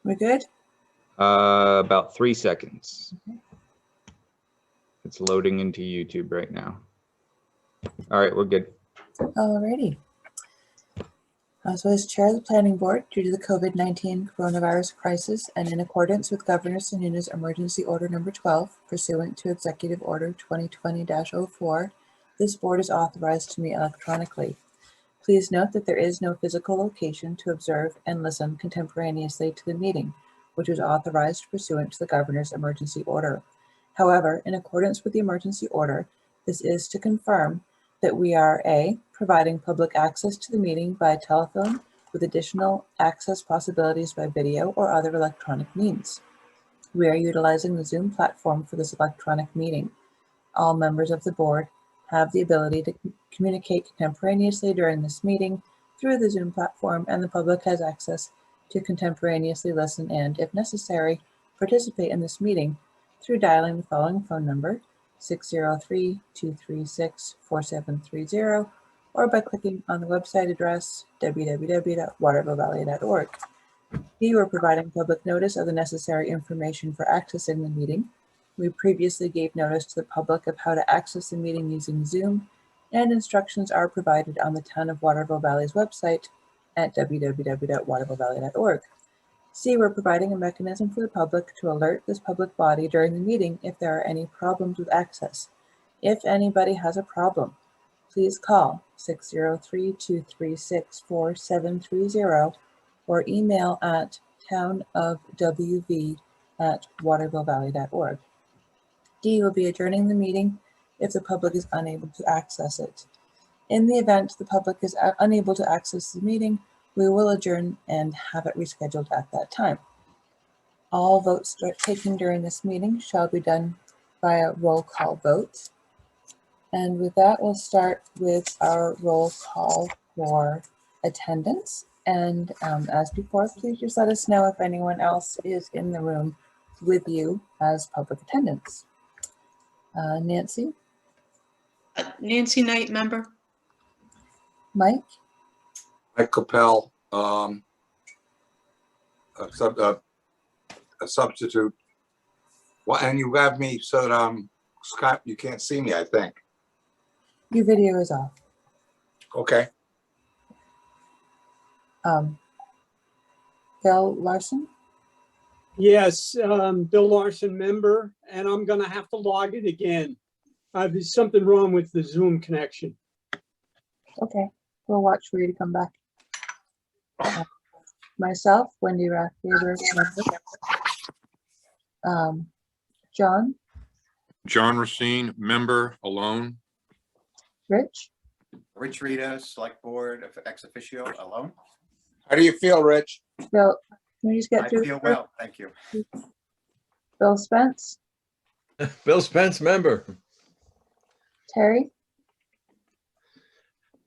We're good? About 3 seconds. Okay. It's loading into YouTube right now. All right, we're good. Alrighty. So as Chair of the Planning Board, due to the COVID-19 coronavirus crisis and in accordance with Governor Sununu's Emergency Order Number 12, pursuant to Executive Order 2020-04, this board is authorized to meet electronically. Please note that there is no physical location to observe and listen contemporaneously to the meeting, which was authorized pursuant to the Governor's Emergency Order. However, in accordance with the emergency order, this is to confirm that we are A, providing public access to the meeting by telephone with additional access possibilities by video or other electronic means. We are utilizing the Zoom platform for this electronic meeting. All members of the board have the ability to communicate contemporaneously during this meeting through the Zoom platform, and the public has access to contemporaneously listen and, if necessary, participate in this meeting through dialing the following phone number, 603-236-4730, or by clicking on the website address www.watervillevalley.org. We were providing public notice of the necessary information for accessing the meeting. We previously gave notice to the public of how to access the meeting using Zoom, and instructions are provided on the Town of Waterville Valley's website at www.watervillevalley.org. C, we're providing a mechanism for the public to alert this public body during the meeting if there are any problems with access. If anybody has a problem, please call 603-236-4730 or email at townofwv@watervillevalley.org. D, will be adjourning the meeting if the public is unable to access it. In the event the public is unable to access the meeting, we will adjourn and have it rescheduled at that time. All votes taken during this meeting shall be done via roll call vote. And with that, we'll start with our roll call for attendance. And as before, please just let us know if anyone else is in the room with you as public attendance. Nancy? Nancy Knight, member. Mike? Mike Capel, a substitute. Well, and you have me so that Scott, you can't see me, I think. Your video is off. Okay. Bill Larson? Yes, Bill Larson, member, and I'm gonna have to log it again. There's something wrong with the Zoom connection. Okay, we'll watch for you to come back. Myself, Wendy Rathgaber, John? John Racine, member, alone. Rich? Rich Rita, Select Board of Ex Officio, alone. How do you feel, Rich? Bill, can we just get I through? feel well, thank you. Bill Spence? Bill Spence, member. Terry?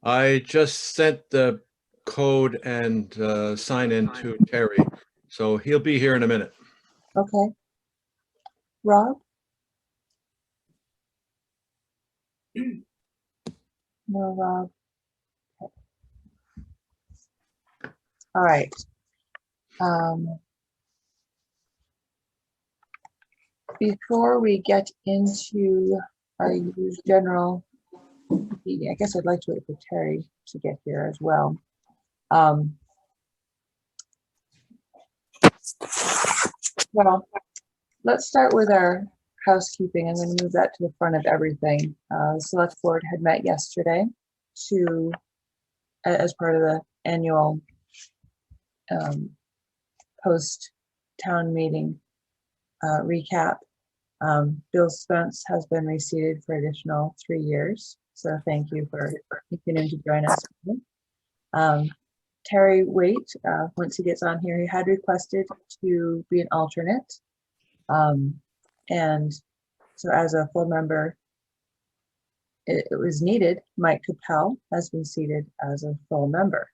I just sent the code and sign in to Terry, so he'll be here in a minute. Okay. Rob? No, Rob. Okay. All right. Before we get into our general meeting, I guess I'd like to wait for Terry to get here as well. Well, let's start with our housekeeping. I'm going to move that to the front of everything. The Select Board had met yesterday as part of the annual post-town meeting recap. Bill Spence has been reseated for additional 3 years, so thank you for continuing to join us. Terry Waite, once he gets on here, he had requested to be an alternate. And so as a full member, it was needed. Mike Capel has been seated as a full member.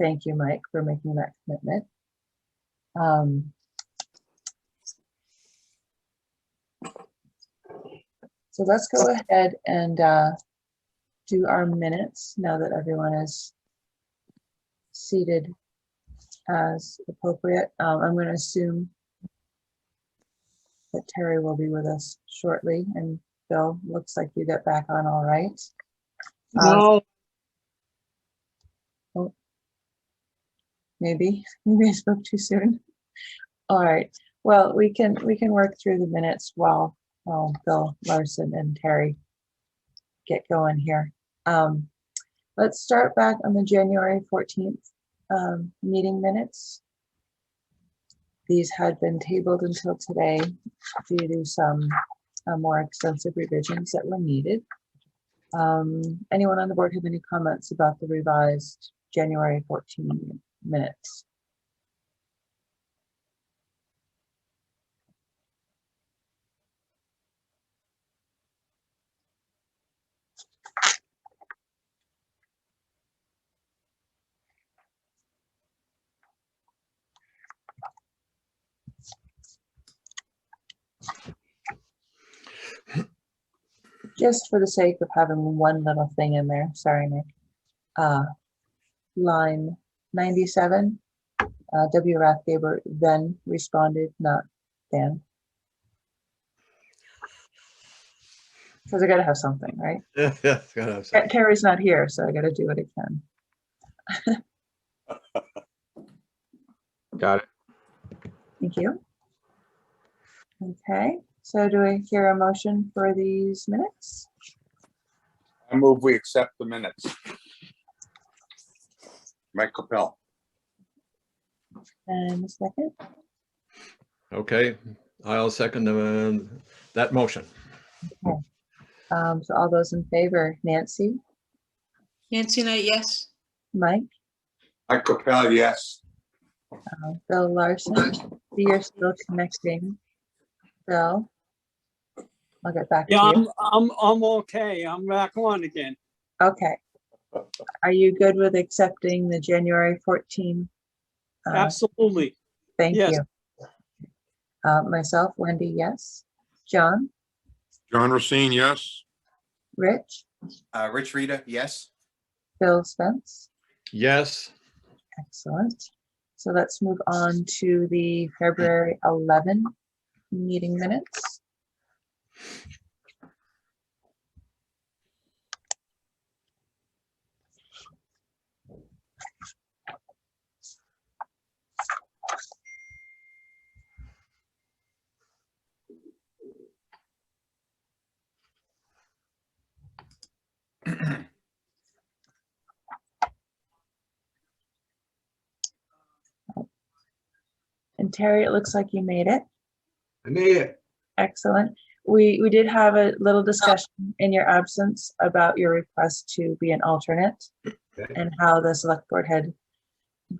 Thank you, Mike, for making that commitment. So let's go ahead and do our minutes now that everyone is seated as appropriate. I'm going to assume that Terry will be with us shortly, and Bill, looks like you get back on all right. No, Maybe I spoke too soon. All right. Well, we can work through the minutes while Bill, Larson, and Terry get going here. Let's start back on the January 14th meeting minutes. These had been tabled until today due to some more extensive revisions that were needed. Anyone on the board have any comments about the revised January 14 minutes? Just for the sake of having one little thing in there, sorry, Nick. Line 97, W. Rathgaber then responded, not Dan. Because I gotta have something, right? Yeah, gotta have some. Terry's not here, so I gotta do what I can. Got it. Thank you. Okay, so do I hear a motion for these minutes? I move we accept the minutes. Mike Capel. And a second. Okay, I'll second that motion. So all those in favor, Nancy, Nancy Knight, yes. Mike, Mike Capel, yes. Bill Larson, you're still connecting. Bill, I'll get back to yeah, you. I'm okay. I'm back on again. Okay. Are you good with accepting the January 14? Absolutely. Thank Yes. you. Myself, Wendy, yes. John, John Racine, yes. Rich, Rich Rita, yes. Bill Spence. Yes, Excellent. So let's move on to the February 11 meeting minutes. And Terry, it looks like you made it. I made it. Excellent. We did have a little discussion in your absence about your request to be an alternate Okay. and how the select board had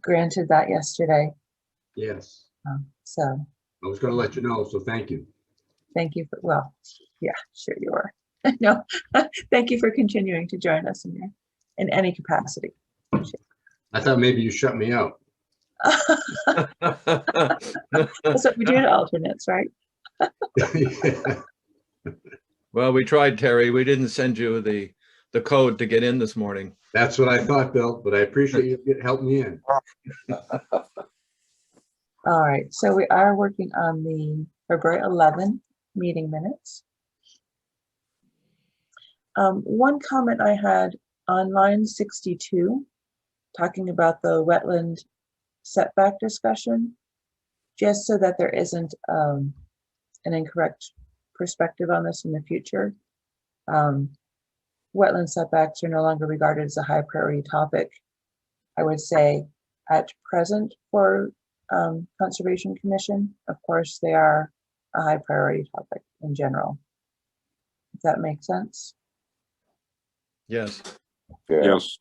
granted that yesterday. Yes, So I was gonna let you know, so thank you. thank you for, well, yeah, sure you were. No, thank you for continuing to join us in any capacity. I thought maybe you shut me out. That's what we do to alternates, right? Yeah. well, we tried, Terry. We didn't send you the code to get in this morning. That's what I thought, Bill, but I appreciate you helping me in. All right, so we are working on the February 11 meeting minutes. One comment I had on line 62, talking about the wetland setback discussion, just so that there isn't an incorrect perspective on this in the future. Wetland setbacks are no longer regarded as a high priority topic. I would say at present for Conservation Commission, of course, they are a high priority topic in general. If that makes sense. Yes. Yes.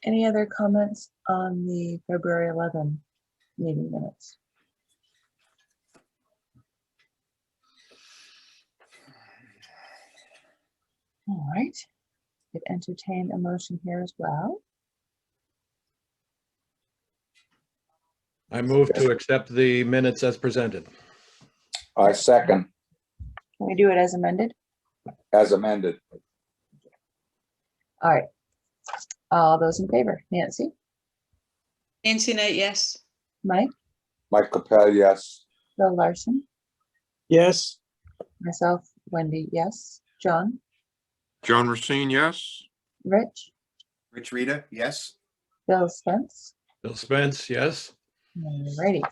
Any other comments on the February 11 meeting minutes? All right. Could entertain a motion here as well. I move to accept the minutes as presented. I second Can we do it as amended? as amended. All right. All those in favor, Nancy, Nancy Knight, yes. Mike, Mike Capel, yes. Bill Larson, Yes, myself, Wendy, yes. John, John Racine, yes. Rich, Rich Rita, yes. Bill Spence. Bill Spence, yes. Alrighty.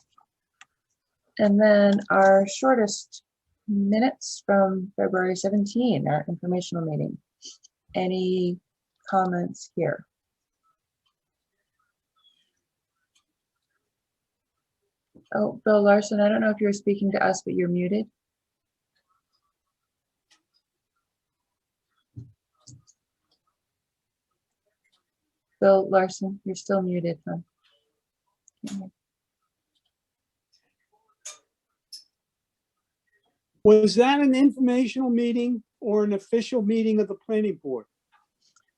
And then our shortest minutes from February 17, our informational meeting. Any comments here? Oh, Bill Larson, I don't know if you're speaking to us, but you're muted. Bill Larson, you're still muted, huh? Can't hear. was that an informational meeting or an official meeting of the planning board?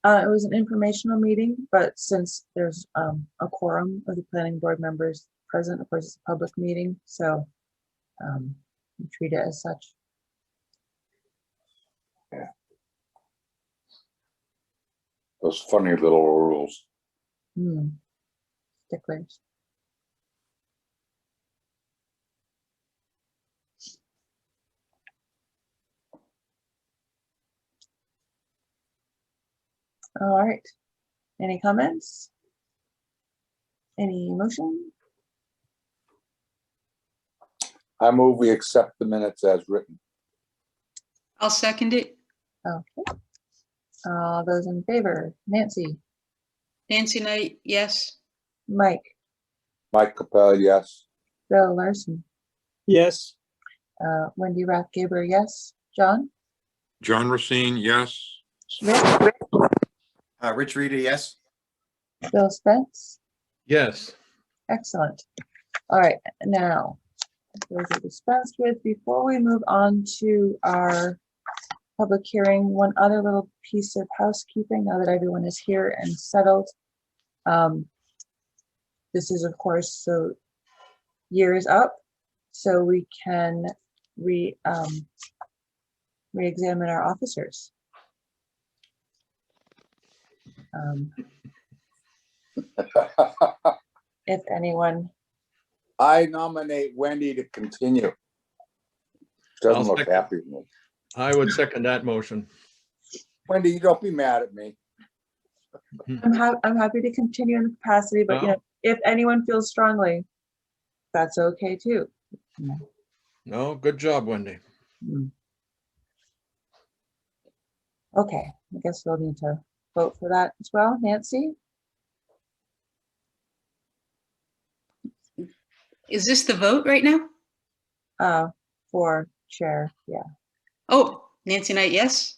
It was an informational meeting, but since there's a quorum of the planning board members present, of course, it's a public meeting, so we treat it as such. Those funny little rules. Sticklers. All right. Any comments? Any motion? I move we accept the minutes as written. I'll second it. Okay. All those in favor, Nancy, Nancy Knight, yes. Mike, Mike Capel, yes. Bill Larson, Yes, Wendy Rath-Gaber, yes. John, John Racine, yes. Rich, Rich Rita, yes. Bill Spence. Yes. Excellent. All right, now, those are dispensed with. Before we move on to our public hearing, one other little piece of housekeeping now that everyone is here and settled. This is, of course, so year is up, so we can re-examine our officers. If anyone, I nominate Wendy to continue. Doesn't I'll look second. happy with me. I would second that motion. Wendy, you don't be mad at me. I'm happy to continue in the capacity, but you know, if anyone feels strongly, that's okay too. No, good job, Wendy. Okay, I guess we'll need to vote for that as well. Nancy? Is this the vote right now? For chair, yeah. Oh, Nancy Knight, yes.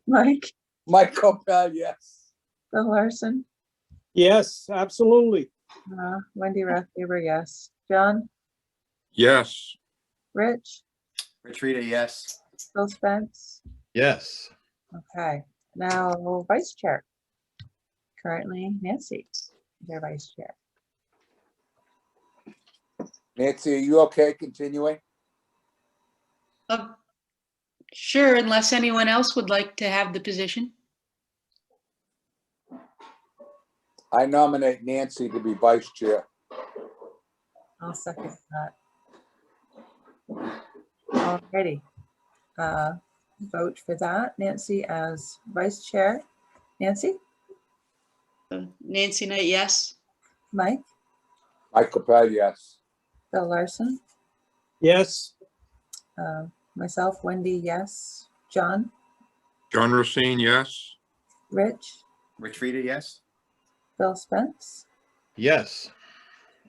Mike, Mike Capel, yes. Bill Larson, yes, absolutely. Wendy Rath-Gaber, yes. John, Yes. Rich, Rich Rita, yes. Bill Spence. Yes. Okay, now vice chair. Currently Nancy, their vice chair. Nancy, are you okay continuing? Sure, unless anyone else would like to have the position. I nominate Nancy to be vice chair. I'll second that. Alrighty. Vote for that. Nancy as vice chair. Nancy, Nancy Knight, yes. Mike, Mike Capel, yes. Bill Larson, Yes, myself, Wendy, yes. John, John Racine, yes. Rich, Rich Rita, yes. Bill Spence. Yes.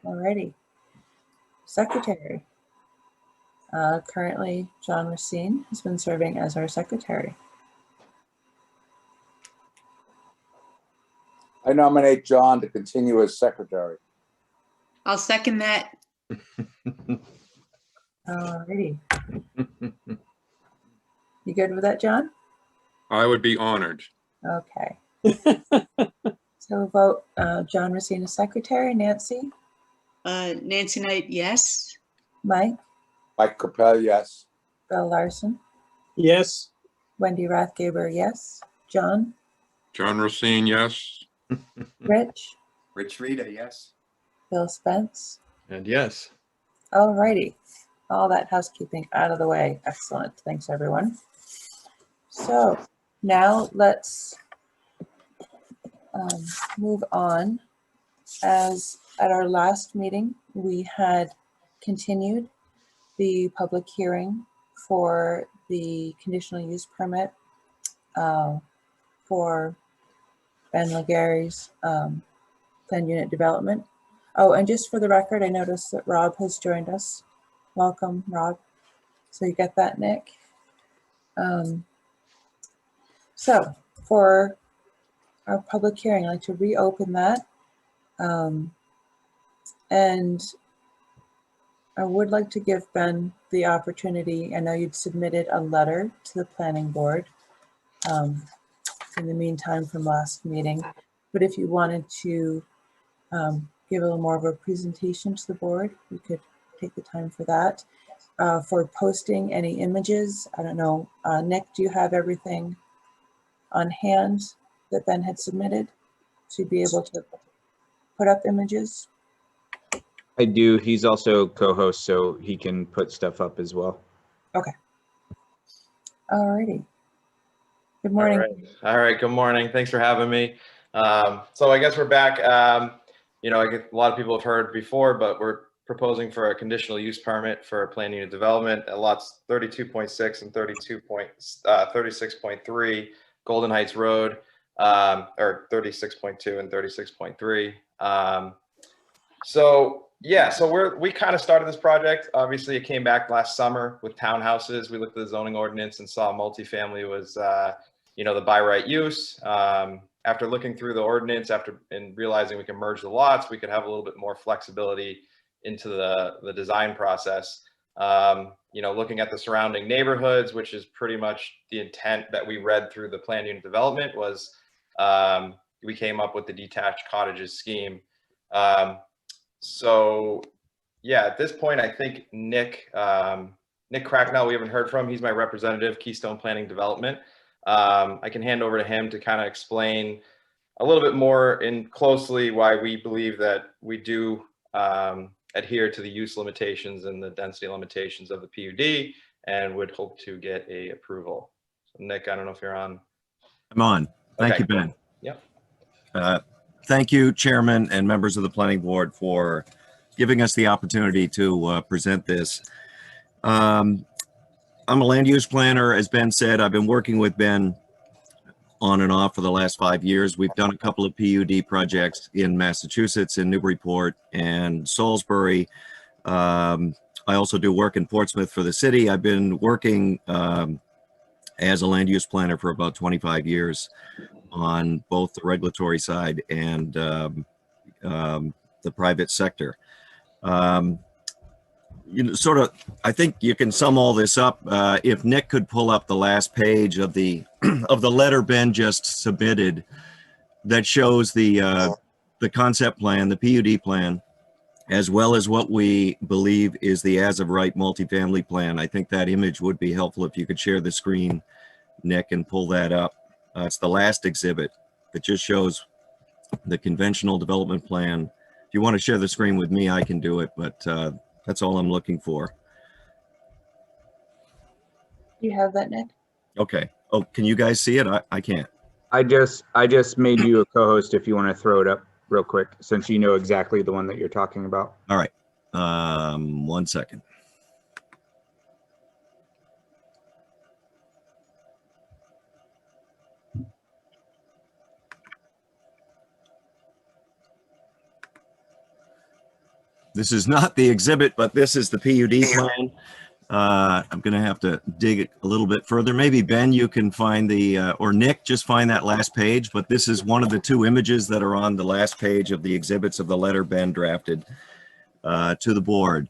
Alrighty. Secretary. Currently, John Racine has been serving as our secretary. I nominate John to continue as secretary. I'll second that. Alrighty. You good with that, John? I would be honored. Okay. So we'll vote John Racine, secretary, Nancy, Nancy Knight, yes. Mike, Mike Capel, yes. Bill Larson, Yes, Wendy Rathgaber, yes. John, John Racine, yes. Rich, Rich Rita, yes. Bill Spence. And yes, All righty. All that housekeeping out of the way. Excellent. Thanks, everyone. So now let's move on. As at our last meeting, we had continued the public hearing for the conditional use permit for Ben Legary's planned unit development. Oh, and just for the record, I noticed that Rob has joined us. Welcome, Rob. So you get that, Nick? So for our public hearing, I'd like to reopen that. And I would like to give Ben the opportunity. I know you'd submitted a letter to the planning board in the meantime from last meeting, but if you wanted to give a little more of a presentation to the board, we could take the time for that. For posting any images, I don't know, Nick, do you have everything on hand that Ben had submitted to be able to put up images? I do. He's also co-host, so he can put stuff up as well. Okay. All righty. Good morning. All right. Good morning. Thanks for having me. So I guess we're back. You know, a lot of people have heard before, but we're proposing for a conditional use permit for a planned unit development at lots 32.6 and 36.3 Golden Heights Road, or 36.2 and 36.3. So we kind of started this project. Obviously, it came back last summer with townhouses. We looked at the zoning ordinance and saw multifamily was, you know, the by right use. After looking through the ordinance, and realizing we can merge the lots, we could have a little bit more flexibility into the design process. You know, looking at the surrounding neighborhoods, which is pretty much the intent that we read through the planned unit development, was we came up with the detached cottages scheme. So yeah, at this point, I think Nick Cracknell, we haven't heard from. He's my representative, Keystone Planning Development. I can hand over to him to kind of explain a little bit more closely why we believe that we do adhere to the use limitations and the density limitations of the PUD, and would hope to get a approval. So Nick, I don't know if you're on. I'm on. Thank you, Ben. Yep. Thank you, Chairman and members of the Planning Board, for giving us the opportunity to present this. I'm a land use planner. As Ben said, I've been working with Ben on and off for the last 5 years. We've done a couple of PUD projects in Massachusetts, in Newburyport and Salisbury. I also do work in Portsmouth for the city. I've been working as a land use planner for about 25 years on both the regulatory side and the private sector. You know, sort of, I think you can sum all this up. If Nick could pull up the last page of the of the letter Ben just submitted, that shows the concept plan, the PUD plan, as well as what we believe is the as of right multifamily plan. I think that image would be helpful if you could share the screen, Nick, and pull that up. It's the last exhibit that just shows the conventional development plan. If you want to share the screen with me, I can do it, but that's all I'm looking for. You have that, Nick? Okay. Oh, can you guys see it? I can't. I just made you a co-host if you want to throw it up real quick, since you know exactly the one that you're talking about. All right. 1 second. This is not the exhibit, but this is the PUD plan. I'm going to have to dig it a little bit further. Maybe Ben, you can find or Nick, just find that last page. But this is one of the two images that are on the last page of the exhibits of the letter Ben drafted to the board.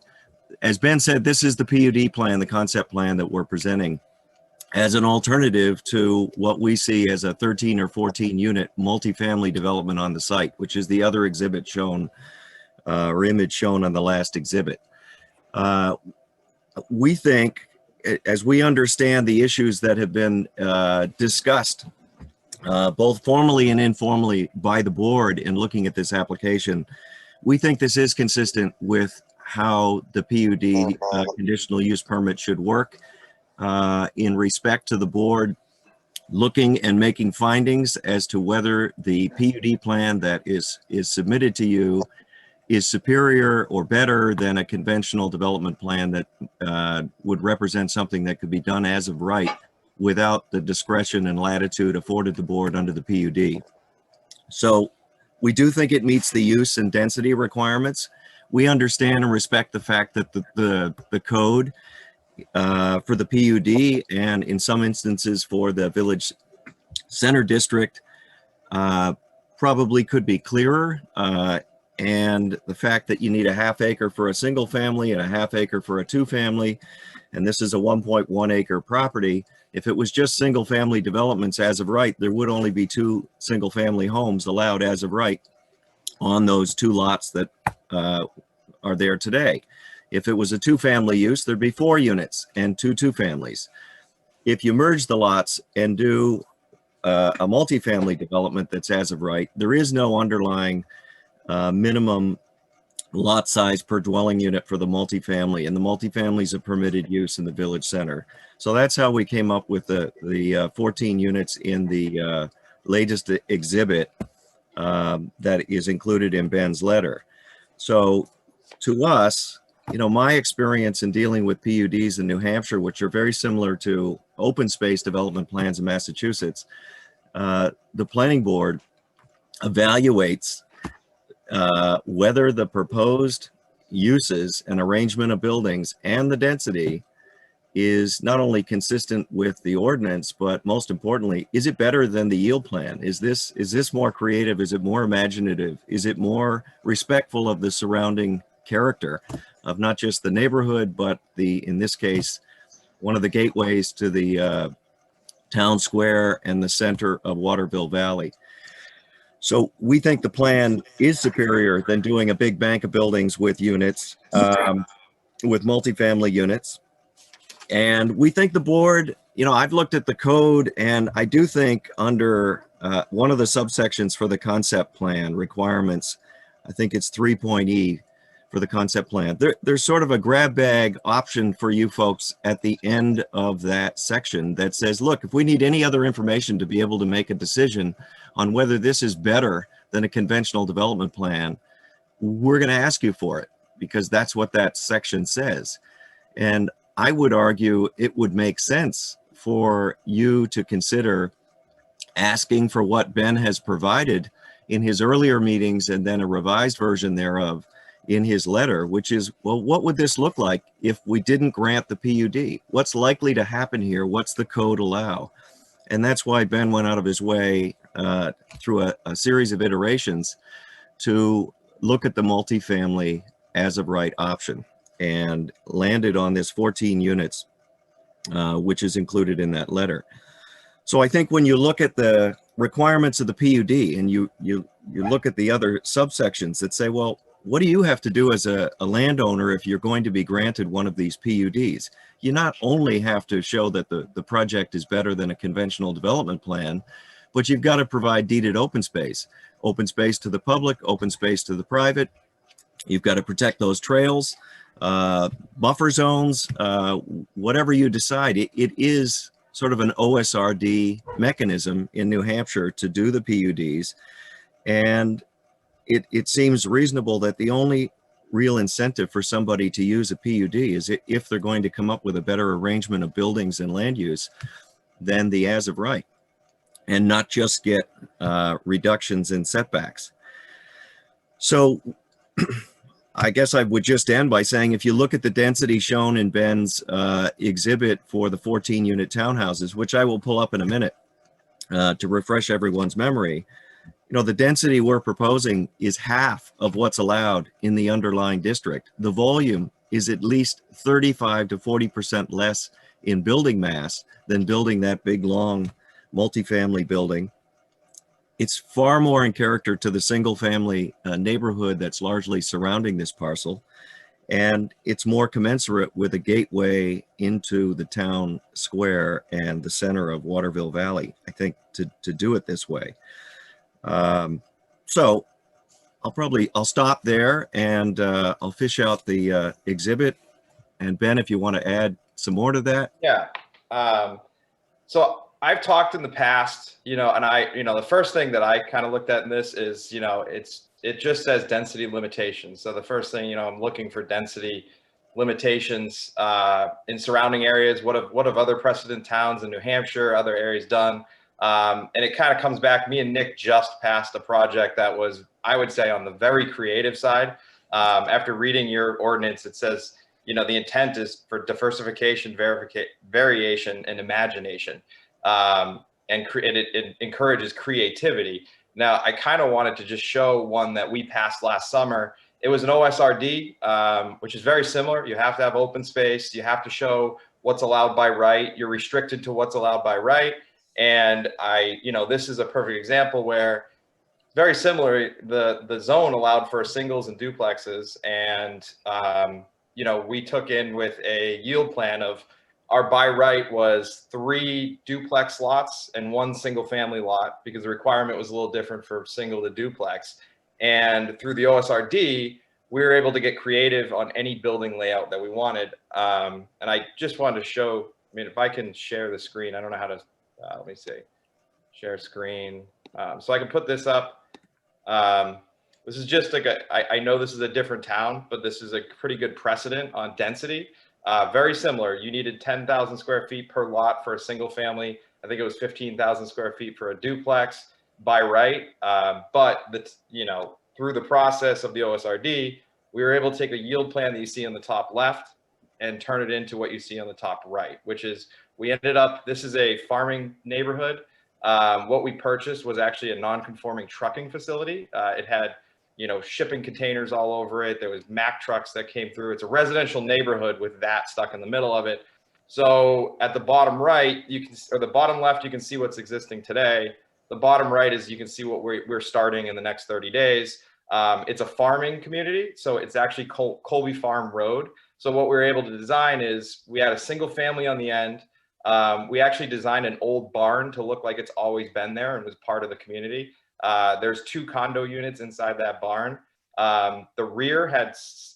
As Ben said, this is the PUD plan, the concept plan that we're presenting. as an alternative to what we see as a 13 or 14 unit multifamily development on the site, which is the other exhibit shown or image shown on the last exhibit. We think, as we understand the issues that have been discussed both formally and informally by the board in looking at this application, we think this is consistent with how the PUD conditional use permit should work in respect to the board looking and making findings as to whether the PUD plan that is submitted to you is superior or better than a conventional development plan that would represent something that could be done as of right without the discretion and latitude afforded the board under the PUD. So we do think it meets the use and density requirements. We understand and respect the fact that the code for the PUD and in some instances for the village center district probably could be clearer. And the fact that you need a half acre for a single family and a half acre for a two family, and this is a 1.1 acre property. If it was just single family developments as of right, there would only be 2 single family homes allowed as of right on those 2 lots that are there today. If it was a 2 family use, there'd be 4 units and 2 families. If you merge the lots and do a multifamily development that's as of right, there is no underlying minimum lot size per dwelling unit for the multifamily, and the multifamily is a permitted use in the village center. So that's how we came up with the 14 units in the latest exhibit that is included in Ben's letter. So to us, you know, my experience in dealing with PUDs in New Hampshire, which are very similar to open space development plans in Massachusetts, the planning board evaluates whether the proposed uses and arrangement of buildings and the density is not only consistent with the ordinance, but most importantly, is it better than the yield plan? Is this more creative? Is it more imaginative? Is it more respectful of the surrounding character of not just the neighborhood, but in this case, one of the gateways to the town square and the center of Waterville Valley? So we think the plan is superior than doing a big bank of buildings with units, with multifamily units. And we think the board, you know, I've looked at the code, and I do think under one of the subsections for the concept plan requirements, I think it's 3.E for the concept plan. There's sort of a grab bag option for you folks at the end of that section that says, look, if we need any other information to be able to make a decision on whether this is better than a conventional development plan, we're going to ask you for it, because that's what that section says. And I would argue it would make sense for you to consider asking for what Ben has provided in his earlier meetings and then a revised version thereof in his letter, which is, well, what would this look like if we didn't grant the PUD? What's likely to happen here? What's the code allow? And that's why Ben went out of his way through a series of iterations to look at the multifamily as of right option and landed on this 14 units, which is included in that letter. So I think when you look at the requirements of the PUD and you look at the other subsections that say, well, what do you have to do as a landowner if you're going to be granted one of these PUDs? You not only have to show that the project is better than a conventional development plan, but you've got to provide deeded open space to the public, open space to the private. You've got to protect those trails, buffer zones, whatever you decide. It is sort of an OSRD mechanism in New Hampshire to do the PUDs. And it seems reasonable that the only real incentive for somebody to use a PUD is if they're going to come up with a better arrangement of buildings and land use than the as of right, and not just get reductions in setbacks. So I guess I would just end by saying, if you look at the density shown in Ben's exhibit for the 14 unit townhouses, which I will pull up in a minute to refresh everyone's memory, you know, the density we're proposing is half of what's allowed in the underlying district. The volume is at least 35 to 40% less in building mass than building that big, long multifamily building. It's far more in character to the single family neighborhood that's largely surrounding this parcel. And it's more commensurate with a gateway into the town square and the center of Waterville Valley, I think, to do it this way. So I'll stop there and I'll fish out the exhibit. And Ben, if you want to add some more to that. Yeah. So I've talked in the past, and the first thing that I kind of looked at in this is, it just says density limitations. So the first thing, I'm looking for density limitations in surrounding areas. What have other precedent towns in New Hampshire, other areas done? And it kind of comes back. Me and Nick just passed a project that was, I would say, on the very creative side. After reading your ordinance, it says, the intent is for diversification, variation, and imagination. And it encourages creativity. Now, I kind of wanted to just show one that we passed last summer. It was an OSRD, which is very similar. You have to have open space. You have to show what's allowed by right. You're restricted to what's allowed by right. And this is a perfect example where, very similar, the zone allowed for singles and duplexes. And, we took in with a yield plan of our by right was 3 duplex lots and 1 single family lot, because the requirement was a little different for single to duplex. And through the OSRD, we were able to get creative on any building layout that we wanted. And I just wanted to show, if I can share the screen, I don't know how to, let me see, share screen. So I can put this up. This is just like I know this is a different town, but this is a pretty good precedent on density. Very similar. You needed 10,000 square feet per lot for a single family. I think it was 15,000 square feet for a duplex by right. But through the process of the OSRD, we were able to take a yield plan that you see on the top left and turn it into what you see on the top right, which is we ended up, this is a farming neighborhood. What we purchased was actually a non-conforming trucking facility. It had shipping containers all over it. There was Mack trucks that came through. It's a residential neighborhood with that stuck in the middle of it. So at the bottom right, or the bottom left, you can see what's existing today. The bottom right is you can see what we're starting in the next 30 days. It's a farming community. So it's actually Colby Farm Road. So what we were able to design is we had a single family on the end. We actually designed an old barn to look like it's always been there and was part of the community. There's 2 condo units inside that barn. The rear had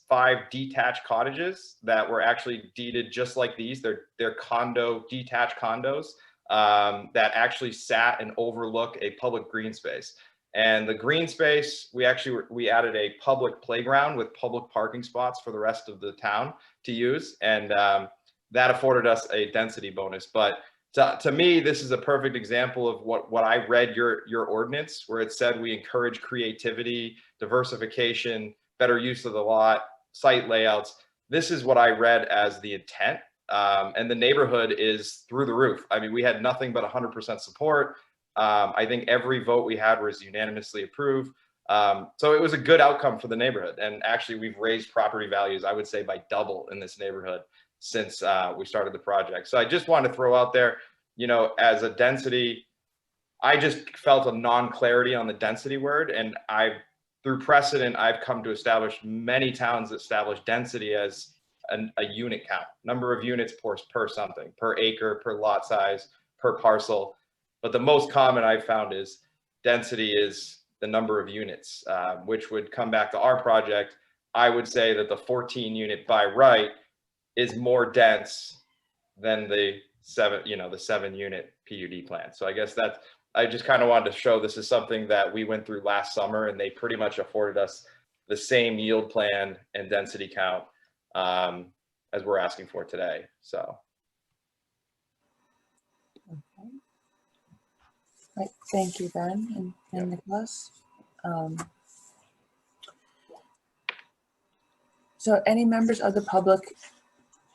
5 detached cottages that were actually deeded just like these. They're detached condos that actually sat and overlook a public green space. And the green space, we added a public playground with public parking spots for the rest of the town to use. And that afforded us a density bonus. But to me, this is a perfect example of what I read your ordinance, where it said we encourage creativity, diversification, better use of the lot, site layouts. This is what I read as the intent. And the neighborhood is through the roof. We had nothing but 100% support. I think every vote we had was unanimously approved. So it was a good outcome for the neighborhood. And actually, we've raised property values, I would say, by double in this neighborhood since we started the project. So I just wanted to throw out there, as a density, I just felt a non-clarity on the density word. And through precedent, I've come to establish many towns that establish density as a unit count, number of units per something, per acre, per lot size, per parcel. But the most common I've found is density is the number of units, which would come back to our project. I would say that the 14 unit by right is more dense than the 7 unit PUD plan. So I guess I just kind of wanted to show this is something that we went through last summer, and they pretty much afforded us the same yield plan and density count as we're asking for today. So. Okay. Right. Thank you, Ben and Nicholas. So any members of the public,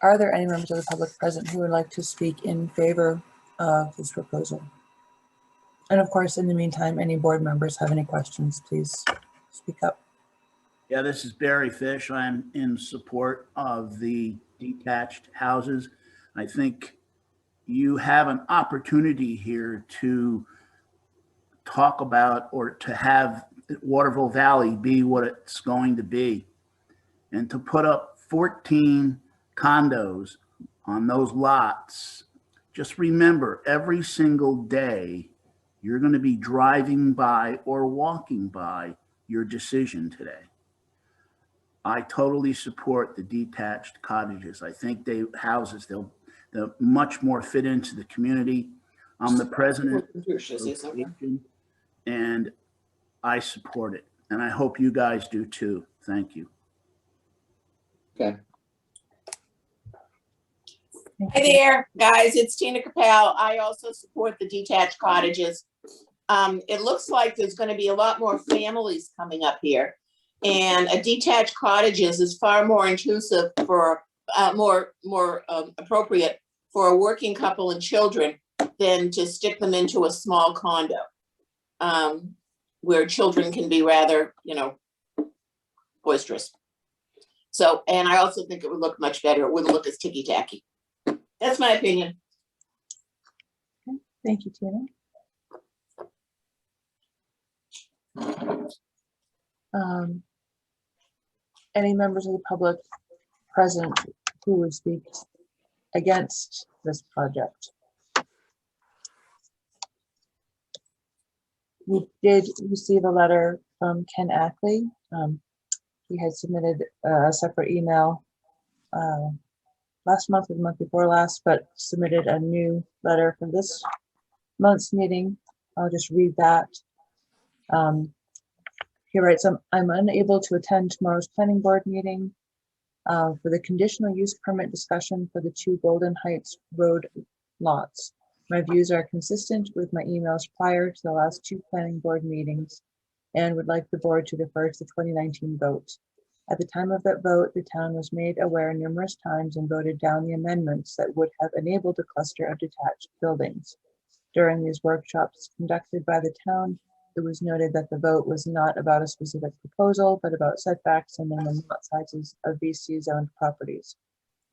are there any members of the public present who would like to speak in favor of this proposal? And of course, in the meantime, any board members have any questions, please speak up. Yeah, this is Barry Fish. I'm in support of the detached houses. I think you have an opportunity here to talk about or to have Waterville Valley be what it's going to be. And to put up 14 condos on those lots, just remember every single day you're going to be driving by or walking by your decision today. I totally support the detached cottages. I think they'll much more fit into the community. I'm the president and I support it. And I hope you guys do too. Thank you. Okay. Hi there, guys. It's Tina Capel. I also support the detached cottages. It looks like there's going to be a lot more families coming up here. And a detached cottages is far more intrusive for, more appropriate for a working couple and children than to stick them into a small condo, where children can be rather, boisterous. So, and I also think it would look much better. It wouldn't look as ticky-tacky. That's my opinion. Okay, thank you, Tina. Any members of the public present who would speak against this project? We did receive a letter from Ken Ackley. He had submitted a separate email last month or the month before last, but submitted a new letter for this month's meeting. I'll just read that. He writes, I'm unable to attend tomorrow's planning board meeting for the conditional use permit discussion for the 2 Golden Heights Road lots. My views are consistent with my emails prior to the last 2 planning board meetings and would like the board to defer to the 2019 vote. At the time of that vote, the town was made aware numerous times and voted down the amendments that would have enabled a cluster of detached buildings. During these workshops conducted by the town, it was noted that the vote was not about a specific proposal, but about setbacks and minimum lot sizes of VC zoned properties.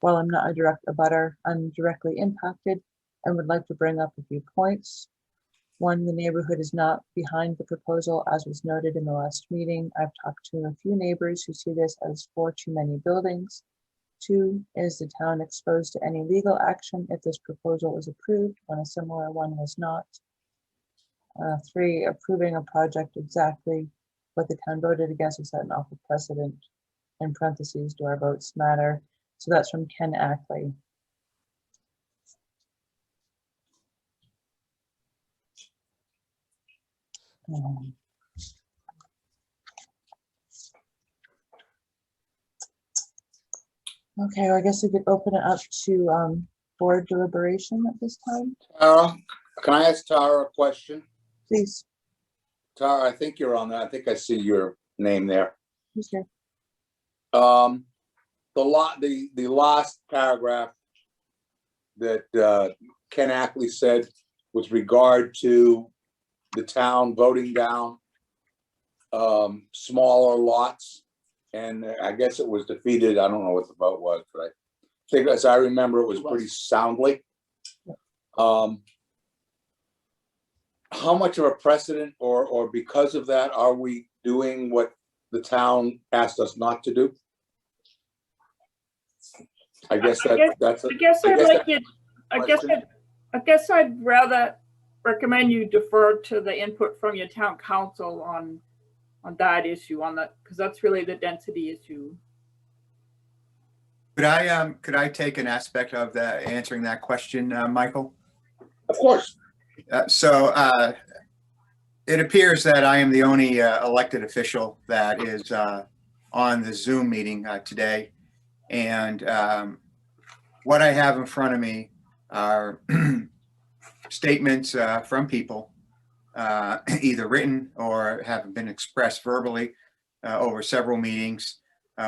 While I'm not a direct abutter, I'm directly impacted and would like to bring up a few points. 1, the neighborhood is not behind the proposal, as was noted in the last meeting. I've talked to a few neighbors who see this as 4 too many buildings. 2, is the town exposed to any legal action if this proposal is approved when a similar one was not? 3, approving a project exactly what the town voted against is set an awful precedent. In parentheses, do our votes matter? So that's from Ken Ackley. Okay, well, I guess we could open it up to board deliberation at this time. Tara, can I ask Tara a question? Please. Tara, I think you're on there. I think I see your name there. Who's here? The last paragraph that Ken Ackley said with regard to the town voting down smaller lots, and I guess it was defeated. I don't know what the vote was, but I think, as I remember, it was pretty soundly. How much of a precedent, or because of that, are we doing what the town asked us not to do? I guess I'd rather recommend you defer to the input from your town council on that issue, because that's really the density issue. Could I take an aspect of that, answering that question, Michael? Of course. It appears that I am the only elected official that is on the Zoom meeting today. And what I have in front of me are statements from people, either written or have been expressed verbally over several meetings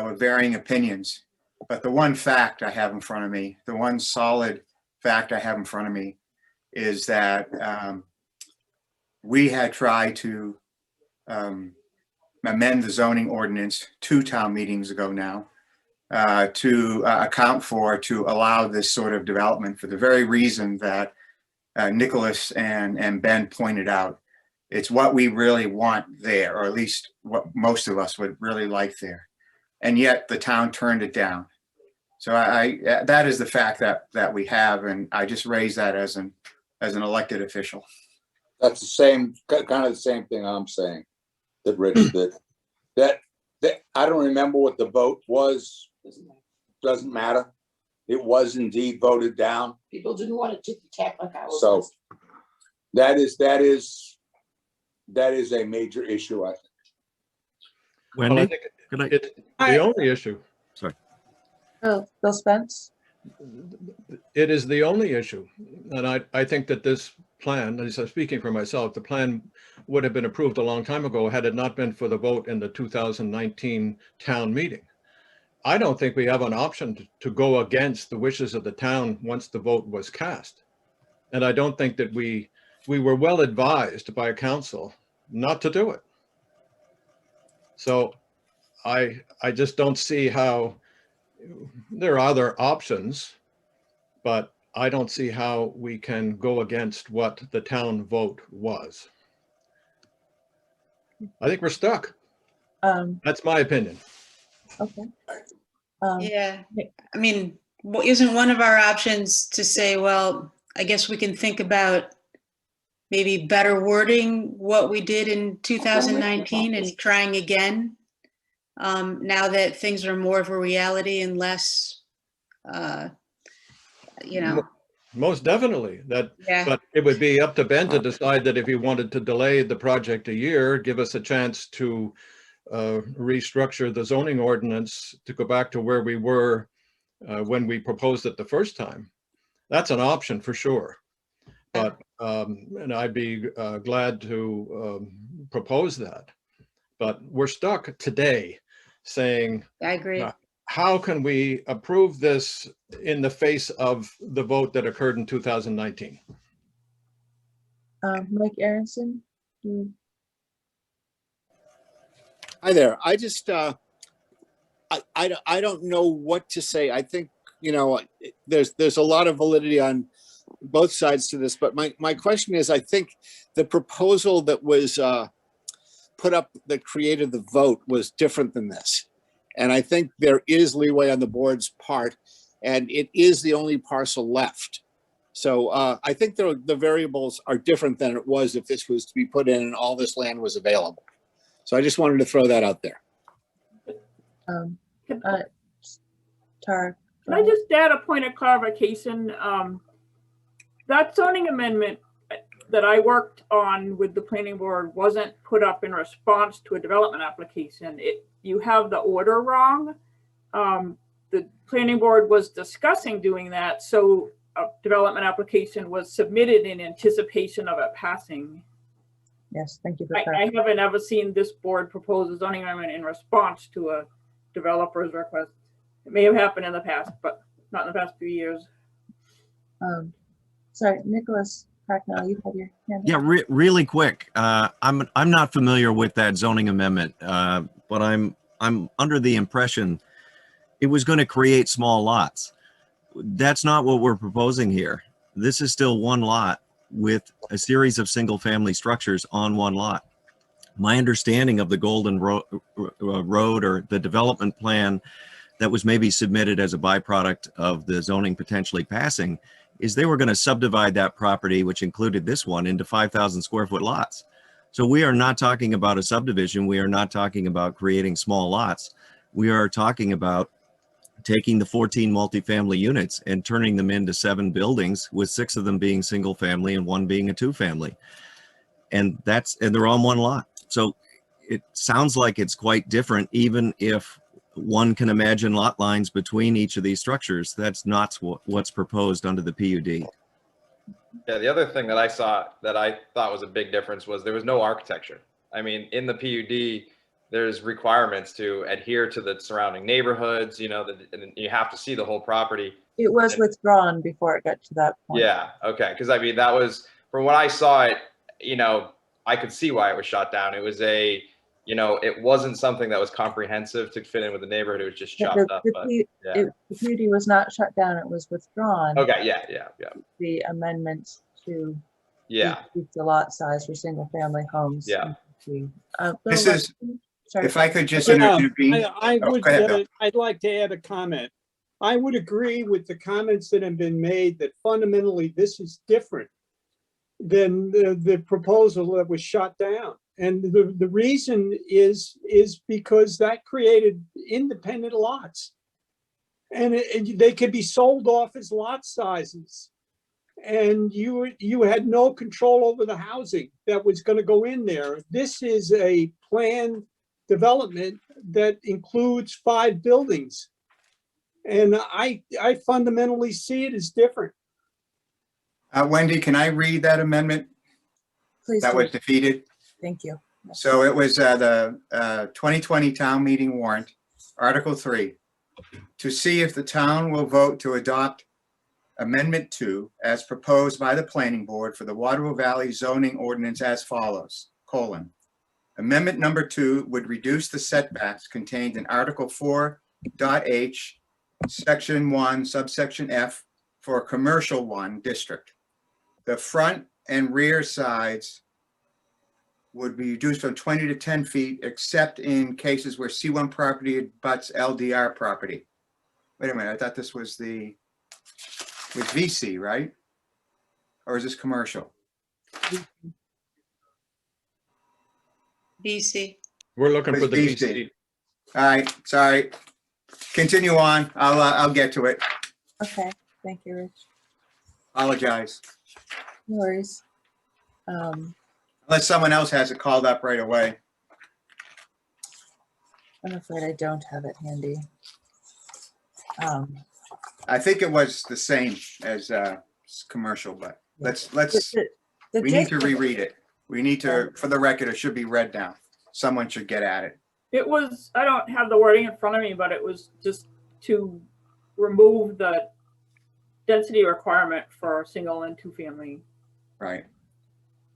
with varying opinions. But the one fact I have in front of me, the one solid fact I have in front of me, is that we had tried to amend the zoning ordinance 2 town meetings ago now. to account for, to allow this sort of development for the very reason that Nicholas and Ben pointed out. It's what we really want there, or at least what most of us would really like there. And yet the town turned it down. So that is the fact that we have, and I just raise that as an elected official. That's the same, kind of the same thing I'm saying, that Rich, that I don't remember what the vote was. Doesn't matter. It was indeed voted down. People didn't want it to detect like I was. So that is a major issue, I think. Well, I Wendy? think Good night. it's the only issue. Sorry. Bill Spence? It is the only issue. And I think that this plan, as I'm speaking for myself, the plan would have been approved a long time ago had it not been for the vote in the 2019 town meeting. I don't think we have an option to go against the wishes of the town once the vote was cast. And I don't think that we were well advised by council not to do it. So I just don't see how, there are other options, but I don't see how we can go against what the town vote was. I think we're stuck. That's my opinion. Okay. Yeah, I mean, isn't one of our options to say, well, I guess we can think about maybe better wording what we did in 2019 and trying again, now that things are more of a reality and less, you know. Most definitely. Yeah. But it would be up to Ben to decide that if he wanted to delay the project a year, give us a chance to restructure the zoning ordinance to go back to where we were when we proposed it the first time. That's an option for sure. But and I'd be glad to propose that. But we're stuck today saying, I agree. How can we approve this in the face of the vote that occurred in 2019? Mike Aronson? Hi there. I just, I don't know what to say. I think, you know, there's a lot of validity on both sides to this, but my question is, I think the proposal that was put up that created the vote was different than this. And I think there is leeway on the board's part, and it is the only parcel left. So I think the variables are different than it was if this was to be put in and all this land was available. So I just wanted to throw that out there. Tara? Can I just add a point of clarification? That zoning amendment that I worked on with the planning board wasn't put up in response to a development application. You have the order wrong. The planning board was discussing doing that, so a development application was submitted in anticipation of it passing. Yes, thank you for I haven't ever seen this board propose a zoning amendment in response to a developer's request. It may have happened in the past, but not in the past few years. Sorry, Nicholas Cracknell, you had your hand up. Yeah, really quick. I'm not familiar with that zoning amendment, but I'm under the impression it was going to create small lots. That's not what we're proposing here. This is still one lot with a series of single-family structures on one lot. My understanding of the Golden Road or the development plan that was maybe submitted as a byproduct of the zoning potentially passing is they were going to subdivide that property, which included this one, into 5,000 square foot lots. So we are not talking about a subdivision. We are not talking about creating small lots. We are talking about taking the 14 multifamily units and turning them into 7 buildings, with 6 of them being single family and 1 being a 2-family. And they're on one lot. So it sounds like it's quite different, even if one can imagine lot lines between each of these structures. That's not what's proposed under the PUD. Yeah, the other thing that I saw that I thought was a big difference was there was no architecture. I mean, in the PUD, there's requirements to adhere to the surrounding neighborhoods, you know, and you have to see the whole property. It was withdrawn before it got to that point. Yeah, okay, because I mean, that was, from when I saw it, you know, I could see why it was shot down. It was a you know, it wasn't something that was comprehensive to fit in with the neighborhood. It was just chopped up. But yeah. The PUD was not shut down, it was withdrawn. Okay, yeah. The amendment to Yeah. decrease the lot size for single family homes. Yeah. This is, sorry. if I could just Yeah, intervene. I Oh, would, go ahead, Bill. I'd like to add a comment. I would agree with the comments that have been made that fundamentally this is different than the proposal that was shot down. And the reason is because that created independent lots. And they could be sold off as lot sizes. And you had no control over the housing that was going to go in there. This is a planned development that includes 5 buildings. And I fundamentally see it as different. Wendy, can I read that amendment? Please that do. was defeated? Thank you. So it was the 2020 town meeting warrant, Article 3, to see if the town will vote to adopt Amendment 2 as proposed by the planning board for the Waterville Valley zoning ordinance as follows, : Amendment number 2 would reduce the setbacks contained in Article 4.H, Section 1, subsection F for a commercial 1 district. The front and rear sides would be reduced from 20 to 10 feet, except in cases where C1 property abuts LDR property. Wait a minute, I thought this was with VC, right? Or is this commercial? BC. We're looking It's for the BC. BC. All right, sorry. Continue on. I'll get to it. Okay, thank you, Rich. Apologize. No worries. Unless someone else has it called up right away. I'm afraid I don't have it handy. I think it was the same as commercial, but let's we need to reread it. We need to, for the record, it should be read down. Someone should get at it. It was, I don't have the wording in front of me, but it was just to remove the density requirement for single and 2 family. Right.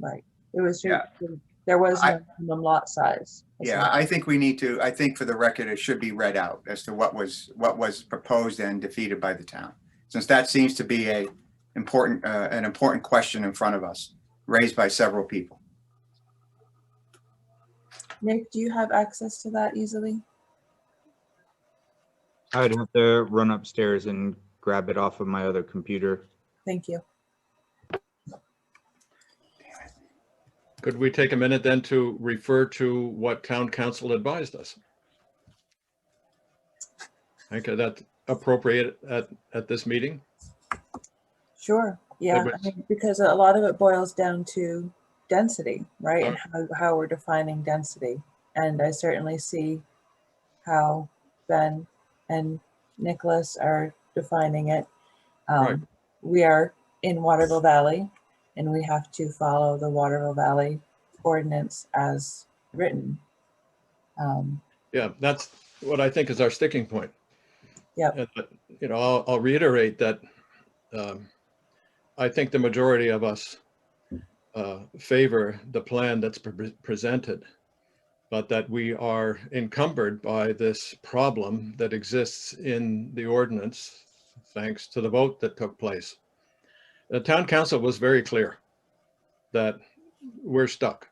Right. It was, there was no minimum lot size. Yeah, I think we need to, I think for the record, it should be read out as to what was proposed and defeated by the town. Since that seems to be an important question in front of us, raised by several people. Nick, do you have access to that easily? I'd have to run upstairs and grab it off of my other computer. Thank you. Could we take a minute then to refer to what town council advised us? Okay, that's appropriate at this meeting? Sure. Yeah, I mean, because a lot of it boils down to density, right? And how we're defining density. And I certainly see how Ben and Nicholas are defining it. Right. We are in Waterville Valley, and we have to follow the Waterville Valley ordinance as written. Yeah, that's what I think is our sticking point. Yeah. You know, I'll reiterate that I think the majority of us favor the plan that's presented, but that we are encumbered by this problem that exists in the ordinance, thanks to the vote that took place. The town council was very clear that we're stuck.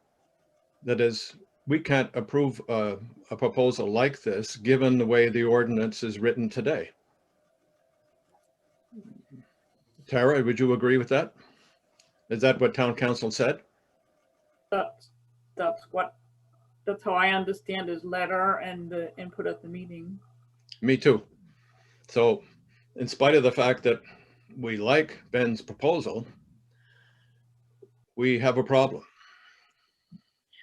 That is, we can't approve a proposal like this, given the way the ordinance is written today. Tara, would you agree with that? Is that what town council said? That's how I understand his letter and the input at the meeting. Me too. So in spite of the fact that we like Ben's proposal, we have a problem.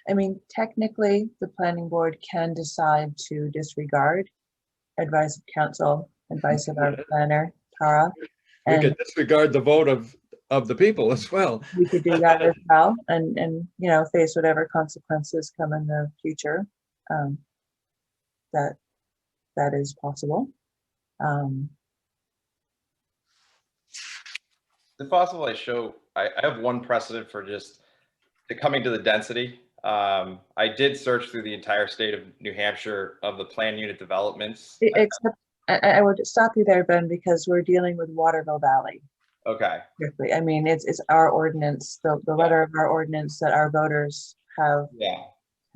I mean, technically, the planning board can decide to disregard advice of council, advice of our planner, Tara. We could disregard the vote of the people as well. We could do that as well, and you know, face whatever consequences come in the future. That is possible. Is it possible I have one precedent for just coming to the density? I did search through the entire state of New Hampshire of the planned unit developments. Except, I would stop you there, Ben, because we're dealing with Waterville Valley. Okay. Strictly. I mean, it's our ordinance, the letter of our ordinance that our voters have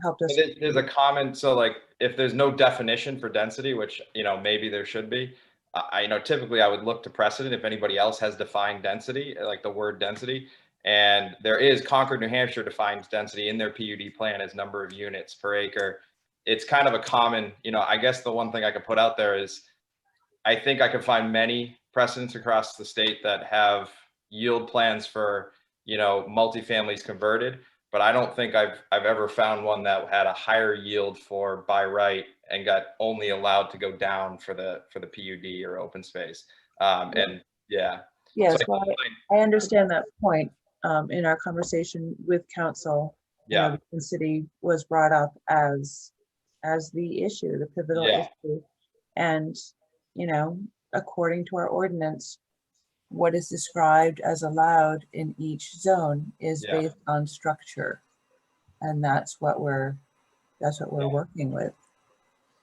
helped us. There's a comment, so like if there's no definition for density, which, you know, maybe there should be, I know typically I would look to precedent if anybody else has defined density, like the word density. And there is Concord, New Hampshire defines density in their PUD plan as number of units per acre. It's kind of a common, you know, I guess the one thing I could put out there is I think I could find many precedents across the state that have yield plans for, you know, multifamilies converted, but I don't think I've ever found one that had a higher yield for by right and got only allowed to go down for the PUD or open space. And yeah. Yes, So well, I understand that point. In our conversation with council, yeah, the city was brought up as the issue, the pivotal issue, and you know, according to our ordinance, what is described as allowed in each zone is based on structure, and that's what we're working with.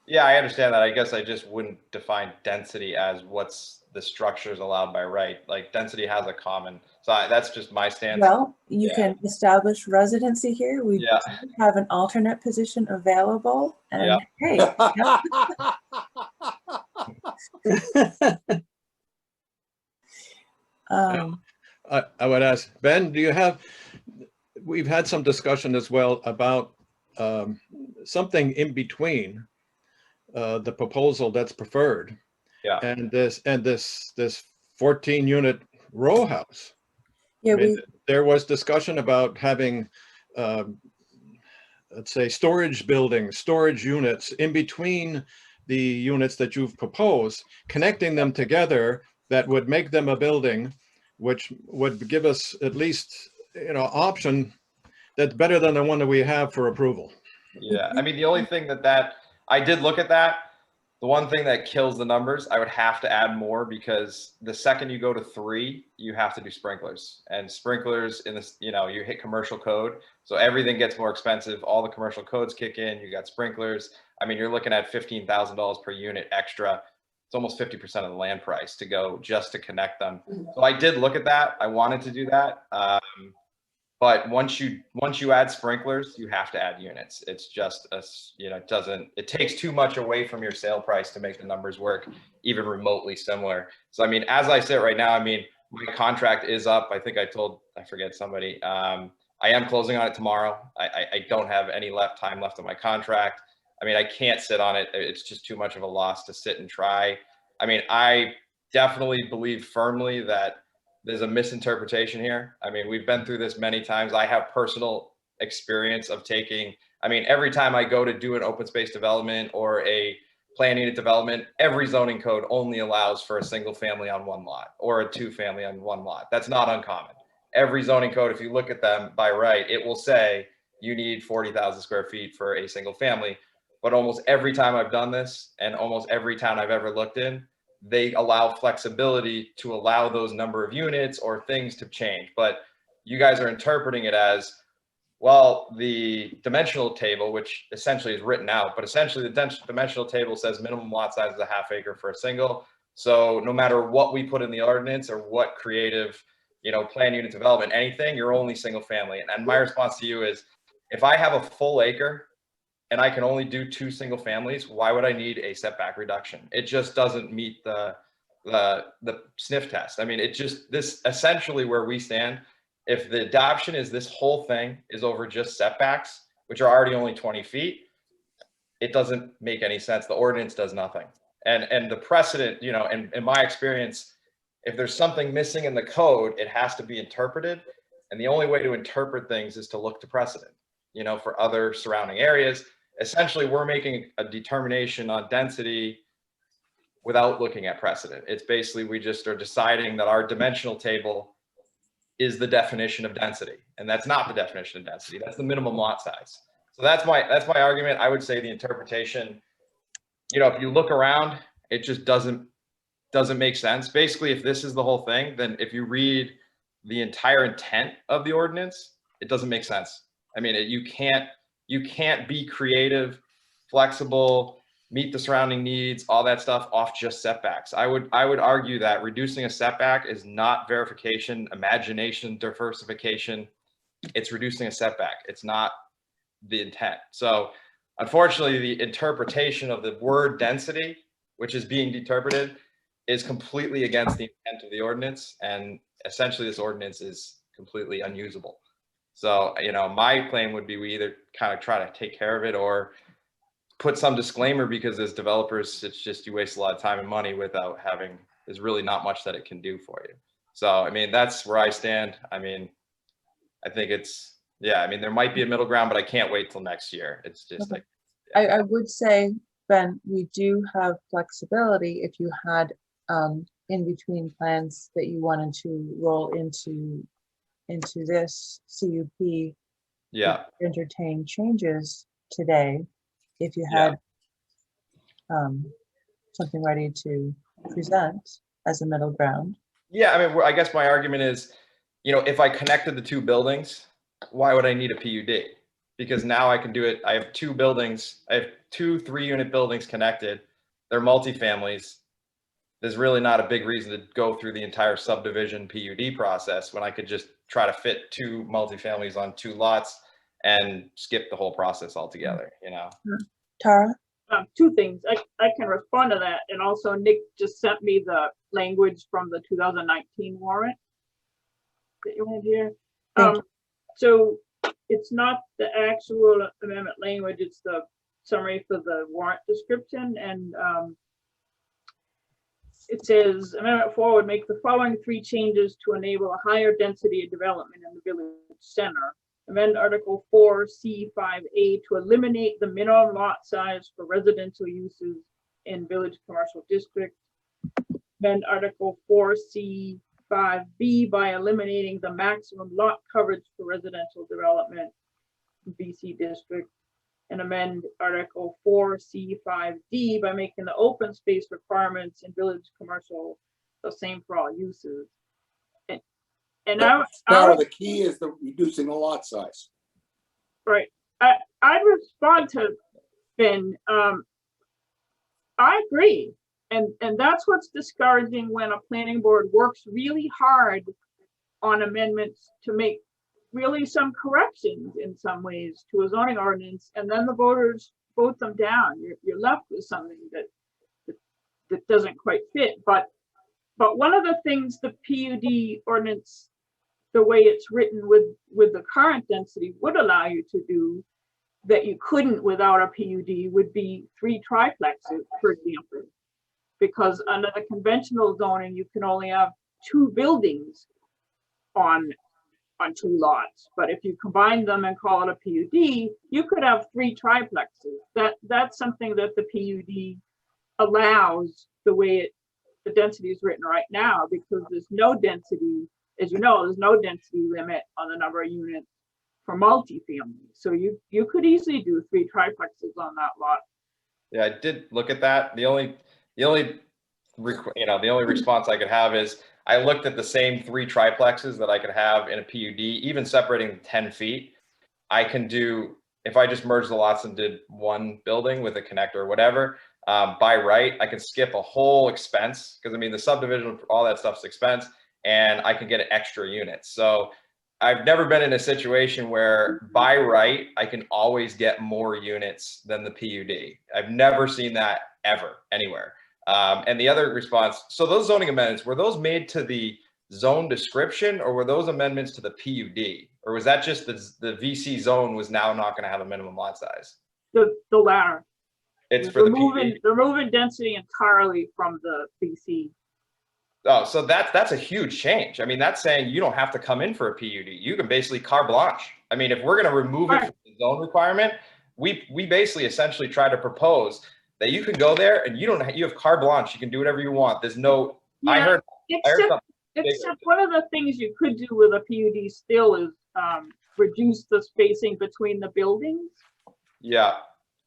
Yeah, I understand that. I guess I just wouldn't define density as what's the structures allowed by right. Like density has a common, so that's just my stance. Well, you can establish residency here. We have an alternate position available, and hey. I would ask, Ben, we've had some discussion as well about something in between the proposal that's preferred and this 14 unit row house. Yeah, I mean, there was discussion about having let's say storage buildings, storage units in between the units that you've proposed, connecting them together that would make them a building, which would give us at least, you know, option that's better than the one that we have for approval. Yeah, I mean, the only thing that I did look at that, the one thing that kills the numbers, I would have to add more because the second you go to 3, you have to do sprinklers, and sprinklers in this, you know, you hit commercial code. So everything gets more expensive. All the commercial codes kick in, you got sprinklers. I mean, you're looking at $15,000 per unit extra. It's almost 50% of the land price to go just to connect them. So I did look at that. I wanted to do that. But once you add sprinklers, you have to add units. It's just you know, it takes too much away from your sale price to make the numbers work even remotely similar. So I mean, as I sit right now, I mean, my contract is up. I think I forget somebody. I am closing on it tomorrow. I don't have any time left on my contract. I mean, I can't sit on it. It's just too much of a loss to sit and try. I mean, I definitely believe firmly that there's a misinterpretation here. I mean, we've been through this many times. I have personal experience of I mean, every time I go to do an open space development or a planned unit development, every zoning code only allows for a single family on one lot or a 2 family on one lot. That's not uncommon. Every zoning code, if you look at them by right, it will say you need 40,000 square feet for a single family. But almost every time I've done this and almost every town I've ever looked in, they allow flexibility to allow those number of units or things to change. But you guys are interpreting it as, well, the dimensional table, which essentially is written out, but essentially the dimensional table says minimum lot size is a ½ acre for a single. So no matter what we put in the ordinance or what creative, you know, planned unit development, anything, you're only single family. And my response to you is, if I have a full acre and I can only do 2 single families, why would I need a setback reduction? It just doesn't meet the sniff test. I mean, this essentially where we stand, if the adoption is this whole thing is over just setbacks, which are already only 20 feet, it doesn't make any sense. The ordinance does nothing. And the precedent, you know, and in my experience, if there's something missing in the code, it has to be interpreted. And the only way to interpret things is to look to precedent, you know, for other surrounding areas. Essentially, we're making a determination on density without looking at precedent. It's basically, we just are deciding that our dimensional table is the definition of density. And that's not the definition of density. That's the minimum lot size. So that's my argument. I would say the interpretation, you know, if you look around, it just doesn't make sense. Basically, if this is the whole thing, then if you read the entire intent of the ordinance, it doesn't make sense. I mean, you can't be creative, flexible, meet the surrounding needs, all that stuff off just setbacks. I would argue that reducing a setback is not verification, imagination, diversification. It's reducing a setback. It's not the intent. So unfortunately, the interpretation of the word density, which is being interpreted, is completely against the intent of the ordinance. And essentially this ordinance is completely unusable. So, you know, my claim would be we either kind of try to take care of it or put some disclaimer, because as developers, it's just you waste a lot of time and money without having, there's really not much that it can do for you. So, I mean, that's where I stand. I mean, I think it's, yeah, I mean, there might be a middle ground, but I can't wait till next year. It's just Okay. like, yeah. I would say, Ben, we do have flexibility if you had in between plans that you wanted to roll into this CUP. Yeah. Entertain changes today if you had something ready to present as a middle ground. Yeah, I mean, I guess my argument is, you know, if I connected the two buildings, why would I need a PUD? Because now I can do it. I have two buildings. I have two 3-unit buildings connected. They're multifamilies. There's really not a big reason to go through the entire subdivision PUD process when I could just try to fit two multifamilies on 2 lots and skip the whole process altogether, you know? Tara? 2 things. I can respond to that. And also Nick just sent me the language from the 2019 warrant that you want to hear. So it's not the actual amendment language, it's the summary for the warrant description. And it says Amendment 4 would make the following 3 changes to enable a higher density of development in the village center. Amend Article 4C5A to eliminate the minimum lot size for residential uses in village commercial district. Amend Article 4C5B by eliminating the maximum lot coverage for residential development in VC district. And amend Article 4C5D by making the open space requirements in village commercial the same for all uses. And the key is the reducing the lot size. Right. I'd respond to Ben. I agree. And that's what's discouraging when a planning board works really hard on amendments to make really some corrections in some ways to a zoning ordinance, and then the voters vote them down. You're left with something that doesn't quite fit. But one of the things the PUD ordinance, the way it's written with the current density, would allow you to do that you couldn't without a PUD would be 3 triplexes, for example, because under the conventional zoning, you can only have 2 buildings on 2 lots. But if you combine them and call it a PUD, you could have 3 triplexes. That's something that the PUD allows the way the density is written right now, because there's no density, as you know, there's no density limit on the number of units for multifamily. So you could easily do 3 triplexes on that lot. Yeah, I did look at that. The only response I could have is I looked at the same 3 triplexes that I could have in a PUD, even separating 10 feet. I can do, if I just merged the lots and did 1 building with a connector or whatever, by right, I can skip a whole expense, because I mean, the subdivision, all that stuff's expense, and I can get extra units. So I've never been in a situation where by right, I can always get more units than the PUD. I've never seen that ever, anywhere. And the other response, so those zoning amendments, were those made to the zone description, or were those amendments to the PUD? Or was that just the VC zone was now not going to have a minimum lot size? The latter. It's for the PUD. Removing density entirely from the VC. Oh, so that's a huge change. I mean, that's saying you don't have to come in for a PUD. You can basically carte blanche. I mean, if we're going to remove it from the zone requirement, we basically essentially try to propose that you can go there and you have carte blanche. You can do whatever you want. There's no, yeah, I heard except one of the things you could do with a PUD still is reduce the spacing between the buildings. Yeah.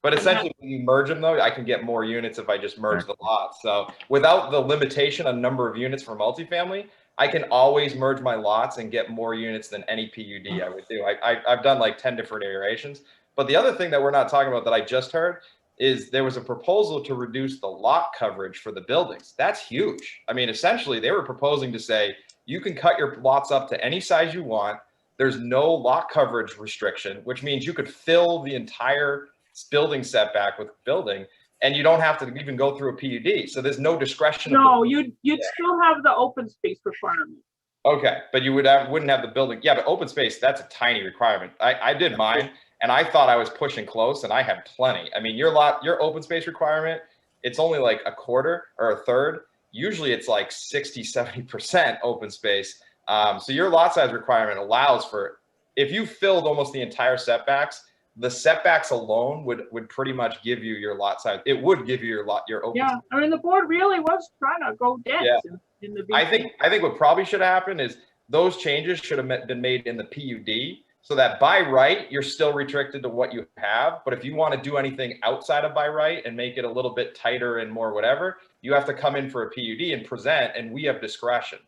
But essentially, when you merge them, though, I can get more units if I just merge the lots. So without the limitation on number of units for multifamily, I can always merge my lots and get more units than any PUD I would do. I've done like 10 different iterations. But the other thing that we're not talking about that I just heard is there was a proposal to reduce the lot coverage for the buildings. That's huge. I mean, essentially, they were proposing to say you can cut your lots up to any size you want. There's no lot coverage restriction, which means you could fill the entire building setback with building, and you don't have to even go through a PUD. So there's no discretion. No, you'd still have the open space requirement. Okay, but you wouldn't have the building. Yeah, but open space, that's a tiny requirement. I did mine, and I thought I was pushing close, and I had plenty. I mean, your open space requirement, it's only like a quarter or a third. Usually it's like 60, 70% open space. So your lot size requirement allows for, if you filled almost the entire setbacks, the setbacks alone would pretty much give you your lot size. It would give you your open. Yeah, I mean, the board really was trying to go dense. Yeah. In the I think what probably should have happened is those changes should have been made in the PUD, so that by right you're still restricted to what you have. But if you want to do anything outside of by right and make it a little bit tighter and more whatever, you have to come in for a PUD and present, and we have discretion.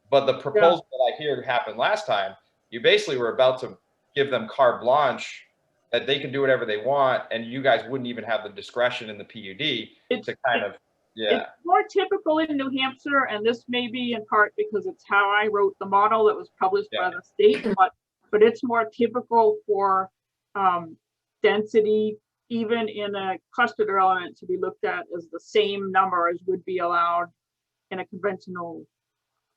But the proposal that I hear happened last time, you basically were about to give them carte blanche that they can do whatever they want, and you guys wouldn't even have the discretion in the PUD to kind of. Yeah. It's more typical in New Hampshire, and this may be in part because it's how I wrote the model that was published by the state, but it's more typical for density, even in a clustered element, to be looked at as the same number as would be allowed in a conventional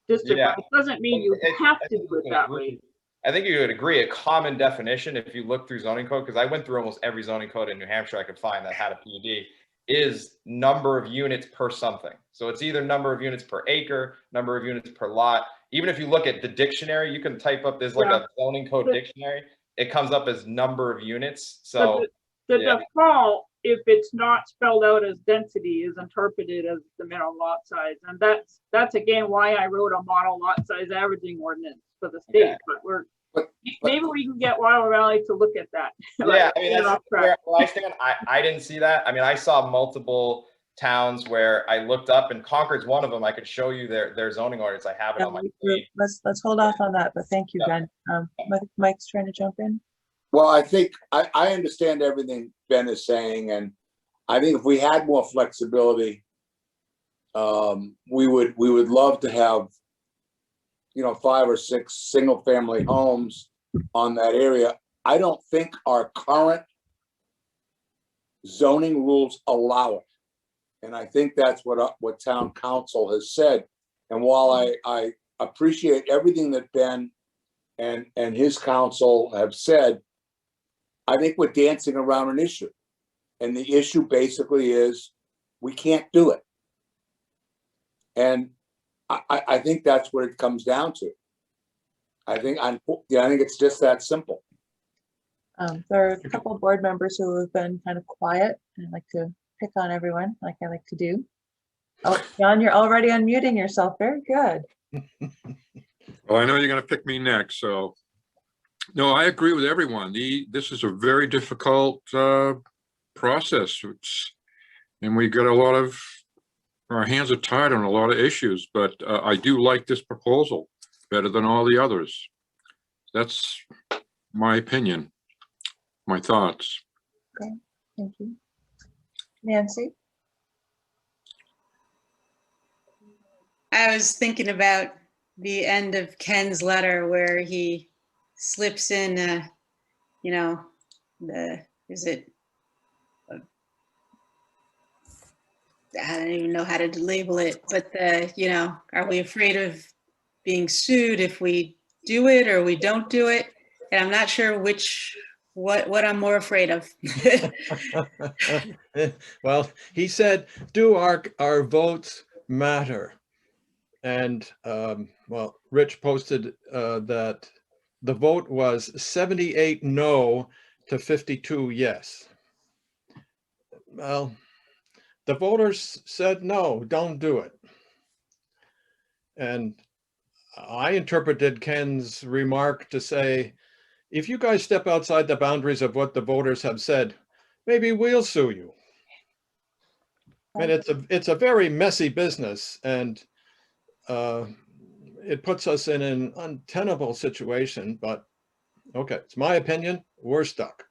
district. Yeah. But it doesn't mean you have to do it that way. I think you would agree, a common definition, if you look through zoning code, because I went through almost every zoning code in New Hampshire I could find that had a PUD, is number of units per something. So it's either number of units per acre, number of units per lot. Even if you look at the dictionary, you can type up, there's like a zoning code dictionary. It comes up as number of units. So the default, if it's not spelled out as density, is interpreted as the minimum lot size. And that's again why I wrote a model lot size averaging ordinance for the state. But maybe we can get Wild Valley to look at that. Yeah, I mean, that's where I stand. I didn't see that. I mean, I saw multiple towns where I looked up, and Concord's one of them. I could show you their zoning ordinance. I have it on my page. Let's hold off on that, but thank you, Ben. Mike's trying to jump in. Well, I think I understand everything Ben is saying, and I think if we had more flexibility, we would love to have, 5 or 6 single family homes on that area. I don't think our current zoning rules allow it. And I think that's what town council has said. And while I appreciate everything that Ben and his council have said, I think we're dancing around an issue. And the issue basically is we can't do it. And I think that's what it comes down to. I think it's just that simple. There are a couple of board members who have been kind of quiet, and I'd like to pick on everyone like I like to do. Oh, John, you're already unmuting yourself. Very good. Well, I know you're going to pick me next, so no, I agree with everyone. This is a very difficult process, and we got our hands are tied on a lot of issues, but I do like this proposal better than all the others. That's my opinion, my thoughts. Okay, thank you. Nancy? I was thinking about the end of Ken's letter where he slips in, I don't even know how to label it, but are we afraid of being sued if we do it or we don't do it? And I'm not sure what I'm more afraid of. Well, he said, do our votes matter? And well, Rich posted that the vote was 78 no to 52 yes. Well, the voters said, no, don't do it. And I interpreted Ken's remark to say, if you guys step outside the boundaries of what the voters have said, maybe we'll sue you. And it's a very messy business. And it puts us in an untenable situation, but okay, it's my opinion, we're stuck.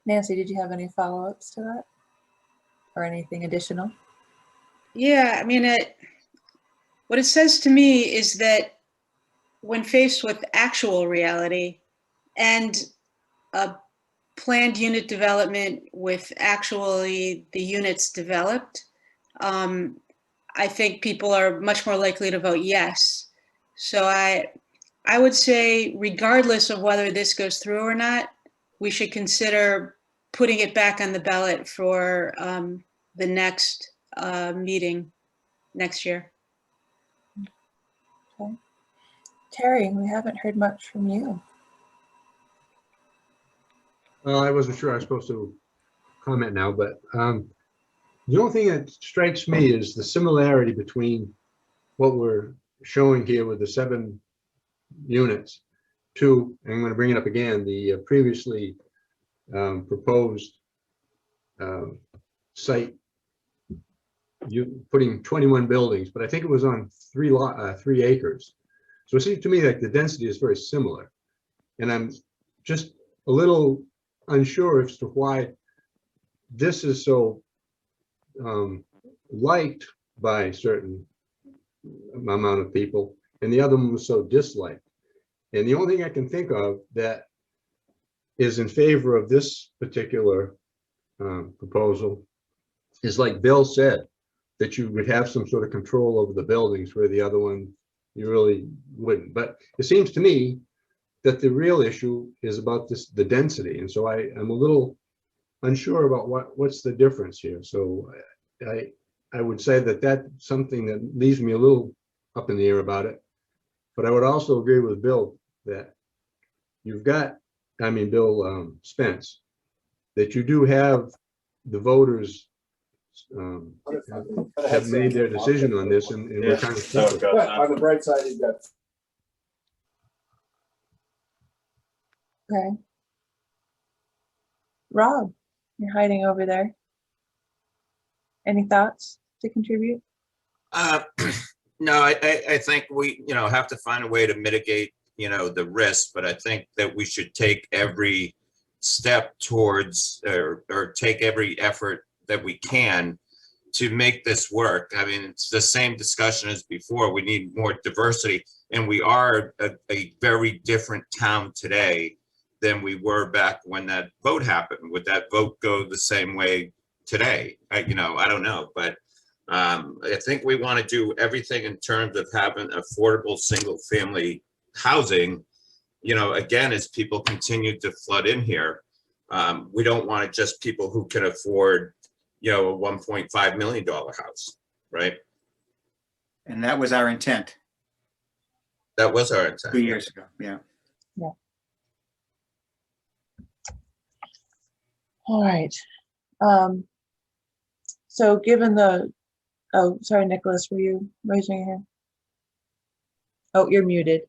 Nancy, did you have any follow-ups to that? Or anything additional? Yeah, I mean, what it says to me is that when faced with actual reality and a planned unit development with actually the units developed, I think people are much more likely to vote yes. So I would say, regardless of whether this goes through or not, we should consider putting it back on the ballot for the next meeting next year. Okay. Terry, we haven't heard much from you. Well, I wasn't sure I was supposed to comment now, but the only thing that strikes me is the similarity between what we're showing here with the 7 units to, and I'm going to bring it up again, the previously proposed site, you putting 21 buildings, but I think it was on 3 acres. So it seems to me like the density is very similar, and I'm just a little unsure as to why this is so liked by a certain amount of people and the other one was so disliked. And the only thing I can think of that is in favor of this particular proposal is, like Bill said, that you would have some sort of control over the buildings, where the other one you really wouldn't. But it seems to me that the real issue is about the density, and so I'm a little unsure about what's the difference here. So I would say that that's something that leaves me a little up in the air about it. But I would also agree with Bill that you've got, I mean, Bill Spence, that you do have the voters have made their decision on this, and we're kind of stuck with it. On the bright side, you've got. Okay. Rob, you're hiding over there. Any thoughts to contribute? No, I think we, have to find a way to mitigate, the risk, but I think that we should take every step towards or take every effort that we can to make this work. I mean, it's the same discussion as before. We need more diversity, and we are a very different town today than we were back when that vote happened. Would that vote go the same way today? I don't know, but I think we want to do everything in terms of having affordable single family housing. Again, as people continue to flood in here, we don't want just people who can afford, a $1.5 million house, right? And that was our intent. That was our intent. 2 years ago, yeah. Yeah. All right. So given oh, sorry, Nicholas, were you raising your hand? Oh, you're muted.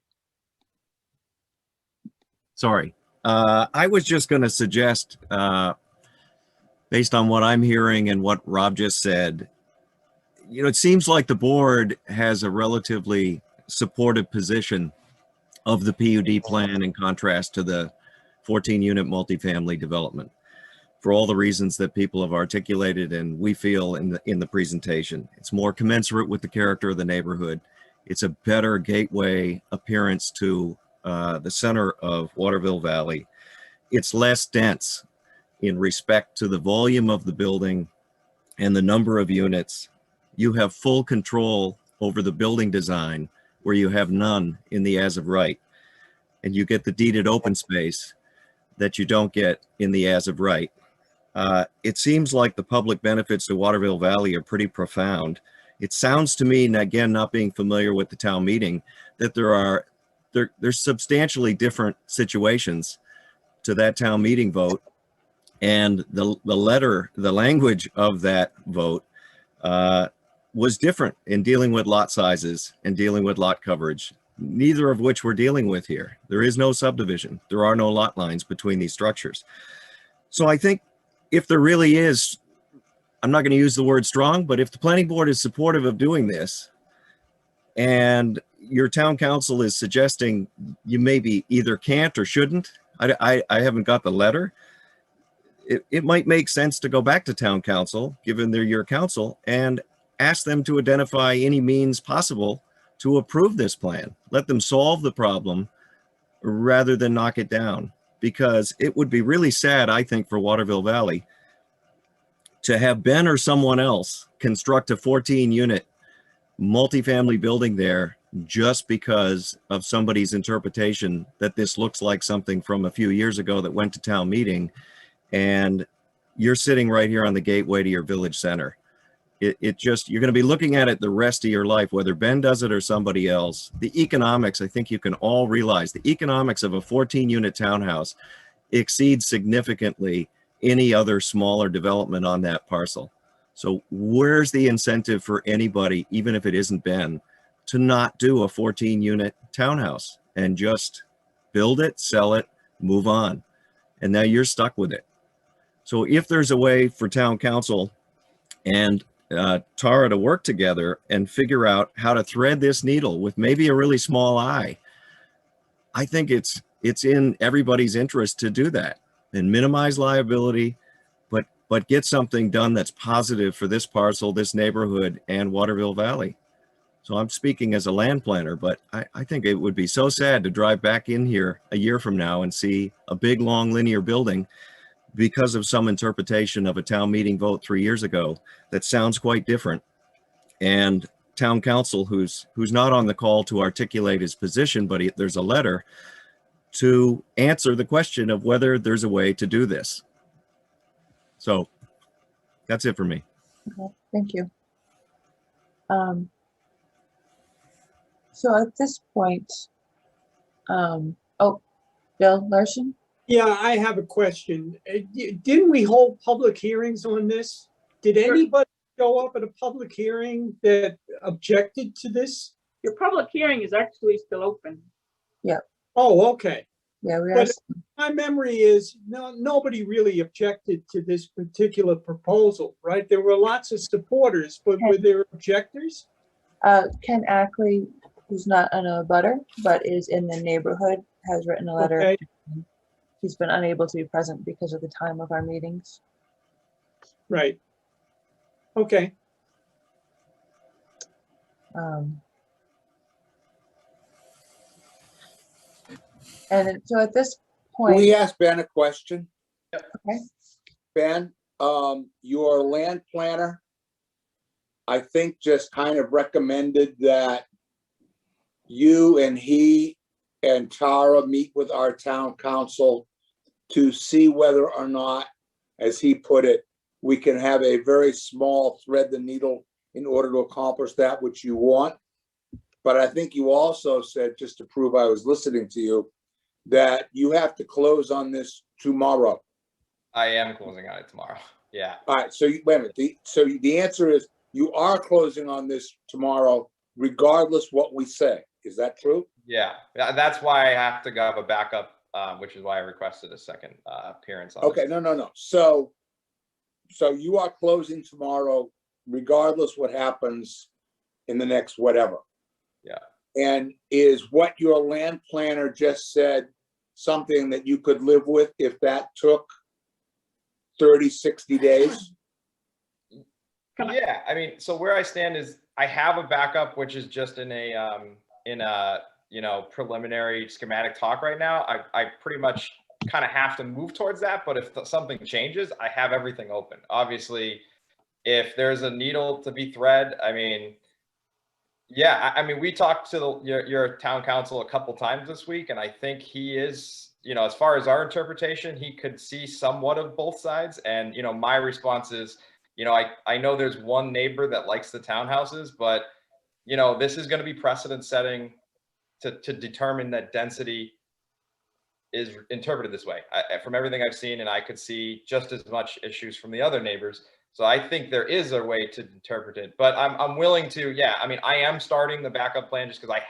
Sorry. I was just going to suggest, based on what I'm hearing and what Rob just said, it seems like the board has a relatively supportive position of the PUD plan in contrast to the 14-unit multifamily development, for all the reasons that people have articulated and we feel in the presentation. It's more commensurate with the character of the neighborhood. It's a better gateway appearance to the center of Waterville Valley. It's less dense in respect to the volume of the building and the number of units. You have full control over the building design where you have none in the as of right. And you get the deeded open space that you don't get in the as of right. It seems like the public benefits to Waterville Valley are pretty profound. It sounds to me, and again, not being familiar with the town meeting, that there's substantially different situations to that town meeting vote. And the language of that vote was different in dealing with lot sizes and dealing with lot coverage, neither of which we're dealing with here. There is no subdivision. There are no lot lines between these structures. So I think if there really is, I'm not going to use the word strong, but if the planning board is supportive of doing this, and your town council is suggesting you maybe either can't or shouldn't. I haven't got the letter. It might make sense to go back to town council, given they're your council, and ask them to identify any means possible to approve this plan. Let them solve the problem rather than knock it down, because it would be really sad, I think, for Waterville Valley to have Ben or someone else construct a 14-unit multifamily building there just because of somebody's interpretation that this looks like something from a few years ago that went to town meeting, and you're sitting right here on the gateway to your village center. It just, you're going to be looking at it the rest of your life, whether Ben does it or somebody else. The economics, I think you can all realize, the economics of a 14-unit townhouse exceeds significantly any other smaller development on that parcel. So where's the incentive for anybody, even if it isn't Ben, to not do a 14-unit townhouse and just build it, sell it, move on? And now you're stuck with it. So if there's a way for town council and Tara to work together and figure out how to thread this needle with maybe a really small eye, I think it's in everybody's interest to do that and minimize liability, but get something done that's positive for this parcel, this neighborhood, and Waterville Valley. So I'm speaking as a land planner, but I think it would be so sad to drive back in here a year from now and see a big, long linear building because of some interpretation of a town meeting vote 3 years ago that sounds quite different. And town council, who's not on the call to articulate his position, but there's a letter to answer the question of whether there's a way to do this. So that's it for me. Okay, thank you. So at this point, oh, Bill Larson? Yeah, I have a question. Didn't we hold public hearings on this? Did anybody show up at a public hearing that objected to this? Your public hearing is actually still open. Yeah. Oh, okay. Yeah, we are. But my memory is nobody really objected to this particular proposal, right? There were lots of supporters, but were there objectors? Ken Ackley, who's not an abutter, but is in the neighborhood, has written a letter. Okay. He's been unable to be present because of the time of our meetings. Right. Okay. And so at this Can point, we ask Ben a question? okay. Ben, your land planner, I think, just kind of recommended that you and he and Tara meet with our town council to see whether or not, as he put it, we can have a very small thread the needle in order to accomplish that which you want. But I think you also said, just to prove I was listening to you, that you have to close on this tomorrow. I am closing on it tomorrow. Yeah. All right, so wait a minute. So the answer is you are closing on this tomorrow, regardless what we say. Is that true? Yeah, that's why I have to have a backup, which is why I requested a second appearance on Okay, this. no. So you are closing tomorrow, regardless what happens in the next whatever. Yeah. And is what your land planner just said something that you could live with if that took 30, 60 days? Yeah, I mean, so where I stand is I have a backup, which is just in a preliminary schematic talk right now. I pretty much kind of have to move towards that, but if something changes, I have everything open. Obviously, if there's a needle to be thread, I mean, yeah, I mean, we talked to your town council a couple times this week, and I think he is, as far as our interpretation, he could see somewhat of both sides. And, my response is, I know there's one neighbor that likes the townhouses, but, this is going to be precedent setting to determine that density is interpreted this way. From everything I've seen, and I could see just as much issues from the other neighbors. So I think there is a way to interpret it, but I'm willing to, yeah, I mean, I am starting the backup plan just because I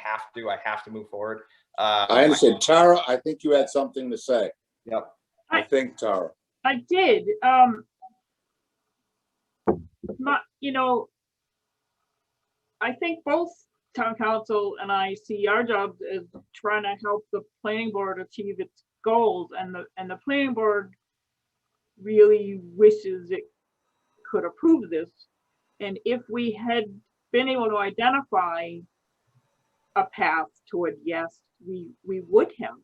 have to move forward. I understand. Tara, I think you had something to say. Yep. I think, Tara. I did. I think both town council and I see our job as trying to help the planning board achieve its goals, and the planning board really wishes it could approve this. And if we had been able to identify a path toward yes, we would have.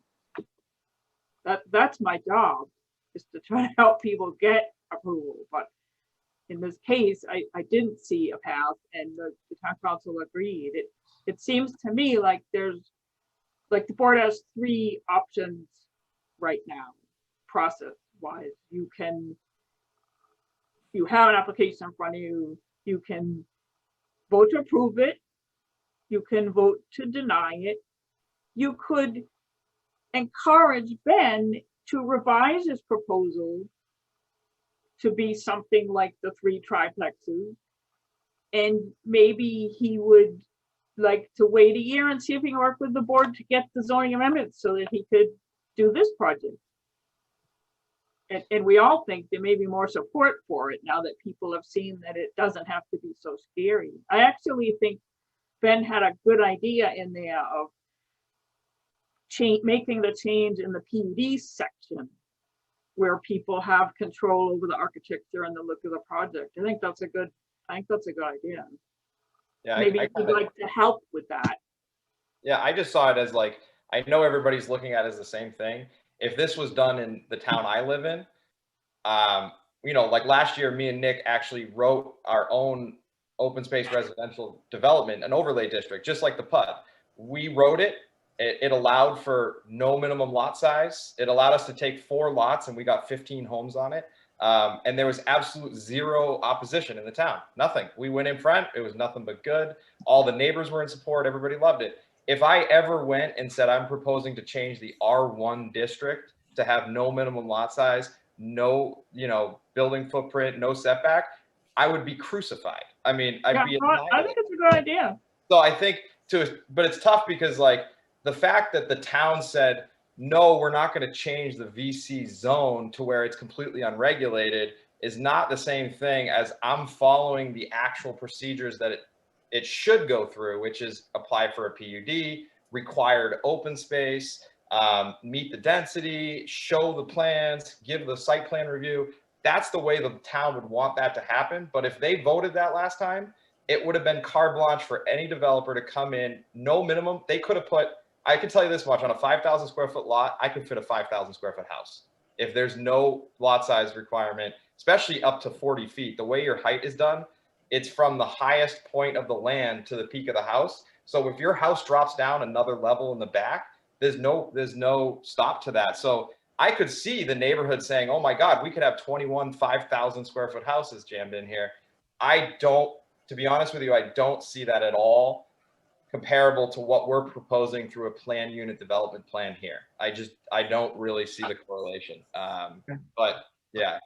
That's my job, is to try to help people get approval. But in this case, I didn't see a path, and the town council agreed. It seems to me like the board has three options right now, process-wise. You have an application in front of you, you can vote to approve it, you can vote to deny it. You could encourage Ben to revise his proposal to be something like the 3 triplexes, and maybe he would like to wait a year and see if he can work with the board to get the zoning amendments so that he could do this project. And we all think there may be more support for it now that people have seen that it doesn't have to be so scary. I actually think Ben had a good idea in there of making the change in the PUD section where people have control over the architecture and the look of the project. I think that's a good idea. Yeah, Maybe you'd like to help with that. Yeah, I just saw it as like, I know everybody's looking at it as the same thing. If this was done in the town I live in, you know, like last year, me and Nick actually wrote our own open space residential development, an overlay district, just like the PUD. We wrote it. It allowed for no minimum lot size. It allowed us to take 4 lots, and we got 15 homes on it. And there was absolute zero opposition in the town. Nothing. We went in front. It was nothing but good. All the neighbors were in support. Everybody loved it. If I ever went and said I'm proposing to change the R1 district to have no minimum lot size, no, you know, building footprint, no setback, I would be crucified. I mean, I think it's a good idea. So I think but it's tough because like the fact that the town said, no, we're not going to change the VC zone to where it's completely unregulated is not the same thing as I'm following the actual procedures that it should go through, which is apply for a PUD, required open space, meet the density, show the plans, give the site plan review. That's the way the town would want that to happen. But if they voted that last time, it would have been carte blanche for any developer to come in, no minimum. They could have put, I can tell you this much, on a 5,000 square foot lot, I could fit a 5,000 square foot house. If there's no lot size requirement, especially up to 40 feet, the way your height is done, it's from the highest point of the land to the peak of the house. So if your house drops down another level in the back, there's no stop to that. So I could see the neighborhood saying, oh my God, we could have 21 5,000 square foot houses jammed in here. To be honest with you, I don't see that at all comparable to what we're proposing through a planned unit development plan here. I don't really see the correlation. But yeah.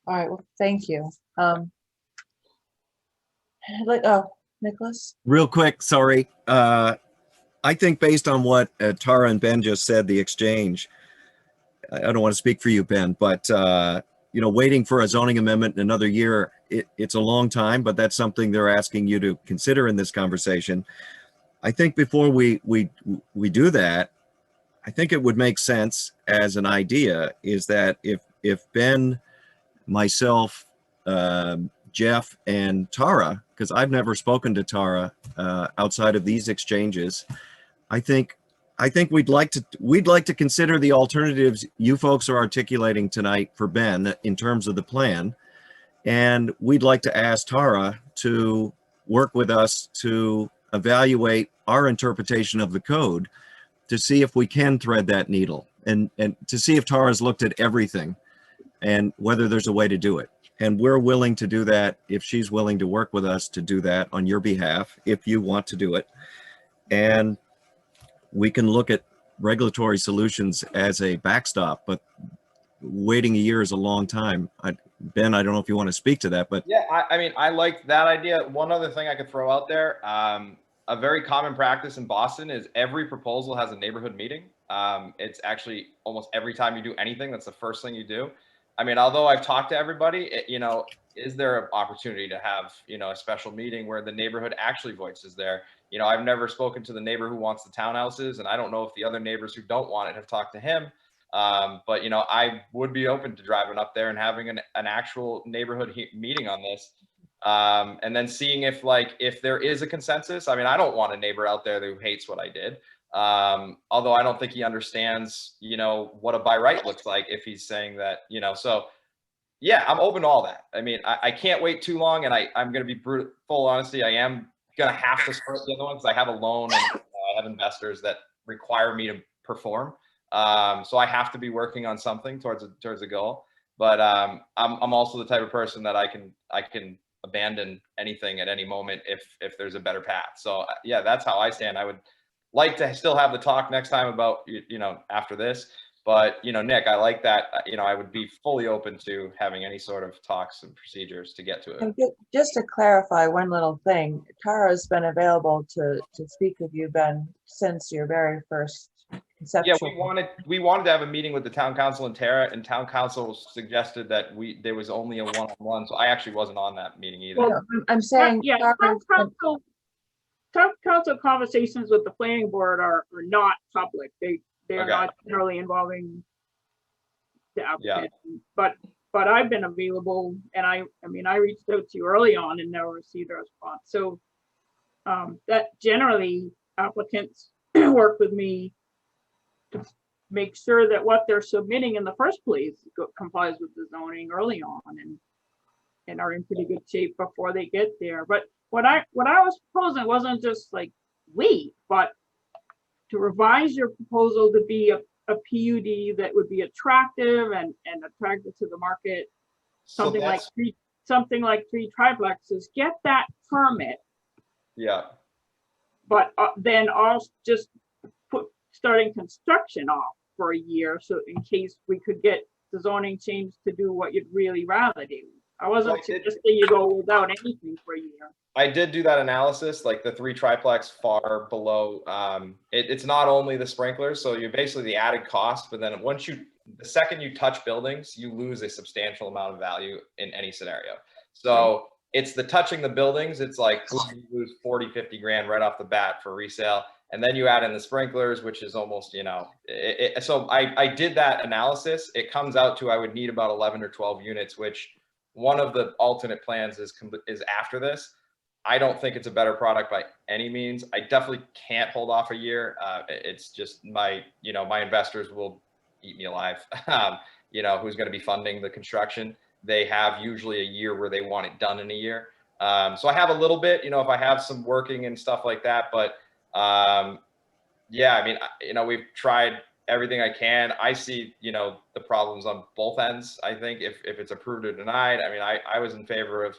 All right, well, thank you. Nicholas? Real quick, sorry. I think based on what Tara and Ben just said, the exchange, I don't want to speak for you, Ben, but you know, waiting for a zoning amendment in another year, it's a long time, but that's something they're asking you to consider in this conversation. I think before we do that, I think it would make sense as an idea is that if Ben, myself, Jeff, and Tara, because I've never spoken to Tara outside of these exchanges, I think we'd like to consider the alternatives you folks are articulating tonight for Ben in terms of the plan, and we'd like to ask Tara to work with us to evaluate our interpretation of the code to see if we can thread that needle and to see if Tara's looked at everything and whether there's a way to do it. And we're willing to do that if she's willing to work with us to do that on your behalf, if you want to do it. And we can look at regulatory solutions as a backstop, but waiting a year is a long time. Ben, I don't know if you want to speak to that, but yeah, I mean, I like that idea. One other thing I could throw out there, a very common practice in Boston is every proposal has a neighborhood meeting. It's actually almost every time you do anything, that's the first thing you do. I mean, although I've talked to everybody, you know, is there an opportunity to have, you know, a special meeting where the neighborhood actually voices their, you know, I've never spoken to the neighbor who wants the townhouses, and I don't know if the other neighbors who don't want it have talked to him. But, you know, I would be open to driving up there and having an actual neighborhood meeting on this. And then seeing if there is a consensus. I mean, I don't want a neighbor out there who hates what I did. Although I don't think he understands, you know, what a by right looks like if he's saying that, you know, so yeah, I'm open to all that. I mean, I can't wait too long, and I'm going to be full honesty. I am going to have to start the other one because I have a loan and I have investors that require me to perform. So I have to be working on something towards a goal. But I'm also the type of person that I can abandon anything at any moment if there's a better path. So yeah, that's how I stand. I would like to still have the talk next time about, you know, after this. But, you know, Nick, I like that. You know, I would be fully open to having any sort of talks and procedures to get to it. And just to clarify one little thing, Tara's been available to speak with you, Ben, since your very first conceptual. Yeah, we wanted to have a meeting with the town council and Tara, and town council suggested that there was only a one-on-one. So I actually wasn't on that meeting either. Well, I'm saying, yeah, town council conversations with the planning board are not public. They're not generally involving the applicant. Yeah. But I've been available, and I mean, I reached out to you early on and never received a response. So that generally applicants work with me to make sure that what they're submitting in the first place complies with the zoning early on and are in pretty good shape before they get there. But what I was proposing wasn't just like wait, but to revise your proposal to be a PUD that would be attractive and attractive to the market, something like three triplexes, get that permit. Yeah. But then also just starting construction off for a year, so in case we could get the zoning change to do what you'd really rather do. I wasn't suggesting you go without anything for a year. I did do that analysis, like the 3 triplex far below. It's not only the sprinklers, so you're basically the added cost, but then the second you touch buildings, you lose a substantial amount of value in any scenario. So it's the touching the buildings. It's like you lose 40, 50 grand right off the bat for resale. And then you add in the sprinklers, which is almost, you know, so I did that analysis. It comes out to, I would need about 11 or 12 units, which one of the alternate plans is after this. I don't think it's a better product by any means. I definitely can't hold off a year. It's just my investors will eat me alive. You know, who's going to be funding the construction? They have usually a year where they want it done in a year. So I have a little bit, you know, if I have some working and stuff like that, but yeah, I mean, you know, we've tried everything I can. I see, you know, the problems on both ends. I think if it's approved or denied, I mean, I was in favor of,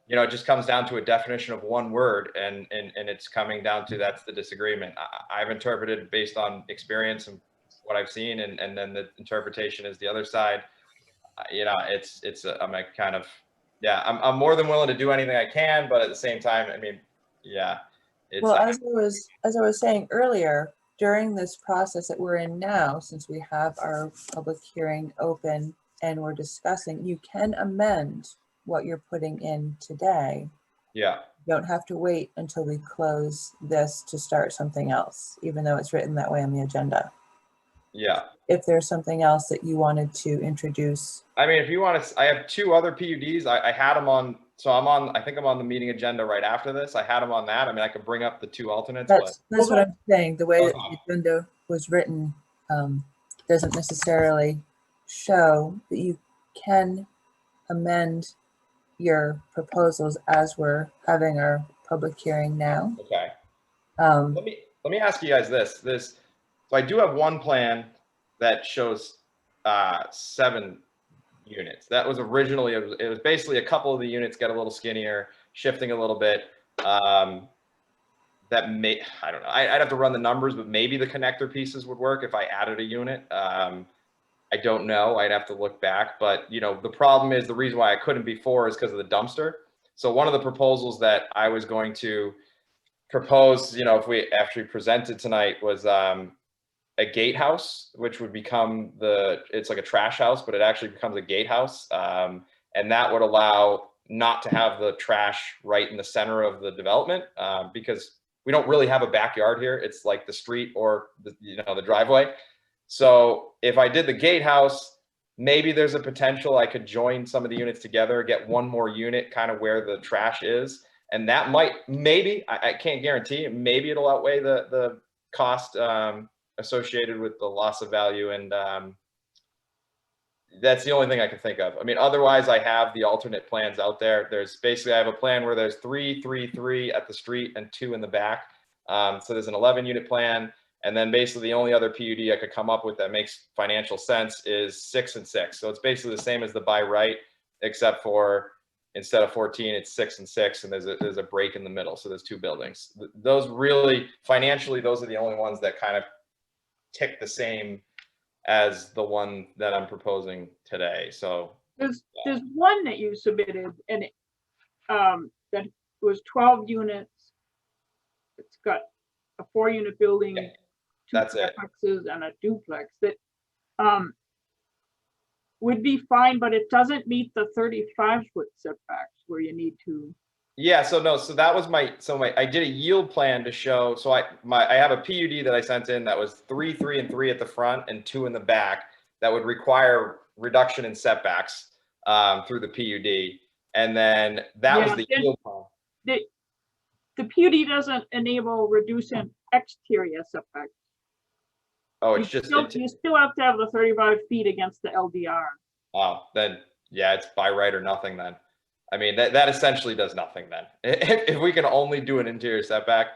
you know, it just comes down to a definition of one word, and it's coming down to that's the disagreement. I've interpreted based on experience and what I've seen, and then the interpretation is the other side. You know, I'm a kind of, yeah, I'm more than willing to do anything I can, but at the same time, I mean, yeah. Well, as I was saying earlier, during this process that we're in now, since we have our public hearing open and we're discussing, you can amend what you're putting in today. Yeah. You don't have to wait until we close this to start something else, even though it's written that way on the agenda. Yeah. If there's something else that you wanted to introduce. I mean, if you want to, I have 2 other PUDs. I had them on, so I think I'm on the meeting agenda right after this. I had them on that. I mean, I could bring up the 2 alternates. That's what I'm saying. The way that the agenda was written doesn't necessarily show that you can amend your proposals as we're having our public hearing now. Okay. Let me ask you guys this. So I do have one plan that shows 7 units. That was originally, it was basically a couple of the units get a little skinnier, shifting a little bit. That may, I don't know, I'd have to run the numbers, but maybe the connector pieces would work if I added a unit. I don't know, I'd have to look back, but you know, the problem is, the reason why I couldn't before is because of the dumpster. So one of the proposals that I was going to propose, you know, if we actually presented tonight, was a gatehouse, which would become it's like a trash house, but it actually becomes a gatehouse. And that would allow not to have the trash right in the center of the development, because we don't really have a backyard here. It's like the street or the, the driveway. So if I did the gatehouse, maybe there's a potential I could join some of the units together, get one more unit kind of where the trash is. And that might, maybe, I can't guarantee, maybe it'll outweigh the cost associated with the loss of value. And that's the only thing I can think of. I mean, otherwise I have the alternate plans out there. There's basically, I have a plan where there's 3, 3, 3 at the street and 2 in the back. So there's an 11 unit plan. And then basically the only other PUD I could come up with that makes financial sense is 6 and 6. So it's basically the same as the by right, except for instead of 14, it's 6 and 6, and there's a break in the middle. So there's 2 buildings. Those really, financially, those are the only ones that kind of tick the same as the one that I'm proposing today. So there's one that you submitted, and that was 12 units. It's got a 4-unit building, yeah, 2 that's duplexes, and a duplex that would be fine, but it doesn't meet the 35-foot setbacks where you need to. Yeah, so no, so that was I did a yield plan to show, so I have a PUD that I sent in that was 3, 3, and 3 at the front and 2 in the back that would require reduction in setbacks through the PUD. And then that was the yield plan. The PUD doesn't enable reducing exterior setbacks. Oh, it's just you still have to have the 35 feet against the LDR. Oh, then yeah, it's by right or nothing then. I mean, that essentially does nothing then. If we can only do an interior setback,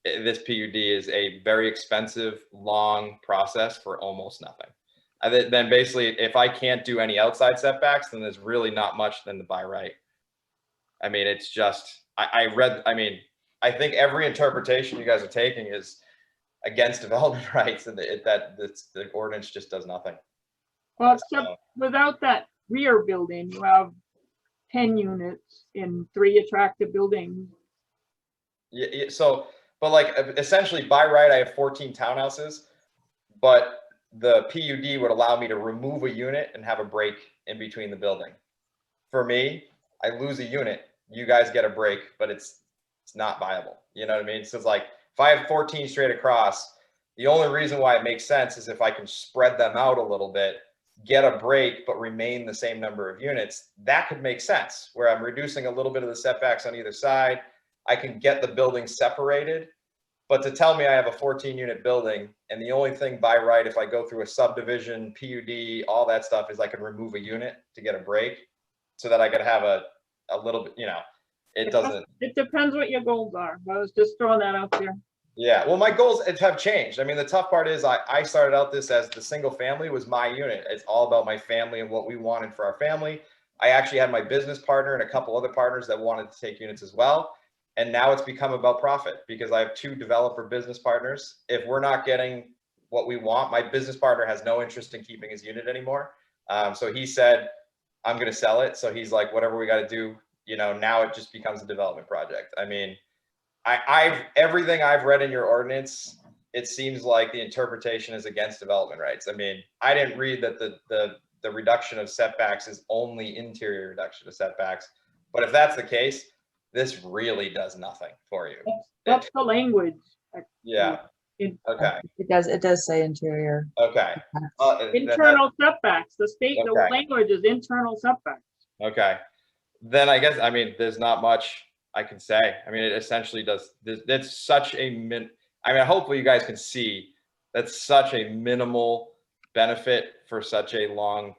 this PUD is a very expensive, long process for almost nothing. And then basically, if I can't do any outside setbacks, then there's really not much than the by right. I mean, it's just, I think every interpretation you guys are taking is against development rights, and the ordinance just does nothing. Well, except without that rear building, you have 10 units in 3 attractive buildings. Yeah, so, but like essentially by right, I have 14 townhouses, but the PUD would allow me to remove a unit and have a break in between the building. For me, I lose a unit, you guys get a break, but it's not viable. You know what I mean? So it's like, if I have 14 straight across, the only reason why it makes sense is if I can spread them out a little bit, get a break, but remain the same number of units. That could make sense, where I'm reducing a little bit of the setbacks on either side. I can get the building separated. But to tell me I have a 14-unit building, and the only thing by right, if I go through a subdivision, PUD, all that stuff, is I can remove a unit to get a break, so that I could have a little bit, it doesn't. It depends what your goals are. I was just throwing that out there. Yeah, well, my goals have changed. I mean, the tough part is I started out this as the single family was my unit. It's all about my family and what we wanted for our family. I actually had my business partner and a couple other partners that wanted to take units as well. And now it's become about profit because I have 2 developer business partners. If we're not getting what we want, my business partner has no interest in keeping his unit anymore. So he said, I'm going to sell it. So he's like, whatever we got to do, now it just becomes a development project. I mean, everything I've read in your ordinance, it seems like the interpretation is against development rights. I mean, I didn't read that the reduction of setbacks is only interior reduction of setbacks. But if that's the case, this really does nothing for you. That's the language. Yeah. Okay. It does say interior. Okay. Internal setbacks. The language is internal setbacks. Okay. Then I guess, there's not much I can say. I mean, it essentially does. That's such a hopefully you guys can see that's such a minimal benefit for such a long,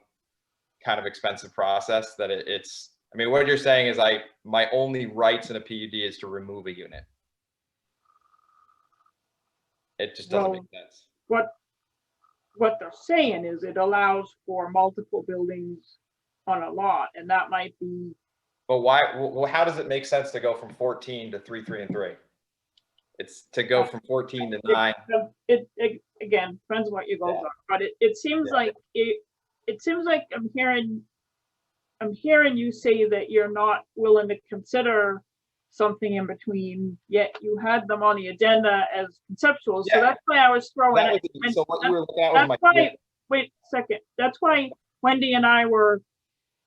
kind of expensive process that it's. I mean, what you're saying is my only rights in a PUD is to remove a unit. It just doesn't make sense. What they're saying is it allows for multiple buildings on a lot, and that might be. But why? Well, how does it make sense to go from 14 to 3, 3, and 3? It's to go from 14 to 9. It again depends on what your goals are, but it seems like it seems like I'm hearing you say that you're not willing to consider something in between, yet you had them on the agenda as conceptual. So that's why I was throwing it. So what you were looking at was my. Wait a second. That's why Wendy and I were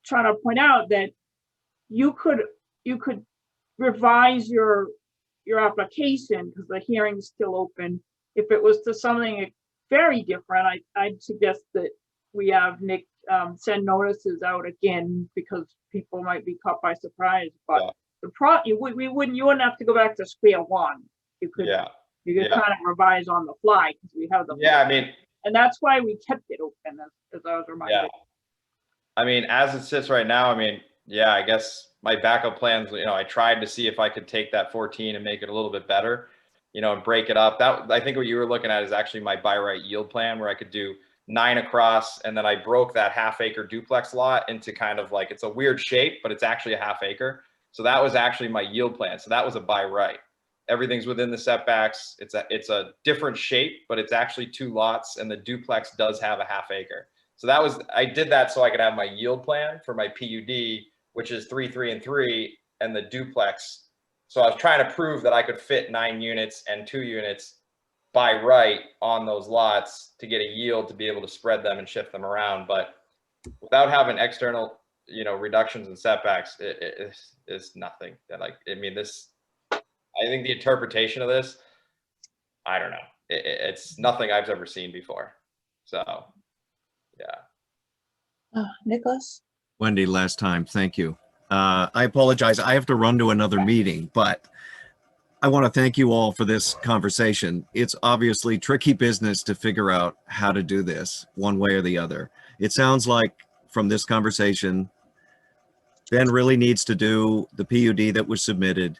trying to point out that you could revise your your application, because the hearing's still open. If it was to something very different, I'd suggest that we have Nick send notices out again, because people might be caught by surprise. But you wouldn't have to go back to square one. You could kind of revise on the fly, because we have the I mean, and that's why we kept it open, as I was reminded. I mean, as it sits right now, I mean, I guess my backup plans, I tried to see if I could take that 14 and make it a little bit better, and break it up. That, I think what you were looking at is actually my by right yield plan, where I could do 9 across, and then I broke that half-acre duplex lot into kind of like, it's a weird shape, but it's actually a half acre. So that was actually my yield plan. So that was a by right. Everything's within the setbacks. It's a different shape, but it's actually 2 lots, and the duplex does have a half acre. So I did that so I could have my yield plan for my PUD, which is 3, 3, and 3, and the duplex. So I was trying to prove that I could fit 9 units and 2 units by right on those lots to get a yield to be able to spread them and shift them around. But without having external, reductions in setbacks, it's nothing. That I think the interpretation of this, I don't know. It's nothing I've ever seen before. So, Nicholas? Wendy, last time, thank you. I apologize. I have to run to another meeting, but I want to thank you all for this conversation. It's obviously tricky business to figure out how to do this one way or the other. It sounds like from this conversation, Ben really needs to do the PUD that was submitted,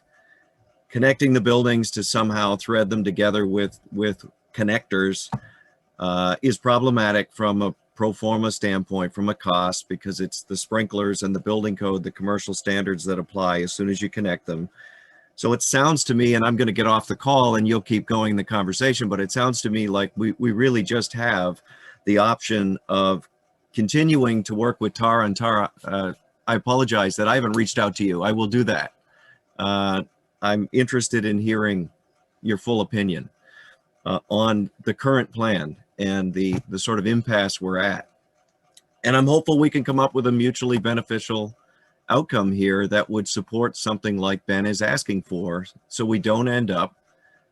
connecting the buildings to somehow thread them together with connectors is problematic from a pro forma standpoint, from a cost, because it's the sprinklers and the building code, the commercial standards that apply as soon as you connect them. So it sounds to me, and I'm going to get off the call and you'll keep going the conversation, but it sounds to me like we really just have the option of continuing to work with Tara. And Tara, I apologize that I haven't reached out to you. I will do that. I'm interested in hearing your full opinion on the current plan and the sort of impasse we're at. And I'm hopeful we can come up with a mutually beneficial outcome here that would support something like Ben is asking for, so we don't end up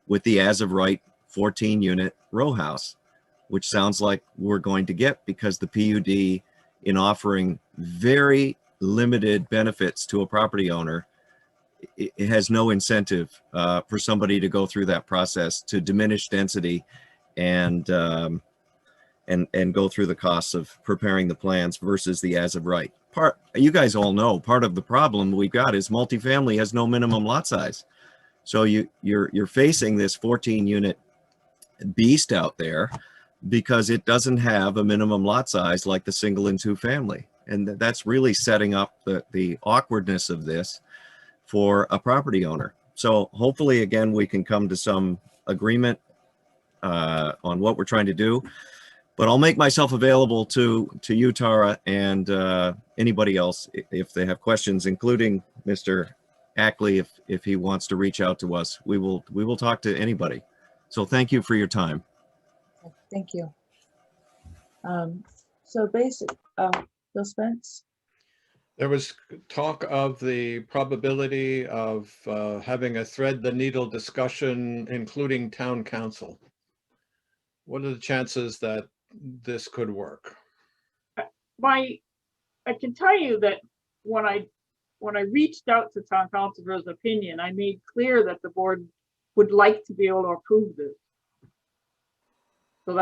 with the as of right 14 unit row house, which sounds like we're going to get, because the PUD, in offering very limited benefits to a property owner, it has no incentive for somebody to go through that process to diminish density and go through the costs of preparing the plans versus the as of right. You guys all know part of the problem we've got is multifamily has no minimum lot size. So you're facing this 14 unit beast out there because it doesn't have a minimum lot size like the single and 2 family. And that's really setting up the awkwardness of this for a property owner. So hopefully, again, we can come to some agreement on what we're trying to do. But I'll make myself available to you, Tara, and anybody else if they have questions, including Mr. Ackley, if he wants to reach out to us. We will talk to anybody. So thank you for your time. Thank you. So Bill Spence? There was talk of the probability of having a thread the needle discussion, including town council. What are the chances that this could work? I can tell you that when I reached out to town council for his opinion, I made clear that the board would like to be able to approve this. So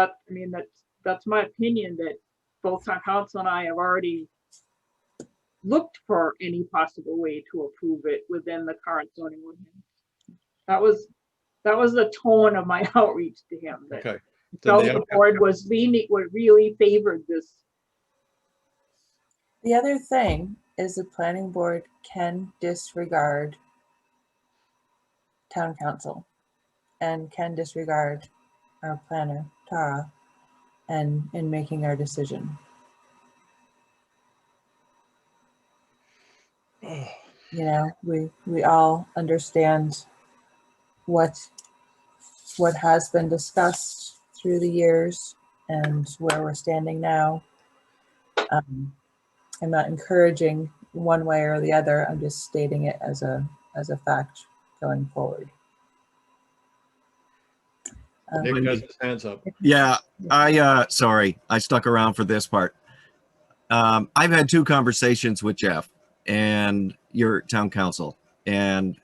that's my opinion, that both town council and I have already looked for any possible way to approve it within the current zoning ordinance. That was the tone of my outreach to him. That okay. Felt the board was really favored this. The other thing is the planning board can disregard town council and can disregard our planner, Tara, and in making our decision. We all understand what has been discussed through the years and where we're standing now. I'm not encouraging one way or the other. I'm just stating it as a fact going forward. Nick has his hands up. Yeah, sorry, I stuck around for this part. I've had 2 conversations with Jeff and your town council, and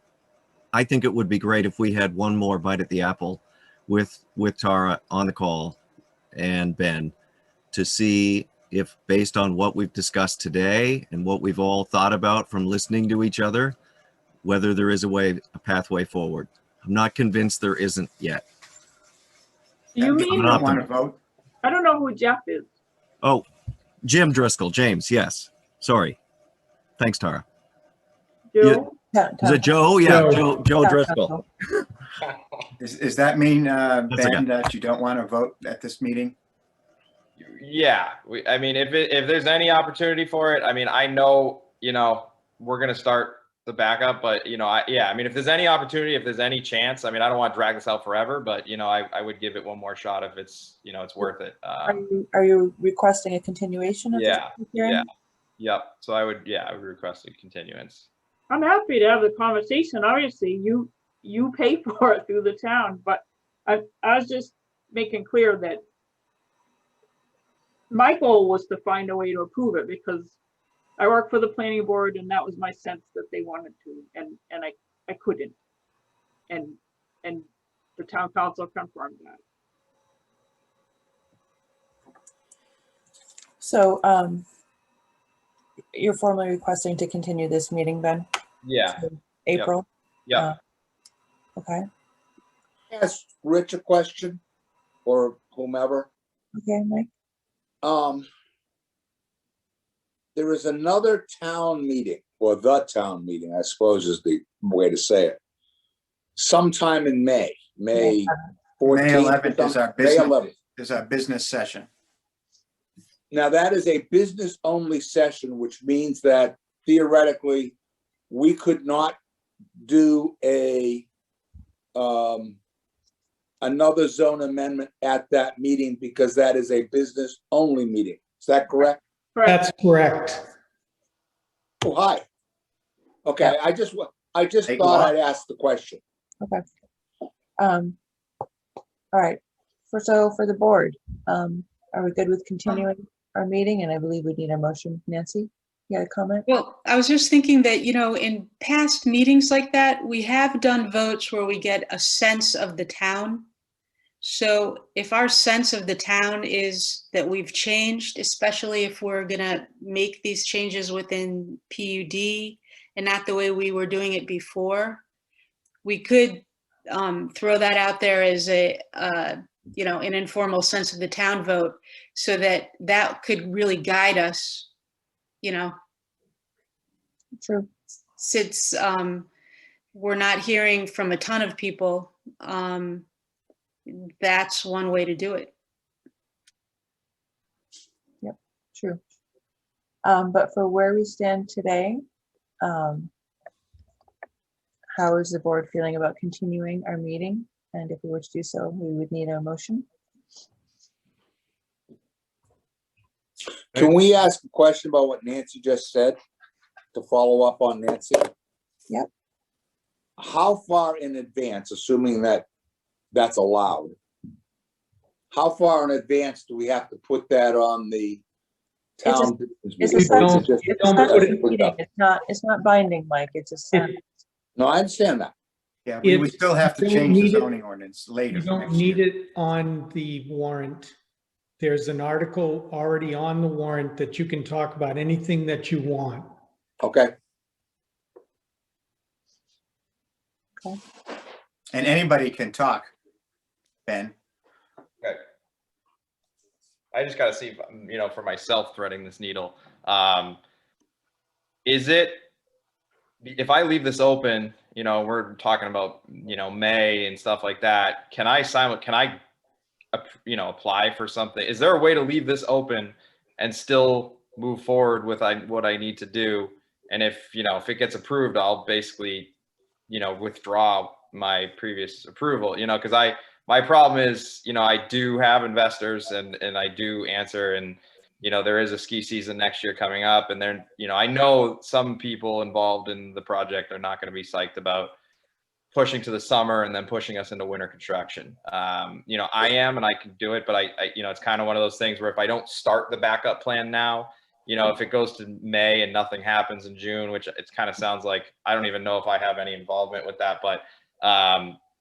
I think it would be great if we had one more bite at the apple with Tara on the call and Ben to see if, based on what we've discussed today and what we've all thought about from listening to each other, whether there is a pathway forward. I'm not convinced there isn't yet. You mean, not Want to vote? I don't know who Jeff is. Oh, Jim Driscoll, James, yes. Sorry. Thanks, Tara. Joe? Is it Joe? Yeah, Joe Driscoll. Does that mean, okay. Ben, that you don't want to vote at this meeting? Yeah, I mean, if there's any opportunity for it, I mean, I know, you know, we're going to start the backup, but, you know, I mean, if there's any opportunity, if there's any chance, I mean, I don't want to drag this out forever, but, you know, I would give it one more shot if it's, you know, it's worth it. Are you requesting a continuation of this hearing? Yep. So I would request a continuance. I'm happy to have the conversation. Obviously, you pay for it through the town, but I was just making clear that my goal was to find a way to approve it because I work for the planning board and that was my sense that they wanted to, and I couldn't. And the town council confirmed that. So you're formally requesting to continue this meeting, Ben? Yeah. April? Yeah. Okay. Ask Rich a question or whomever. Okay, Mike. There is another town meeting, or the town meeting, I suppose is the way to say it. Sometime in May 14th. May 11th is our May 11th. Is our business session. Now that is a business only session, which means that theoretically we could not do another zone amendment at that meeting because that is a business only meeting. Is that correct? That's correct. Oh, hi. Okay, I just thought I'd ask the question. Okay. All right. For the board, are we good with continuing our meeting? And I believe we need a motion. Nancy, you had a comment? Well, I was just thinking that, you know, in past meetings like that, we have done votes where we get a sense of the town. So if our sense of the town is that we've changed, especially if we're going to make these changes within PUD and not the way we were doing it before, we could throw that out there as a, you know, an informal sense of the town vote so that could really guide us, you know. True. Since we're not hearing from a ton of people, that's one way to do it. Yep, true. But for where we stand today, how is the board feeling about continuing our meeting? And if we were to do so, we would need a motion. Can we ask a question about what Nancy just said to follow up on Nancy? Yep. How far in advance, assuming that that's allowed, how far in advance do we have to put that on the town? It's a sense meeting. It's not binding, Mike. It's a sense. No, I understand that. Yeah, we would still have to change the zoning ordinance later. You don't need it on the warrant. There's an article already on the warrant that you can talk about anything that you want. Okay. Okay. And anybody can talk, Ben. Okay. I just got to see, you know, for myself threading this needle. Is it, if I leave this open, you know, we're talking about, you know, May and stuff like that. Can I you know, apply for something? Is there a way to leave this open and still move forward with what I need to do? And if, you know, if it gets approved, I'll basically, you know, withdraw my previous approval, you know, because my problem is, you know, I do have investors and I do answer, and, you know, there is a ski season next year coming up, and then, you know, I know some people involved in the project are not going to be psyched about pushing to the summer and then pushing us into winter construction. You know, I am, and I can do it, but I you know, it's kind of one of those things where if I don't start the backup plan now, you know, if it goes to May and nothing happens in June, which it kind of sounds like, I don't even know if I have any involvement with that, but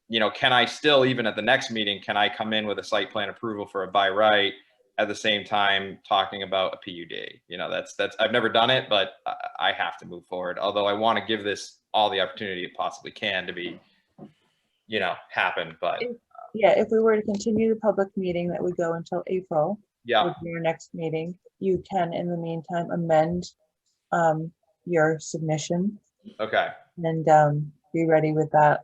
you know, can I still, even at the next meeting, can I come in with a site plan approval for a by right at the same time talking about a PUD? You know, that's, I've never done it, but I have to move forward. Although I want to give this all the opportunity it possibly can to be, you know, happen, but. Yeah, if we were to continue the public meeting that would go until April, yeah, would be your next meeting, you can, in the meantime, amend your submission. Okay. And be ready with that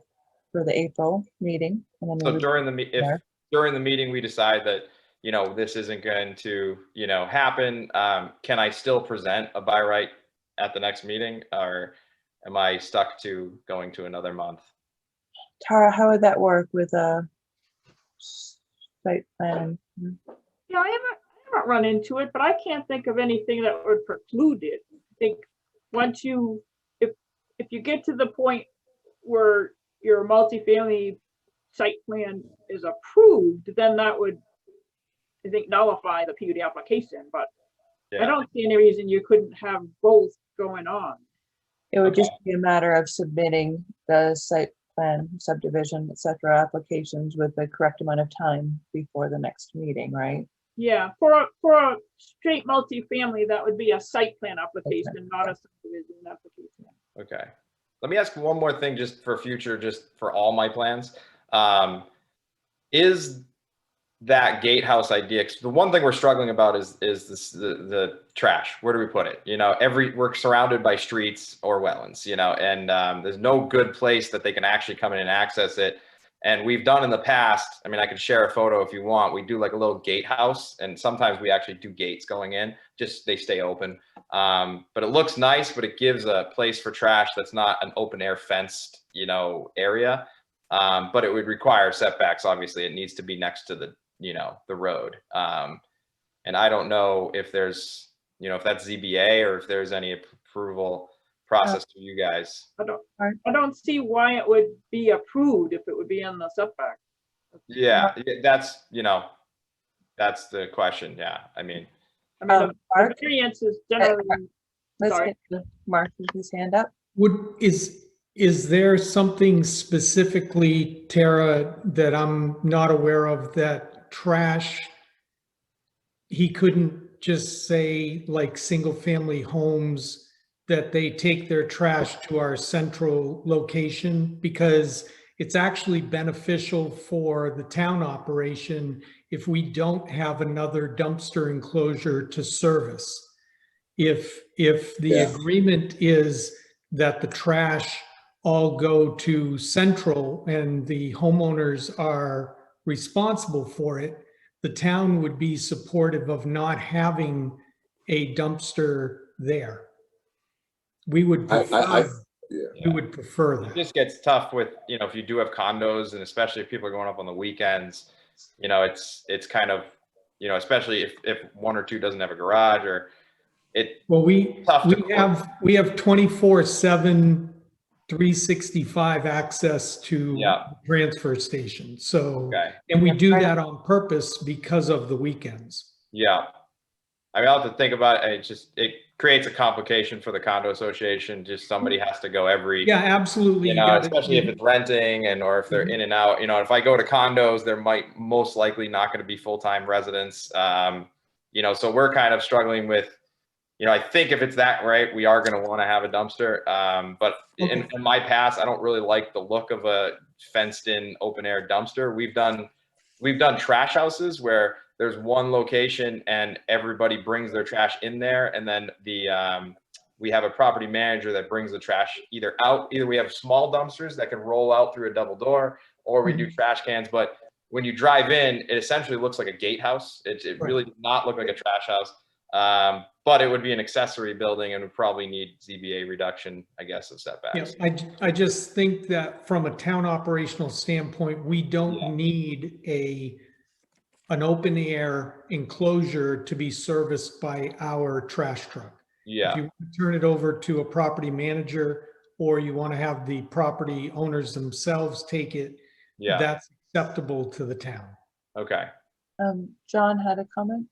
for the April meeting. And then So during the meeting we decide that, you know, this isn't going to, you know, happen, can I still present a by right at the next meeting, or am I stuck to going to another month? Tara, how would that work with a site plan? Yeah, I haven't run into it, but I can't think of anything that would preclude it. I think once you, if you get to the point where your multifamily site plan is approved, then that would, I think, nullify the PUD application, but I don't see any reason you couldn't have both going on. It would just be a matter of submitting the site plan, subdivision, etc. applications with the correct amount of time before the next meeting, right? Yeah, for a straight multifamily, that would be a site plan application, not a subdivision application. Okay. Let me ask one more thing just for future, just for all my plans. Is that gatehouse idea, the one thing we're struggling about is this, the trash. Where do we put it? You know, we're surrounded by streets or wetlands, you know, and there's no good place that they can actually come in and access it. And we've done in the past, I mean, I can share a photo if you want. We do like a little gatehouse, and sometimes we actually do gates going in, just they stay open. But it looks nice, but it gives a place for trash that's not an open air fenced, you know, area. But it would require setbacks. Obviously, it needs to be next to the, you know, the road. And I don't know if there's, you know, if that's ZBA or if there's any approval process for you guys. I don't see why it would be approved if it would be in the setback. Yeah, that's, you know, that's the question. Yeah, I mean, the variance is generally. Let's get Mark with his hand up. Is there something specifically, Tara, that I'm not aware of, that trash, he couldn't just say like single family homes, that they take their trash to our central location? Because it's actually beneficial for the town operation if we don't have another dumpster enclosure to service. If the agreement is that the trash all go to central and the homeowners are responsible for it, the town would be supportive of not having a dumpster there. We would prefer, we would prefer that. It just gets tough with, you know, if you do have condos, and especially if people are going up on the weekends, you know, it's kind of, you know, especially if one or two doesn't have a garage, or well, we have 24/7 365 access to the transfer station. So, and we do that on purpose because of the weekends. Yeah. I mean, I'll have to think about it. It creates a complication for the condo association. Just somebody has to go every. Yeah, absolutely. You know, especially if it's renting or if they're in and out. You know, if I go to condos, there might most likely not going to be full-time residents. You know, so we're kind of struggling with, you know, I think if it's that right, we are going to want to have a dumpster. But in my past, I don't really like the look of a fenced-in open-air dumpster. We've done trash houses where there's one location and everybody brings their trash in there, and then we have a property manager that brings the trash either we have small dumpsters that can roll out through a double door, or we do trash cans. But when you drive in, it essentially looks like a gatehouse. It really does not look like a trash house. But it would be an accessory building and would probably need ZBA reduction, I guess, of setbacks. Yeah, I just think that from a town operational standpoint, we don't need an open air enclosure to be serviced by our trash truck. Yeah. If you turn it over to a property manager or you want to have the property owners themselves take it, Yeah. that's acceptable to the town. Okay. John had a comment.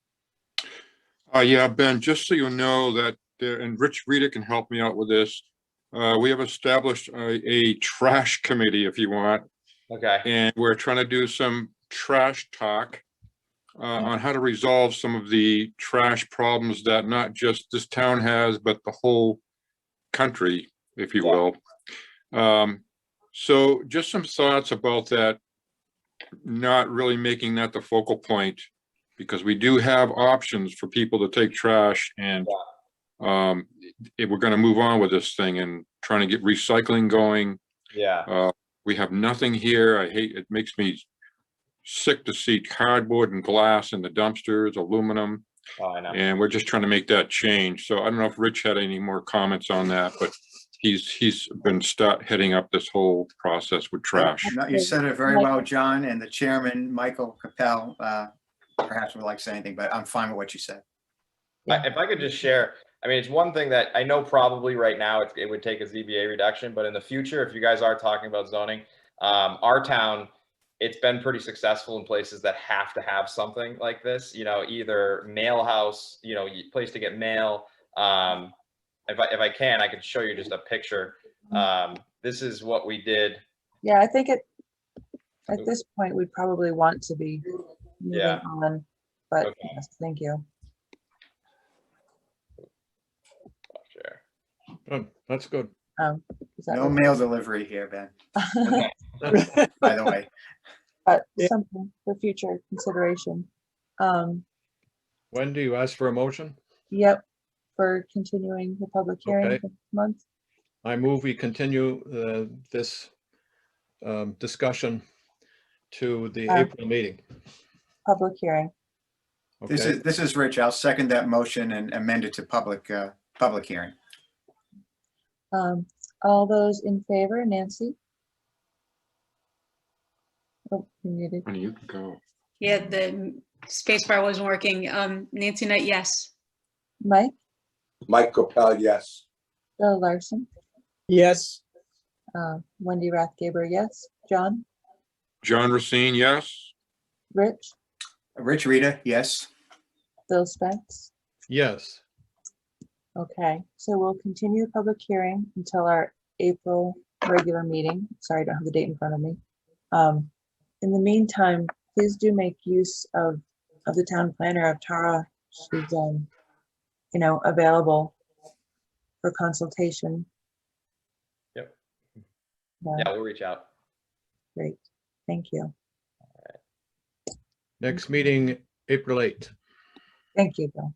Yeah, Ben, just so you know that, and Rich Rita can help me out with this. We have established a trash committee, if you want. Okay. And we're trying to do some trash talk on how to resolve some of the trash problems that not just this town has, but the whole country, if you will. So just some thoughts about that, not really making that the focal point, because we do have options for people to take trash, and if we're going to move on with this thing and trying to get recycling going. Yeah. We have nothing here. I hate, it makes me sick to see cardboard and glass in the dumpsters, aluminum. Oh, I know. And we're just trying to make that change. So I don't know if Rich had any more comments on that, but he's been heading up this whole process with trash. No, you said it very well, John, and the chairman, Michael Capel, perhaps would like to say anything, but I'm fine with what you said. If I could just share, I mean, it's one thing that I know probably right now it would take a ZBA reduction, but in the future, if you guys are talking about zoning, our town, it's been pretty successful in places that have to have something like this, you know, either mail house, you know, place to get mail. If I can, I could show you just a picture. This is what we did. Yeah, I think at this point, we'd probably want to be moving on, but Okay. yes, thank you. Good. That's good. No mail delivery here, Ben. By the way. But something for future consideration. When do you ask for a motion? Yep, for continuing the public hearing Okay. for this month. I move we continue this discussion to the April meeting. Public hearing. Okay. This is Rich. I'll second that motion and amend it to public hearing. All those in favor, Nancy? Oh, you muted. And you can go. Yeah, the space bar wasn't working. Nancy Knight, yes. Mike? Mike Capel, yes. Bill Larson? Yes. Wendy Rathgaber, yes. John? John Racine, yes. Rich? Rich Rita, yes. Bill Spence? Yes. Okay, so we'll continue the public hearing until our April regular meeting. Sorry, I don't have the date in front of me. In the meantime, please do make use of the town planner, of Tara. She's, available for consultation. Yep. Yeah, we'll reach out. Great, thank you. Next meeting, April 8th. Thank you, Bill.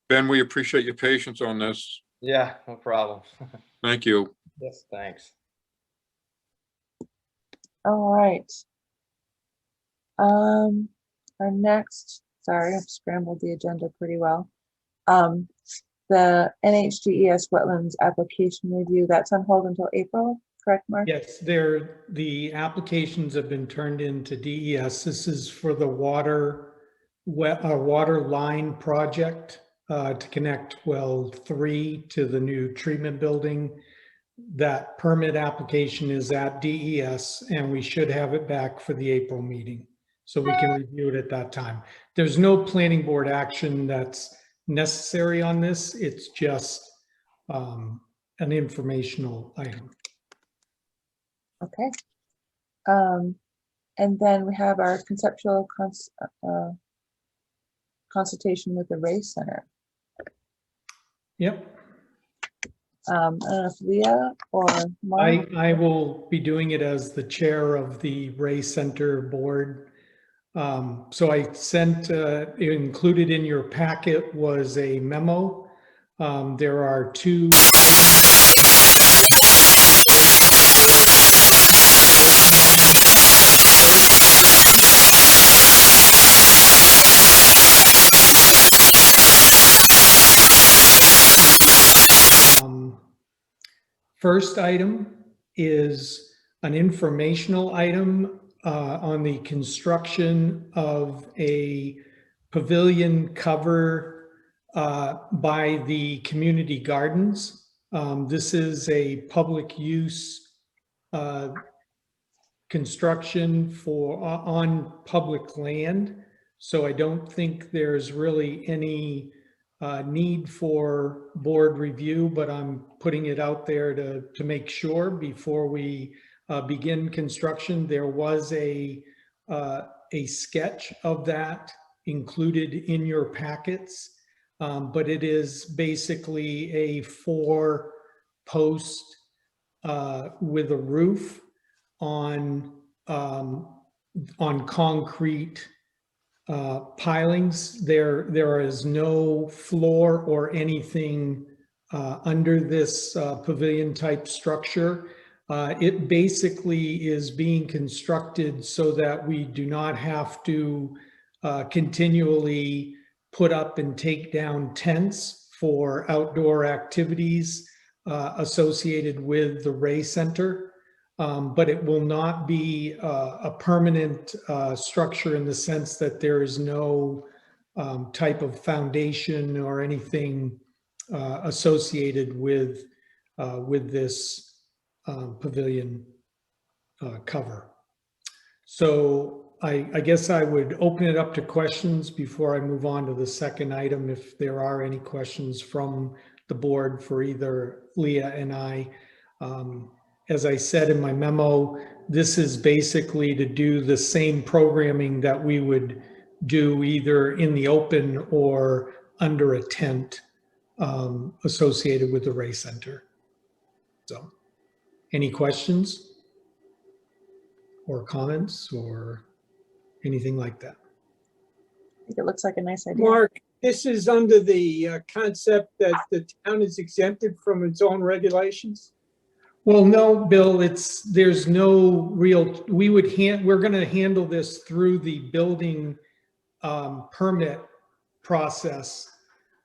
Ben, we appreciate your patience on this. Yeah, no problem. Thank you. Yes, thanks. All right. Our next, sorry, I've scrambled the agenda pretty well. The NHDES wetlands application review, that's on hold until April, correct, Mark? Yes, the applications have been turned into DES. This is for the water line project to connect well 3 to the new treatment building. That permit application is at DES, and we should have it back for the April meeting, so we can review it at that time. There's no planning board action that's necessary on this. It's just an informational item. Okay. And then we have our conceptual consultation with the Ray Center. Yep. I don't know if Leah or Mark. I will be doing it as the chair of the Ray Center board. So I sent, included in your packet was a memo. There are 2. First item is an informational item on the construction of a pavilion cover by the community gardens. This is a public use construction on public land. So I don't think there's really any need for board review, but I'm putting it out there to make sure before we begin construction. There was a sketch of that included in your packets, but it is basically a 4-post with a roof on concrete pilings. There is no floor or anything under this pavilion type structure. It basically is being constructed so that we do not have to continually put up and take down tents for outdoor activities associated with the Ray Center. But it will not be a permanent structure in the sense that there is no type of foundation or anything associated with this pavilion cover. So I guess I would open it up to questions before I move on to the second item, if there are any questions from the board for either Leah and I. As I said in my memo, this is basically to do the same programming that we would do either in the open or under a tent associated with the Ray Center. So, any questions or comments or anything like that? I think it looks like a nice idea. Mark, this is under the concept that the town is exempted from its own regulations? Well, no, Bill, there's no real, we're going to handle this through the building permit process.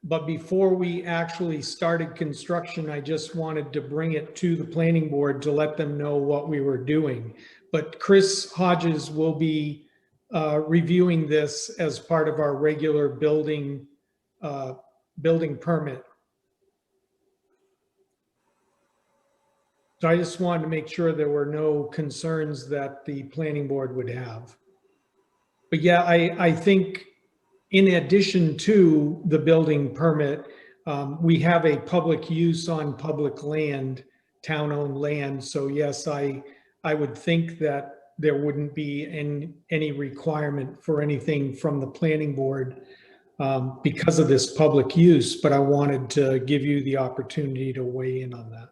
But before we actually started construction, I just wanted to bring it to the planning board to let them know what we were doing. But Chris Hodges will be reviewing this as part of our regular building permit. So I just wanted to make sure there were no concerns that the planning board would have. But yeah, I think in addition to the building permit, we have a public use on public land, town-owned land. So yes, I would think that there wouldn't be any requirement for anything from the planning board because of this public use, but I wanted to give you the opportunity to weigh in on that.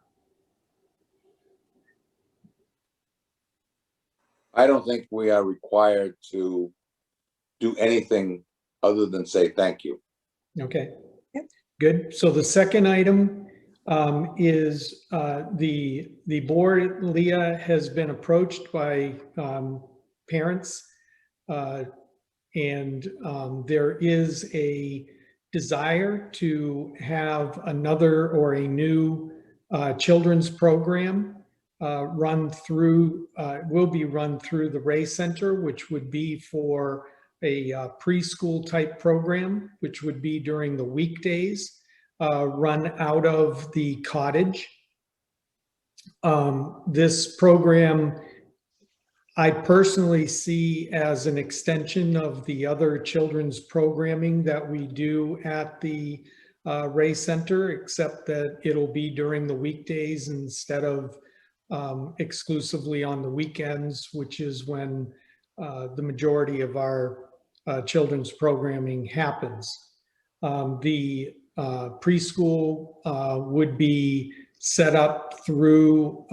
I don't think we are required to do anything other than say thank you. Okay, good. So the second item is the board. Leah has been approached by parents and there is a desire to have another or a new children's program will be run through the Ray Center, which would be for a preschool type program, which would be during the weekdays, run out of the cottage. This program, I personally see as an extension of the other children's programming that we do at the Ray Center, except that it'll be during the weekdays instead of exclusively on the weekends, which is when the majority of our children's programming happens. The preschool would be set up through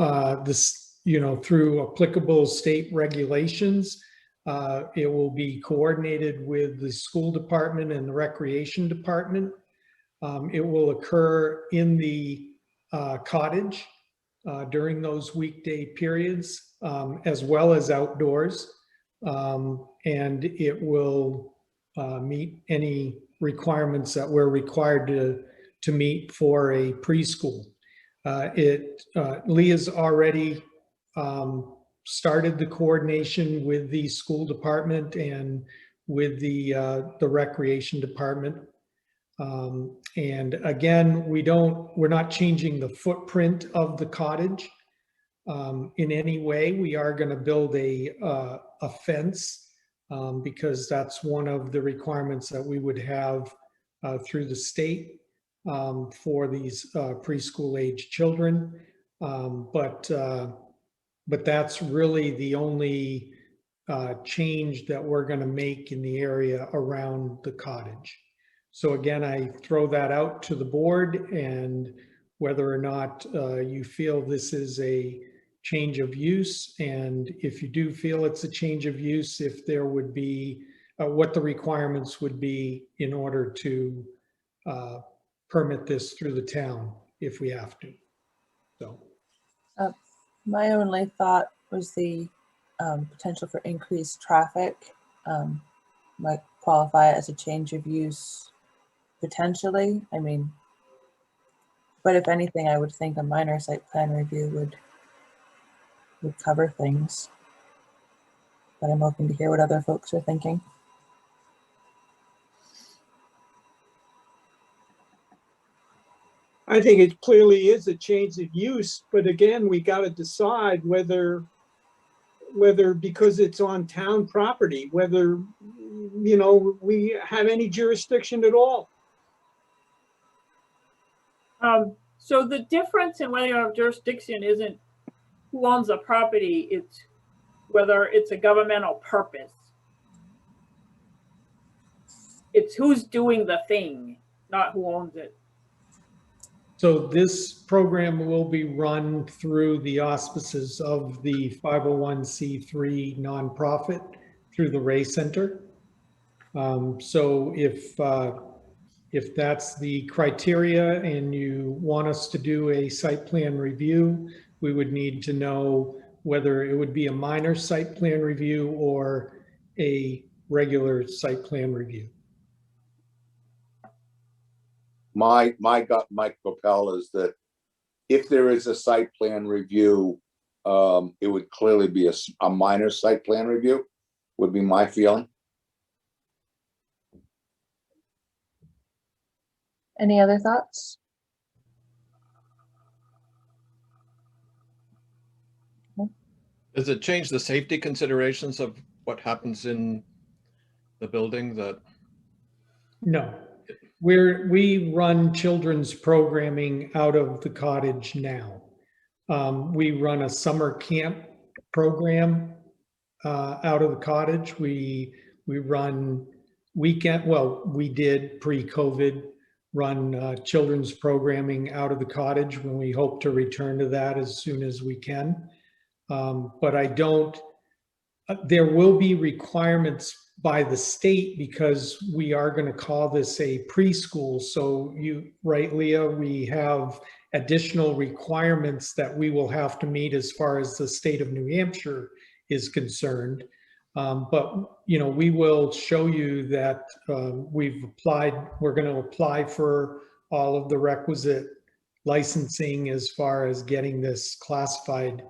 through applicable state regulations. It will be coordinated with the school department and the recreation department. It will occur in the cottage during those weekday periods, as well as outdoors. And it will meet any requirements that we're required to meet for a preschool. Leah's already started the coordination with the school department and with the recreation department. And again, we're not changing the footprint of the cottage in any way. We are going to build a fence because that's one of the requirements that we would have through the state for these preschool age children. But that's really the only change that we're going to make in the area around the cottage. So again, I throw that out to the board, and whether or not you feel this is a change of use, and if you do feel it's a change of use, if there would be what the requirements would be in order to permit this through the town if we have to. So my only thought was the potential for increased traffic might qualify as a change of use potentially. I mean, but if anything, I would think a minor site plan review would cover things. But I'm open to hear what other folks are thinking. I think it clearly is a change of use, but again, we got to decide whether because it's on town property, whether, you know, we have any jurisdiction at all. So the difference in whether you have jurisdiction isn't who owns the property, it's whether it's a governmental purpose. It's who's doing the thing, not who owns it. So this program will be run through the auspices of the 501c3 nonprofit through the Ray Center. So if that's the criteria and you want us to do a site plan review, we would need to know whether it would be a minor site plan review or a regular site plan review. My gut, Mike Popel, is that if there is a site plan review, it would clearly be a minor site plan review, would be my feeling. Any other thoughts? Does it change the safety considerations of what happens in the building that? No, we run children's programming out of the cottage now. We run a summer camp program out of the cottage. We run weekend, well, we did pre-COVID run children's programming out of the cottage when we hope to return to that as soon as we can. But I don't, there will be requirements by the state because we are going to call this a preschool. So you, right, Leah, we have additional requirements that we will have to meet as far as the state of New Hampshire is concerned. But, you know, we will show you that we've applied, we're going to apply for all of the requisite licensing as far as getting this classified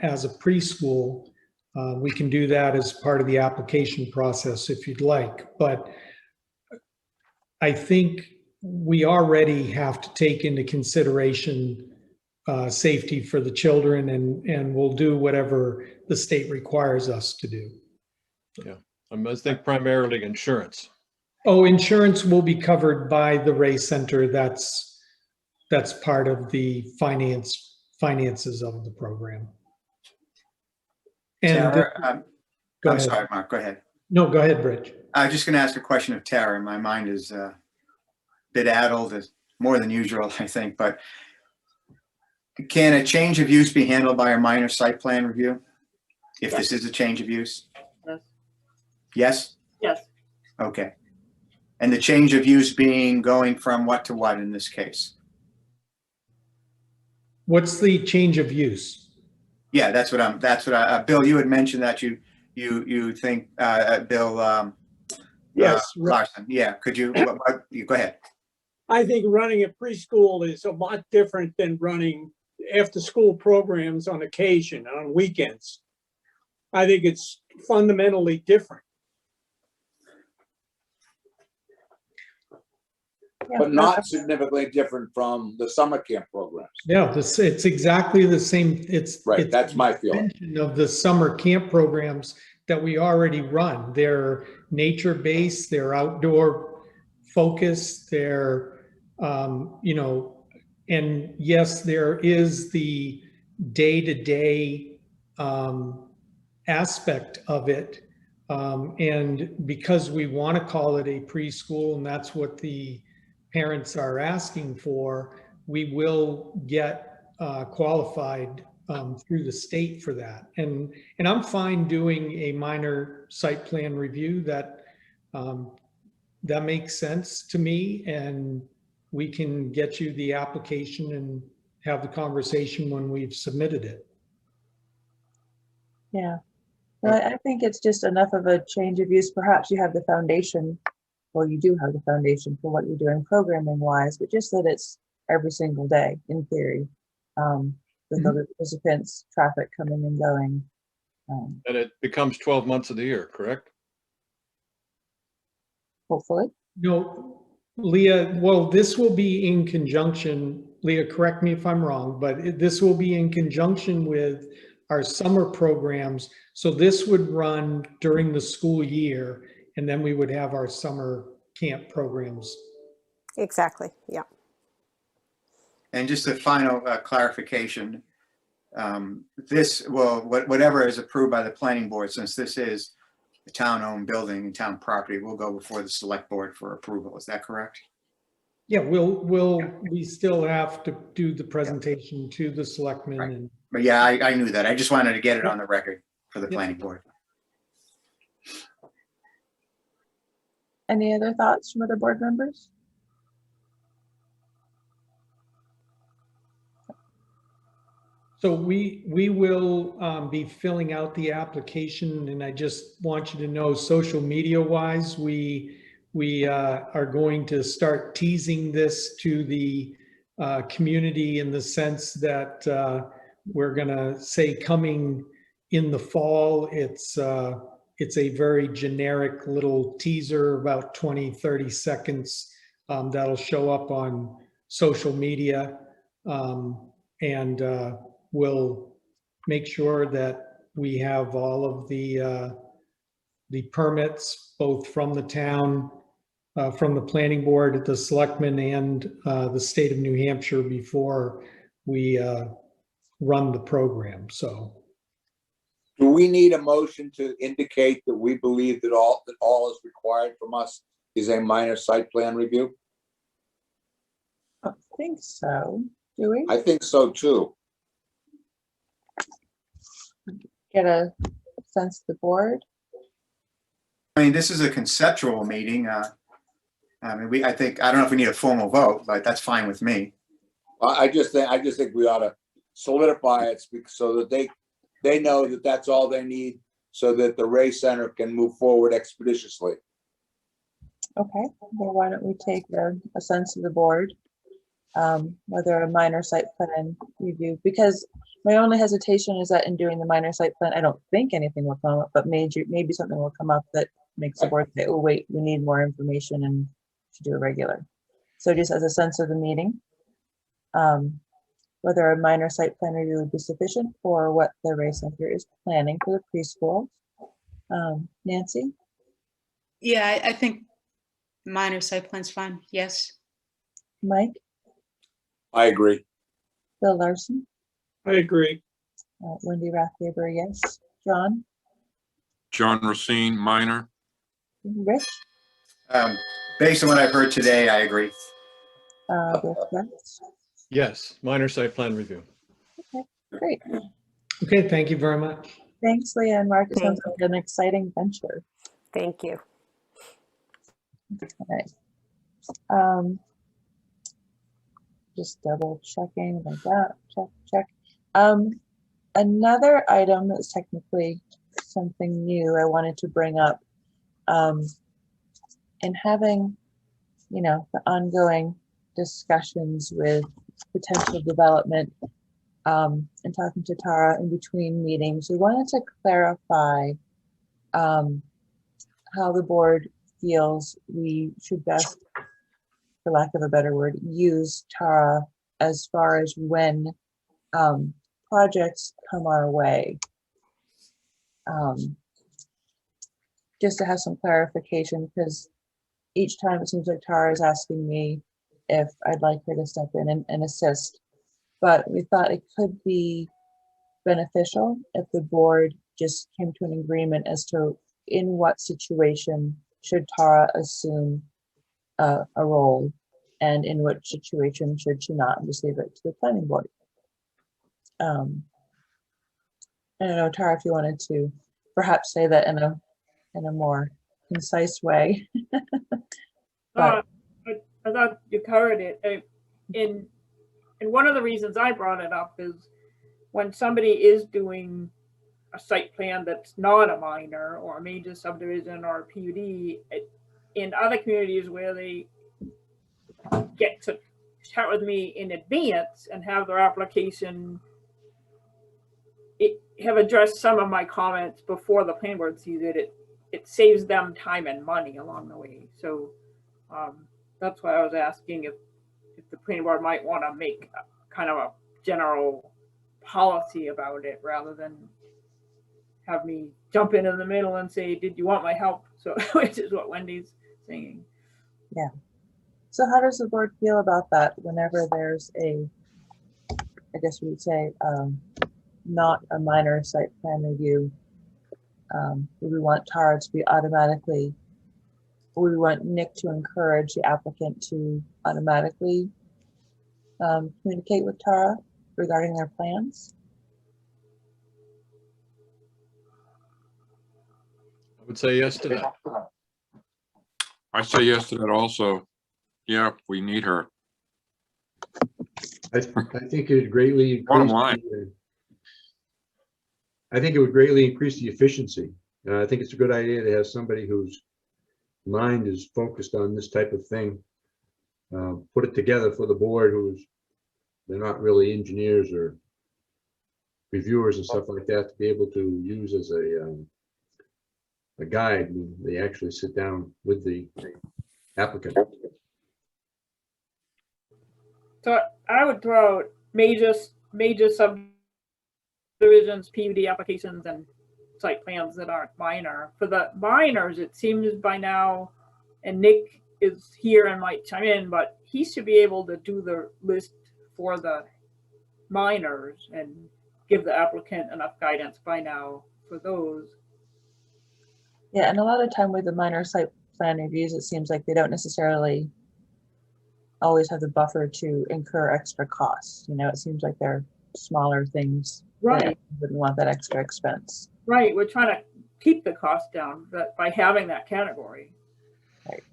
as a preschool. We can do that as part of the application process if you'd like, but I think we already have to take into consideration safety for the children, and we'll do whatever the state requires us to do. Yeah, I think primarily insurance. Oh, insurance will be covered by the Ray Center. That's part of the finances of the program. And Tara, go I'm ahead. sorry, Mark, go ahead. No, go ahead, Rich. I was just going to ask a question of Tara. My mind is a bit addled, is more than usual, I think, but can a change of use be handled by a minor site plan review? If this is a change of use? Yes. Yes? Yes. Okay. And the change of use being going from what to what in this case? What's the change of use? Yeah, that's what I, Bill, you had mentioned that you think, Bill, Yes. Larson, yeah, could you go ahead. I think running a preschool is a lot different than running after-school programs on occasion, on weekends. I think it's fundamentally different. but not significantly different from the summer camp programs. Yeah, it's exactly the same. It's that's my feeling. Extension of the summer camp programs that we already run. They're nature-based, they're outdoor focused, they're, you know, and yes, there is the day-to-day aspect of it. And because we want to call it a preschool, and that's what the parents are asking for, we will get qualified through the state for that. And I'm fine doing a minor site plan review. That that makes sense to me, and we can get you the application and have the conversation when we've submitted it. Yeah. Well, I think it's just enough of a change of use. Perhaps you have the foundation, well, you do have the foundation for what you're doing programming wise, but just that it's every single day in theory, with other participants, traffic coming and going. And it becomes 12 months of the year, correct? Hopefully. No, Leah, well, this will be in conjunction, Leah, correct me if I'm wrong, but this will be in conjunction with our summer programs. So this would run during the school year, and then we would have our summer camp programs. Exactly, yeah. And just a final clarification, this will, whatever is approved by the planning board, since this is a town-owned building and town property, will go before the select board for approval. Is that correct? Yeah, we still have to do the presentation to the selectmen. Right. And but yeah, I knew that. I just wanted to get it on the record for the planning board. Any other thoughts from other board members? So we will be filling out the application, and I just want you to know, social media wise, we are going to start teasing this to the community in the sense that we're gonna say coming in the fall. It's a very generic little teaser, about 20-30 seconds, that'll show up on social media, and we'll make sure that we have all of the permits, both from the town, from the planning board, the selectmen, and the state of New Hampshire before we run the program. So, do we need a motion to indicate that we believe that all is required from us is a minor site plan review? I think so. Do we? I think so too. Get a sense of the board. I mean, this is a conceptual meeting. I mean, I don't know if we need a formal vote, but that's fine with me. I just think we ought to solidify it so that they know that that's all they need, so that the Ray Center can move forward expeditiously. Okay, well, why don't we take a sense of the board, whether a minor site plan review, because my only hesitation is that in doing the minor site plan, I don't think anything will come up, but maybe something will come up that makes the board say, oh, wait, we need more information and should do a regular. So just as a sense of the meeting, whether a minor site plan review would be sufficient for what the Ray Center is planning for the preschool. Nancy? Yeah, I think minor site plan's fine, yes. Mike? I agree. Bill Larson? I agree. Wendy Rathgeber, yes. John? John Racine, minor. Rich? Based on what I've heard today, I agree. Yes, minor site plan review. Okay, great. Okay, thank you very much. Thanks, Leah and Mark. It sounds like an exciting venture. Thank you. All right. Just double checking like that. Check. Another item that's technically something new I wanted to bring up, in having, the ongoing discussions with potential development, and talking to Tara in between meetings, we wanted to clarify how the board feels we should best for lack of a better word, use Tara as far as when projects come our way. Just to have some clarification, because each time it seems like Tara is asking me if I'd like her to step in and assist. But we thought it could be beneficial if the board just came to an agreement as to in what situation should Tara assume a role, and in which situation should she not, and just leave it to the planning board. I don't know, Tara, if you wanted to perhaps say that in a more concise way. But I thought you covered it. And one of the reasons I brought it up is when somebody is doing a site plan that's not a minor or a major subdivision or a PUD, in other communities where they get to chat with me in advance and have their application, have addressed some of my comments before the planning board sees it, it saves them time and money along the way. So that's why I was asking if the planning board might want to make kind of a general policy about it rather than have me jump in the middle and say, did you want my help? So, which is what Wendy's saying. Yeah. So how does the board feel about that whenever there's a, I guess we would say, not a minor site plan review? Do we want Tara to be automatically, or we want Nick to encourage the applicant to automatically communicate with Tara regarding their plans? I would say yes to that. I say yes to that also. Yeah, we need her. I think it would greatly Bottom increase. line. I think it would greatly increase the efficiency. I think it's a good idea to have somebody whose mind is focused on this type of thing. Put it together for the board they're not really engineers or reviewers and stuff like that to be able to use as a guide when they actually sit down with the applicant. So I would throw out major subdivisions, PUD applications, and site plans that aren't minor. For the minors, it seems by now, and Nick is here and might chime in, but he should be able to do the list for the minors and give the applicant enough guidance by now for those. Yeah, and a lot of time with the minor site plan reviews, it seems like they don't necessarily always have the buffer to incur extra costs. You know, it seems like they're smaller things. Right. Wouldn't want that extra expense. Right. We're trying to keep the cost down by having that category. Right.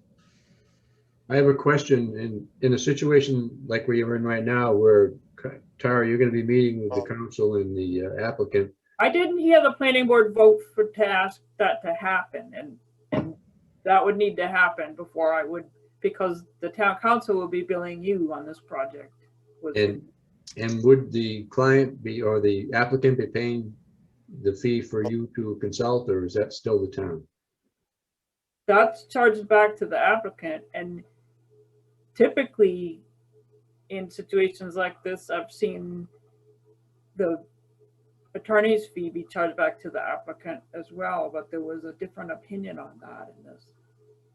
I have a question in a situation like we are in right now where, Tara, you're going to be meeting with the council and the applicant. I didn't hear the planning board vote for that to happen, and that would need to happen before I would, because the town council will be billing you on this project. And would the client be, or the applicant be paying the fee for you to consult, or is that still the town? That's charged back to the applicant, and typically in situations like this, I've seen the attorney's fee be charged back to the applicant as well, but there was a different opinion on that in this.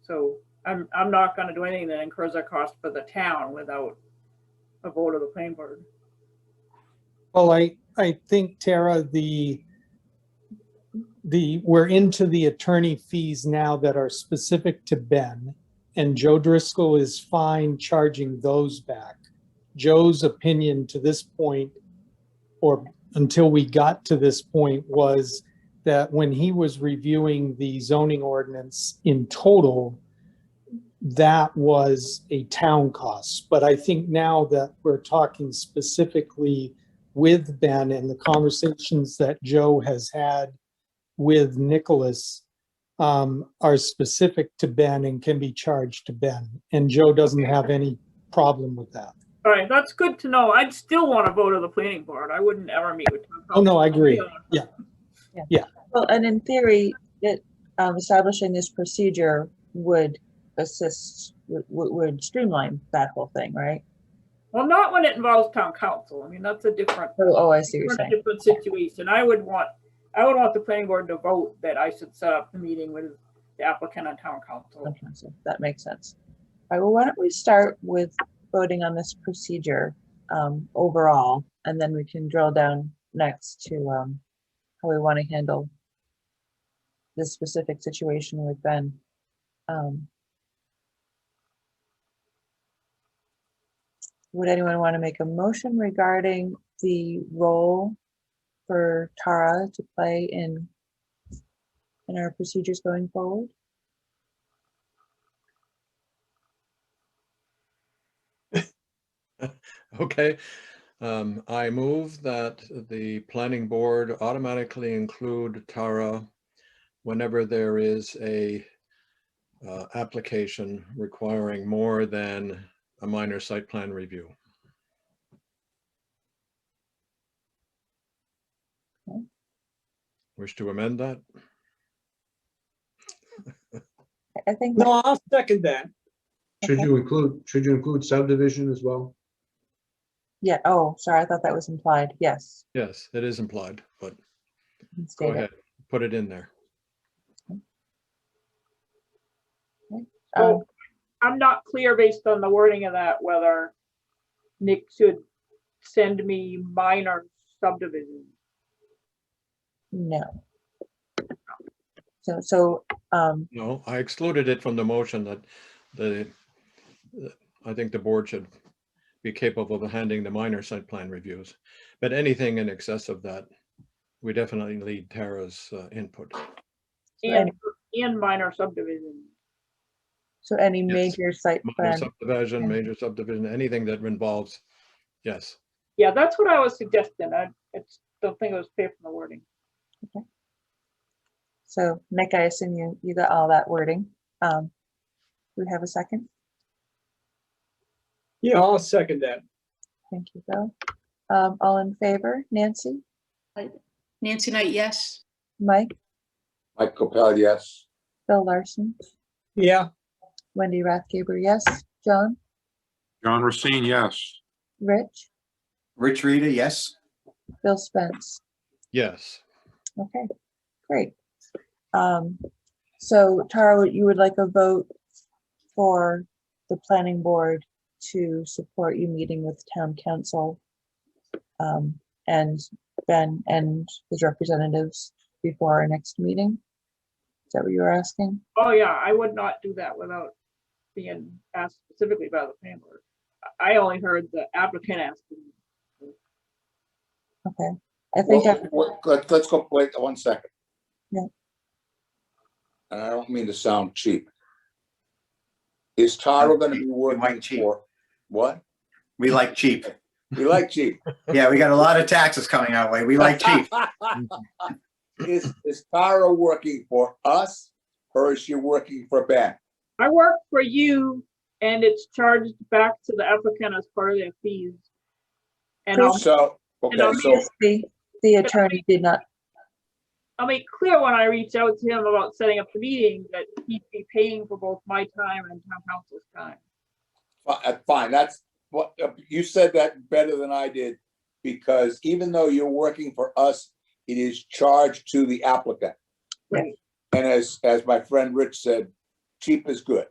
So I'm not going to do anything that incurs a cost for the town without a vote of the planning board. Well, I think, Tara, we're into the attorney fees now that are specific to Ben, and Joe Driscoll is fine charging those back. Joe's opinion to this point, or until we got to this point, was that when he was reviewing the zoning ordinance in total, that was a town cost. But I think now that we're talking specifically with Ben and the conversations that Joe has had with Nicholas are specific to Ben and can be charged to Ben. And Joe doesn't have any problem with that. All right, that's good to know. I'd still want to vote of the planning board. I wouldn't ever meet with town council. Oh, no, I agree. Yeah. Well, and in theory, establishing this procedure would assist would streamline that whole thing, right? Well, not when it involves town council. I mean, that's a different, I see what you're saying. different situation. I would want the planning board to vote that I should set up the meeting with the applicant and town council. Okay, so that makes sense. All right, well, why don't we start with voting on this procedure overall, and then we can drill down next to how we want to handle this specific situation with Ben. Would anyone want to make a motion regarding the role for Tara to play in our procedures going forward? Okay. I move that the planning board automatically include Tara whenever there is a application requiring more than a minor site plan review. Okay. Wish to amend that? I think. No, I'll second that. Should you include subdivision as well? Yeah. Oh, sorry. I thought that was implied. Yes. Yes, it is implied, but State go it. ahead, put it in there. Okay. So I'm not clear based on the wording of that, whether Nick should send me minor subdivisions. No. So No, I excluded it from the motion that I think the board should be capable of handling the minor site plan reviews, but anything in excess of that, we definitely need Tara's input. And minor subdivisions. So any Yes. major site Minor plan. subdivision, major subdivision, anything that involves, yes. Yeah, that's what I was suggesting. I don't think it was clear from the wording. Okay. So Nick, I assume you got all that wording. Do we have a second? Yeah, I'll second that. Thank you, Bill. All in favor? Nancy? Nancy Knight, yes. Mike? Mike Capel, yes. Bill Larson? Yeah. Wendy Rathgaber, yes. John? John Racine, yes. Rich? Rich Rita, yes. Bill Spence? Yes. Okay, great. So Tara, you would like a vote for the planning board to support you meeting with town council and Ben and his representatives before our next meeting? Is that what you were asking? Oh yeah, I would not do that without being asked specifically by the planning board. I only heard the applicant asking. Okay, I think Let's go, wait 1 second. Yeah. And I don't mean to sound cheap. Is Tara gonna be working for, what? We like cheap. We like cheap. Yeah, we got a lot of taxes coming our way. We like cheap. Is Tara working for us or is she working for Ben? I work for you and it's charged back to the applicant as part of their fees. And the attorney did not. I'll make clear when I reach out to him about setting up the meeting that he'd be paying for both my time and town council's time. Fine, that's what you said that better than I did, because even though you're working for us, it is charged to the applicant. Right. And as my friend Rich said, cheap is good.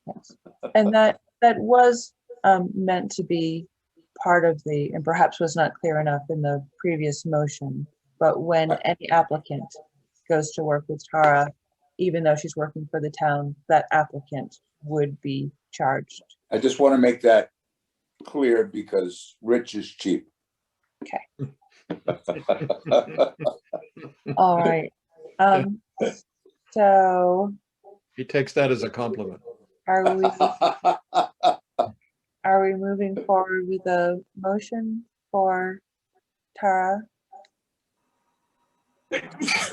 Yes. And that was meant to be part of the, and perhaps was not clear enough in the previous motion, but when any applicant goes to work with Tara, even though she's working for the town, that applicant would be charged. I just want to make that clear because Rich is cheap. Okay. All right. So He takes that as a compliment. are we moving forward with a motion for Tara? Bless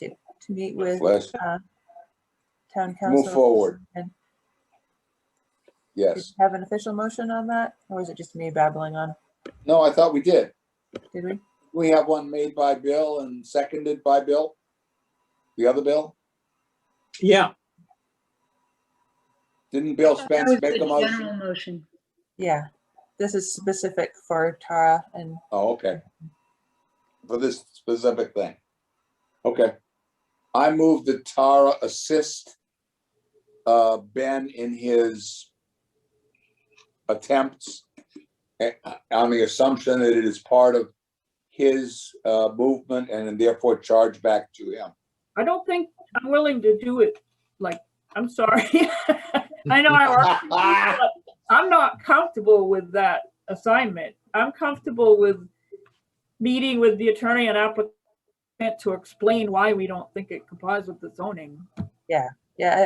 you. To meet with town council. Move forward. And Yes. did you have an official motion on that, or is it just me babbling on? No, I thought we did. Did we? We have one made by Bill and seconded by Bill. The other Bill? Yeah. Didn't Bill That Spence was make the a motion? general motion. Yeah, this is specific for Tara and Oh, okay. For this specific thing. Okay. I move that Tara assist Ben in his attempts on the assumption that it is part of his movement and therefore charge back to him. I don't think I'm willing to do it. Like, I'm sorry. I know I work, for you, but I'm not comfortable with that assignment. I'm comfortable with meeting with the attorney and applicant to explain why we don't think it complies with the zoning. yeah,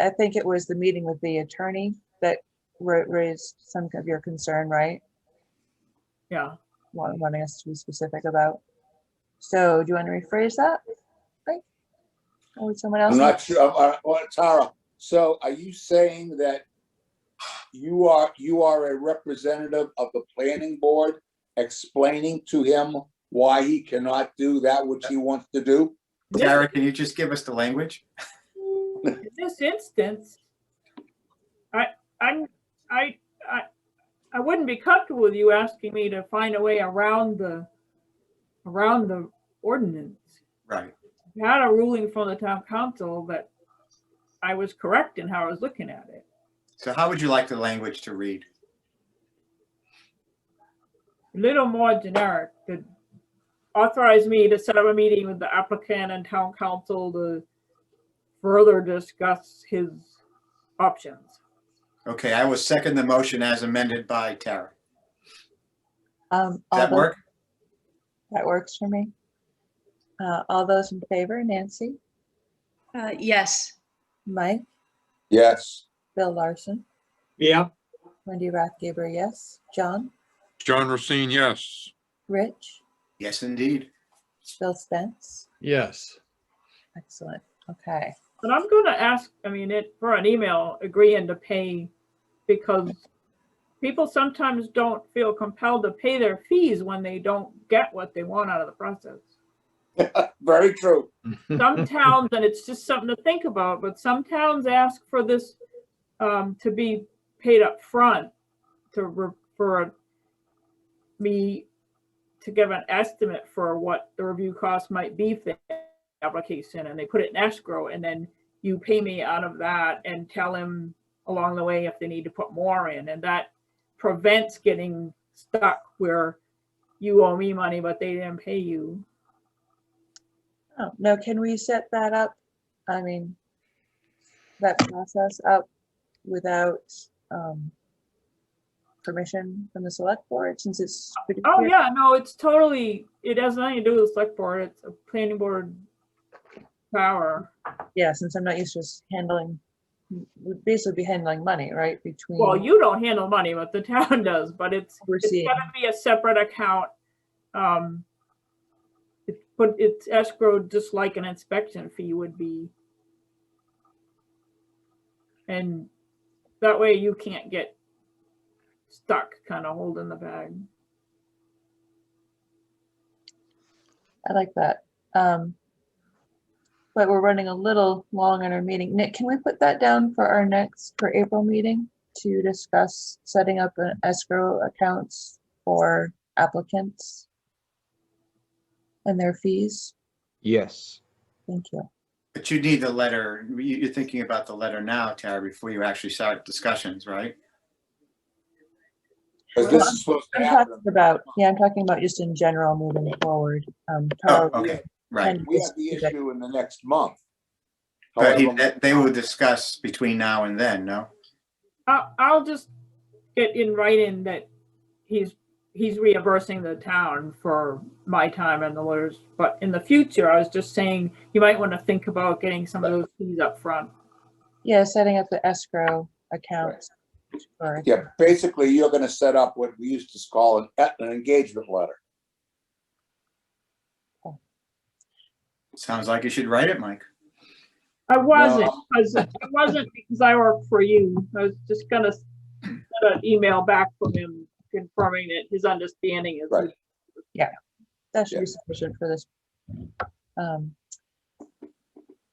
I think it was the meeting with the attorney that raised some of your concern, right? Yeah. Wanting us to be specific about. So do you want to rephrase that? Right? Or would someone else? I'm not sure, Tara. So are you saying that you are a representative of the planning board explaining to him why he cannot do that which he wants to do? Tara, can you just give us the language? In this instance, I wouldn't be comfortable with you asking me to find a way around the ordinance. Right. I had a ruling from the town council that I was correct in how I was looking at it. So how would you like the language to read? A little more generic, to authorize me to set up a meeting with the applicant and town council to further discuss his options. Okay, I will second the motion as amended by Tara. Does All that those- work? That works for me. All those in favor, Nancy, Yes. Mike, Yes. Bill Larson, Yeah. Wendy Rathgaber, yes. John, John Racine, yes. Rich, Yes, indeed. Bill Spence. Yes. Excellent. Okay. But I'm going to ask, for an email agreeing to pay, because people sometimes don't feel compelled to pay their fees when they don't get what they want out of the process. Very true. Some towns, and it's just something to think about, but some towns ask for this to be paid up front for me to give an estimate for what the review cost might be for the application, and they put it in escrow, and then you pay me out of that and tell them along the way if they need to put more in, and that prevents getting stuck where you owe me money but they didn't pay you. Oh, no, can we set that up? I mean, that process up without permission from the select board, since it's. Oh yeah, no, it's totally, it has nothing to do with the select board. It's a planning board power. Yeah, since I'm not used to just handling, would basically be handling money, right? Between. Well, you don't handle money, but the town does, but it's Overseeing. gotta be a separate account. But it's escrowed just like an inspection fee would be. And that way you can't get stuck kind of holding the bag. I like that. But we're running a little long on our meeting. Nick, can we put that down for our for April meeting to discuss setting up an escrow accounts for applicants and their fees? Yes. Thank you. But you need the letter, you're thinking about the letter now, Tara, before you actually start discussions, right? Because this is supposed to I'm happen. I'm talking about just in general moving forward. Oh, okay, right. We have the issue in the next month. But However, they will discuss between now and then, no? I'll just get in writing that he's reimbursing the town for my time and the lawyers. But in the future, I was just saying you might want to think about getting some of those fees up front. Yeah, setting up the escrow accounts. For, yeah, basically, you're going to set up what we used to call an engagement letter. Sounds like you should write it, Mike. I wasn't, because I work for you. I was just gonna get an email back from him confirming that his understanding is. Right. Yeah, that should be sufficient for this. I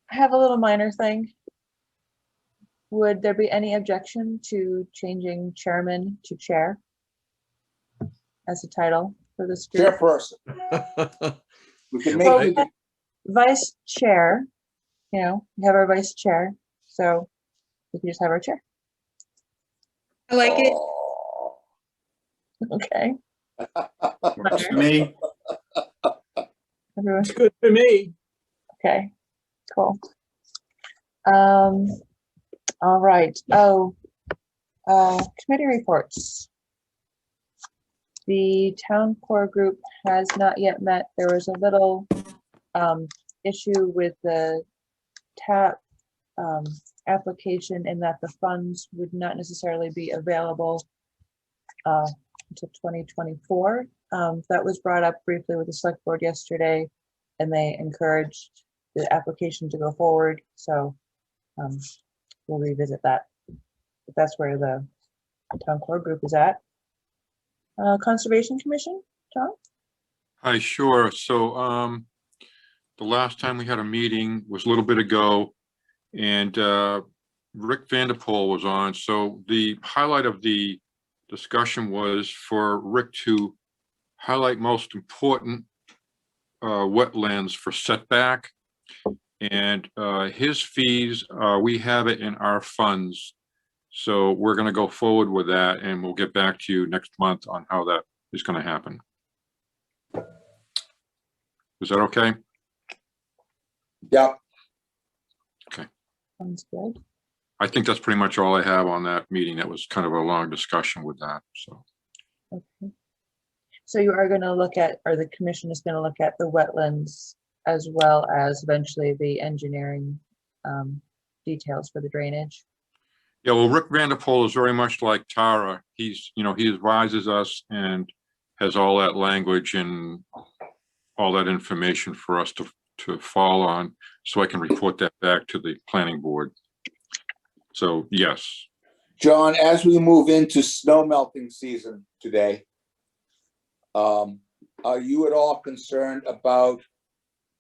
have a little minor thing. would there be any objection to changing chairman to chair as a title for this group? Chairperson. We can Well, make it, vice chair, you know, we have our vice chair, so we can just have our chair. I like it. Okay. Works for me. Everyone, It's good for me. okay, cool. All right. Oh, committee reports. The town core group has not yet met. There was a little issue with the TAP application in that the funds would not necessarily be available until 2024. That was brought up briefly with the select board yesterday, and they encouraged the application to go forward. So we'll revisit that. But that's where the town core group is at. Conservation Commission, John? Hi, sure. So the last time we had a meeting was a little bit ago, and Rick Vanderpool was on. So the highlight of the discussion was for Rick to highlight most important wetlands for setback. And his fees, we have it in our funds. So we're going to go forward with that, and we'll get back to you next month on how that is going to happen. Is that okay? Yeah. Okay. Sounds good. I think that's pretty much all I have on that meeting. That was kind of a long discussion with that. So. Okay. So you are going to look at, or the commission is going to look at the wetlands as well as eventually the engineering details for the drainage. Yeah, well, Rick Vanderpool is very much like Tara. He's, you know, he advises us and has all that language and all that information for us to fall on, so I can report that back to the planning board. So, yes. John, as we move into snow melting season today, are you at all concerned about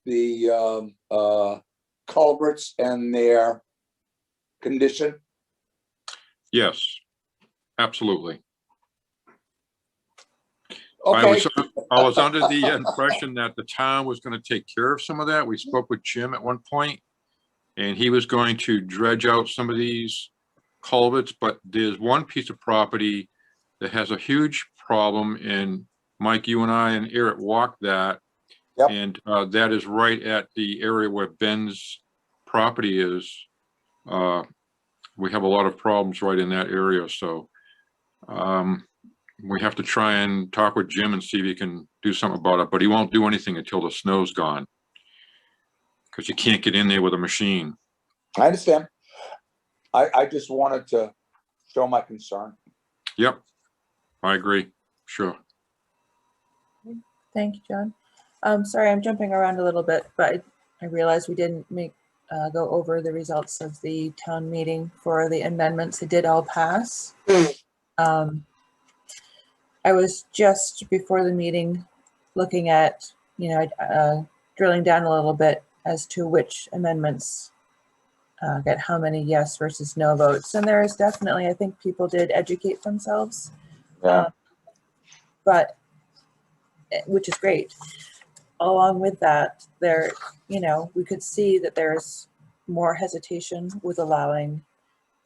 the culverts and their condition? Yes, absolutely. Okay. I was under the impression that the town was going to take care of some of that. We spoke with Jim at one point, and he was going to dredge out some of these culverts, but there's one piece of property that has a huge problem, and Mike, you and I and Eric walked that. Yep. And that is right at the area where Ben's property is. We have a lot of problems right in that area, so we have to try and talk with Jim and see if he can do something about it, but he won't do anything until the snow's gone, because you can't get in there with a machine. I understand. I just wanted to show my concern. Yep, I agree. Sure. Thank you, John. Sorry, I'm jumping around a little bit, but I realized we didn't go over the results of the town meeting for the amendments. It did all pass. I was just before the meeting looking at, drilling down a little bit as to which amendments get how many yes versus no votes. And there is definitely, I think people did educate themselves, but which is great. Along with that, there, we could see that there's more hesitation with allowing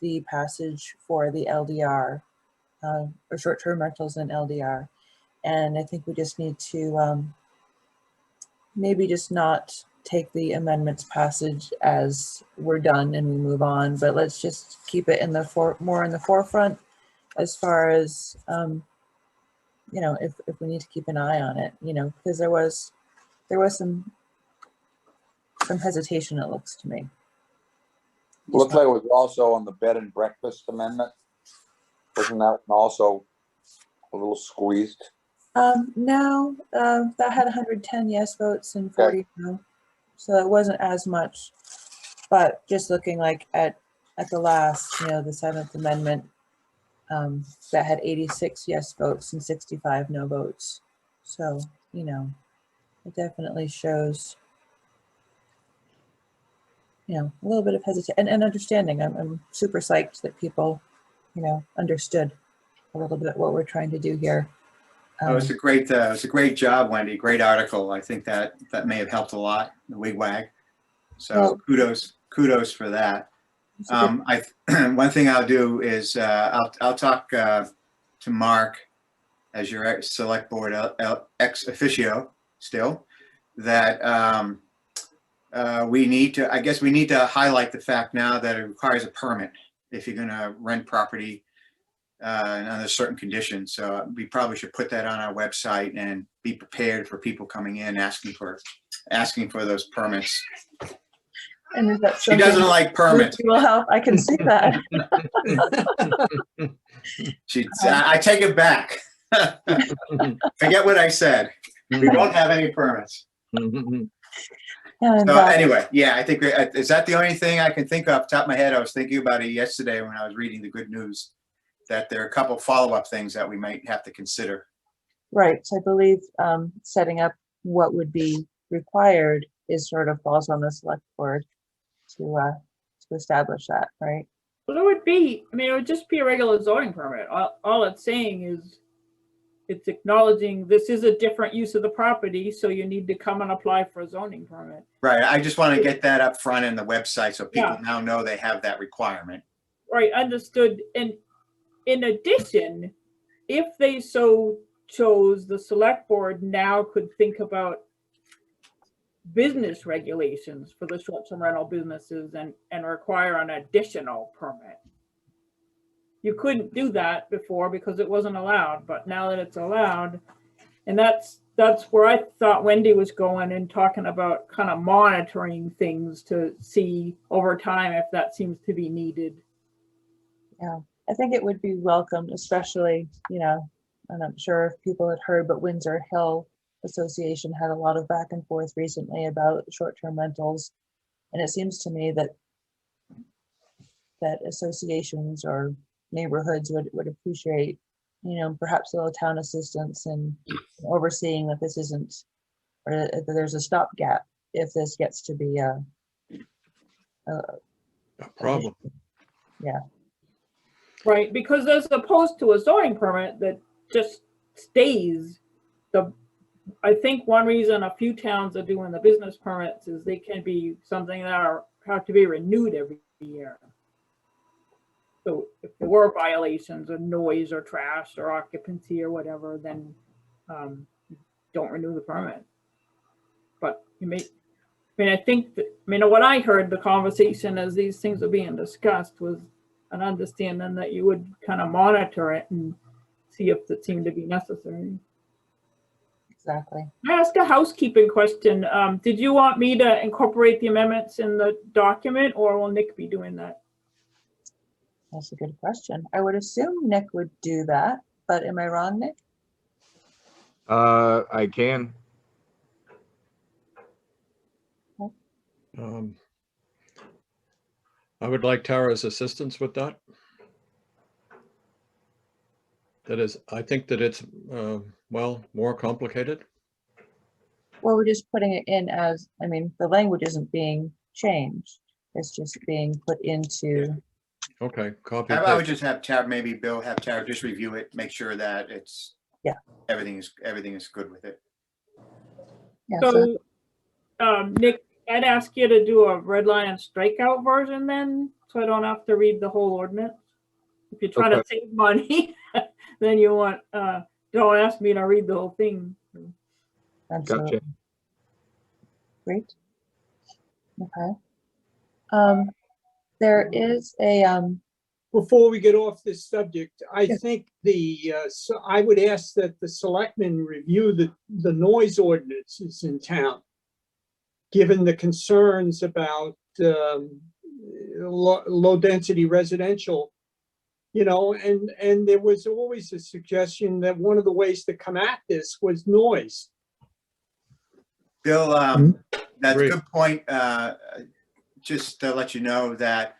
the passage for the LDR or short-term rentals in LDR. And I think we just need to maybe just not take the amendments passage as we're done and we move on, but let's just keep it in the more in the forefront as far as, if we need to keep an eye on it, because there was some hesitation, it looks to me. Looks like it was also on the bed and breakfast amendment. Wasn't that one also a little squeezed? No, that had 110 yes votes and 40 no, so it wasn't as much. But just looking like at the last, the 7th Amendment, that had 86 yes votes and 65 no votes. So, it definitely shows you know, a little bit of hesitation and understanding. I'm super psyched that people, you know, understood a little bit what we're trying to do here. It's a great job, Wendy. Great article. I think that may have helped a lot, the wigwag. So well, kudos for that. One thing I'll do is I'll talk to Mark as your select board ex officio still, that we need to highlight the fact now that it requires a permit if you're going to rent property under certain conditions. So we probably should put that on our website and be prepared for people coming in asking for those permits. And is that she doesn't like permits. Will help. I can see that. I take it back. Forget what I said. We won't have any permits. So anyway, yeah, I think is that the only thing I can think of off the top of my head? I was thinking about it yesterday when I was reading the good news, that there are a couple follow-up things that we might have to consider. Right. So I believe setting up what would be required is sort of falls on the select board to establish that, right? Well, it would be, I mean, it would just be a regular zoning permit. All it's saying is it's acknowledging this is a different use of the property, so you need to come and apply for a zoning permit. Right. I just want to get that up front in the website so people now know they have that requirement. Right. Understood. And in addition, if they so chose, the select board now could think about business regulations for the short-term rental businesses and require an additional permit. You couldn't do that before because it wasn't allowed, but now that it's allowed, and that's where I thought Wendy was going and talking about kind of monitoring things to see over time if that seems to be needed. Yeah, I think it would be welcomed, especially, you know, and I'm sure if people had heard, but Windsor Hill Association had a lot of back and forth recently about short-term rentals. And it seems to me that associations or neighborhoods would appreciate, you know, perhaps a little town assistance and overseeing that this isn't, or that there's a stopgap if this gets to be a problem. Yeah. Right, because as opposed to a zoning permit that just stays, I think one reason a few towns are doing the business permits is they can be something that have to be renewed every year. So if there were violations of noise or trash or occupancy or whatever, then don't renew the permit. But you may, I mean, I think that, I mean, what I heard the conversation as these things are being discussed was an understanding that you would kind of monitor it and see if it seemed to be necessary. Exactly. Can I ask a housekeeping question? Did you want me to incorporate the amendments in the document, or will Nick be doing that? That's a good question. I would assume Nick would do that, but am I wrong, Nick? I can. I would like Tara's assistance with that. That is, I think that it's, well, more complicated. Well, we're just putting it in as, I mean, the language isn't being changed. It's just being put into. Okay, copy. I would just have Tara, maybe Bill, have Tara just review it, make sure that it's, everything is good with it. Yeah, so Nick, I'd ask you to do a red line and strikeout version then, so I don't have to read the whole ordinance. If you're trying to save money, then you want, don't ask me to read the whole thing. Absolutely. Gotcha. Great. Okay. There is a before we get off this subject, I think so I would ask that the selectmen review the noise ordinances in town, given the concerns about low density residential, you know, and there was always a suggestion that one of the ways to come at this was noise. Bill, that's a good point. Just to let you know that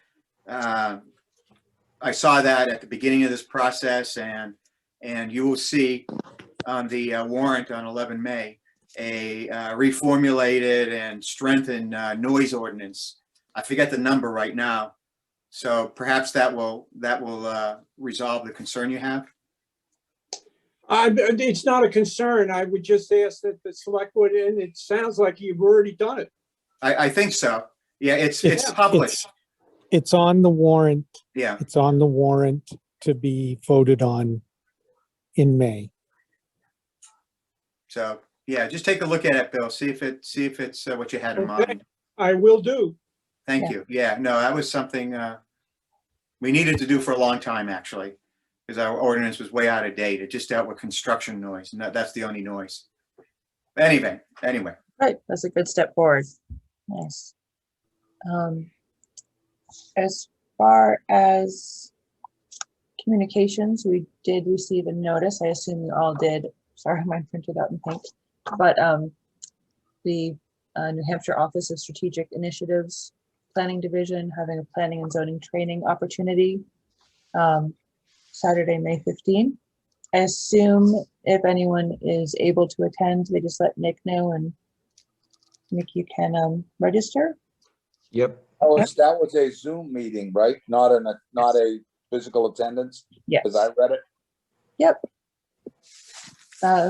I saw that at the beginning of this process, and you will see on the warrant on 11 May a reformulated and strengthened noise ordinance I forget the number right now. So perhaps that will resolve the concern you have. It's not a concern. I would just ask that the select board, and it sounds like you've already done it. I think so. Yeah, it's published. It's on the warrant. Yeah. It's on the warrant to be voted on in May. So yeah, just take a look at it, Bill. See if it's what you had in Okay. mind. I will do. Thank you. Yeah, no, that was something we needed to do for a long time, actually, because our ordinance was way out of date. It just dealt with construction noise, and that's the only noise. Anyway. Right, that's a good step forward. Nice. As far as communications, we did receive a notice. I assume you all did. Sorry, mine printed out in pink. But the New Hampshire Office of Strategic Initiatives Planning Division having a planning and zoning training opportunity Saturday, May 15. I assume if anyone is able to attend, they just let Nick know, and Nick, you can register. Yep. Oh, that was a Zoom meeting, right? Not a physical attendance? Yes. Because I read it. Yep.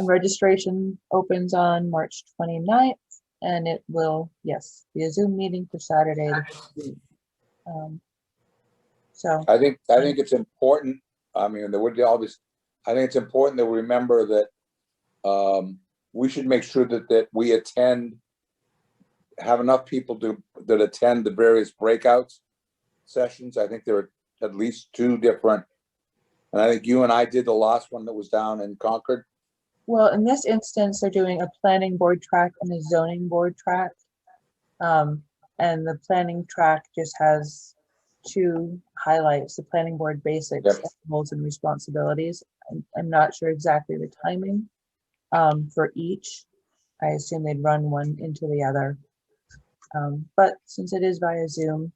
Registration opens on March 29th, and it will, yes, be a Zoom meeting for Saturday. So I think it's important. I mean, there would always. I think it's important that we remember that we should make sure that we have enough people that attend the various breakouts sessions. I think there are at least 2 different, and I think you and I did the last one that was down in Concord. well, in this instance, they're doing a planning board track and a zoning board track. And the planning track just has 2 highlights, the planning board basics, Yep. roles and responsibilities. I'm not sure exactly the timing for each. I assume they'd run one into the other. But since it is via Zoom,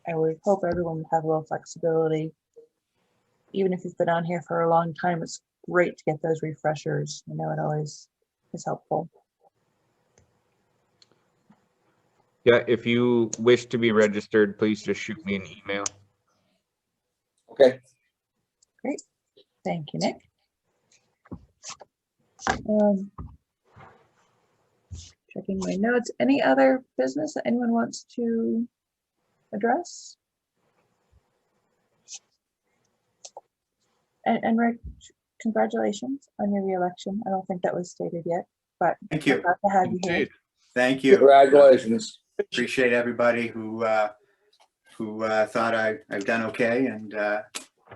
I would hope everyone would have a little flexibility. Even if you've been on here for a long time, it's great to get those refreshers. I know it always is helpful. Yeah, if you wish to be registered, please just shoot me an email. Okay. Great. Thank you, Nick. Checking my notes. Any other business that anyone wants to address? And Rick, congratulations on your reelection. I don't think that was stated yet, but Thank you. glad to have you here. Thank you. Congratulations. Appreciate everybody who thought I've done okay, and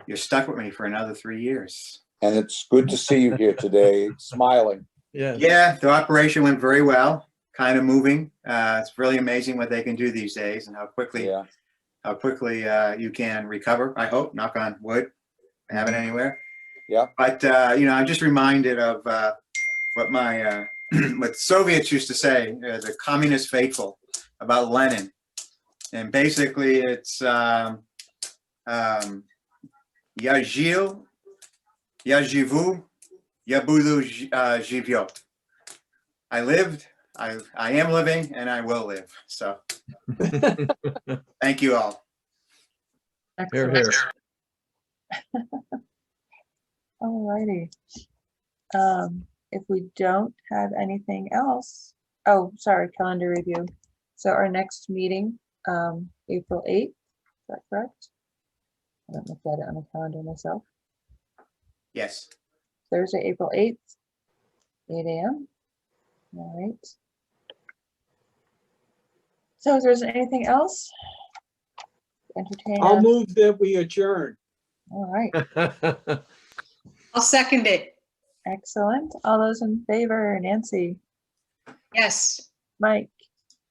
you're stuck with me for another 3 years. And it's good to see you here today, smiling. Yeah, the operation went very well, kind of moving. It's really amazing what they can do these days, and how quickly you can recover. I hope, knock on wood, have it anywhere. Yeah. But I'm just reminded of what my what Soviets used to say, the communist faithful, about Lenin, and basically it's Ya žil, ya živu, ya budu živyot. I lived, I am living, and I will live. So thank you all. Excellent. All righty. If we don't have anything else, oh, sorry, calendar review. So our next meeting, April 8th, is that correct? I haven't looked at it on the calendar myself. Yes. Thursday, April 8th, 8 a.m. All right. So if there's anything else, entertain. I'll move that we adjourn. All right. I'll second it. Excellent. All those in favor, Nancy, Yes. Mike,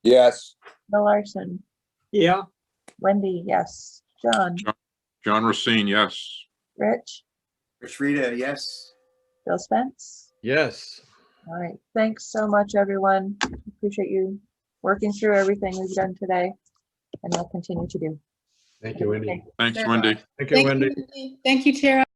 Yes. Bill Larson, Yeah. Wendy, yes, John, John Racine, yes. Rich, Rita, yes. Bill Spence. Yes. All right. Thanks so much, everyone. Appreciate you working through everything we've done today, and we'll continue to do. Thank you, Wendy. Thanks, Wendy. Thank you, Wendy. Thank you, Tara.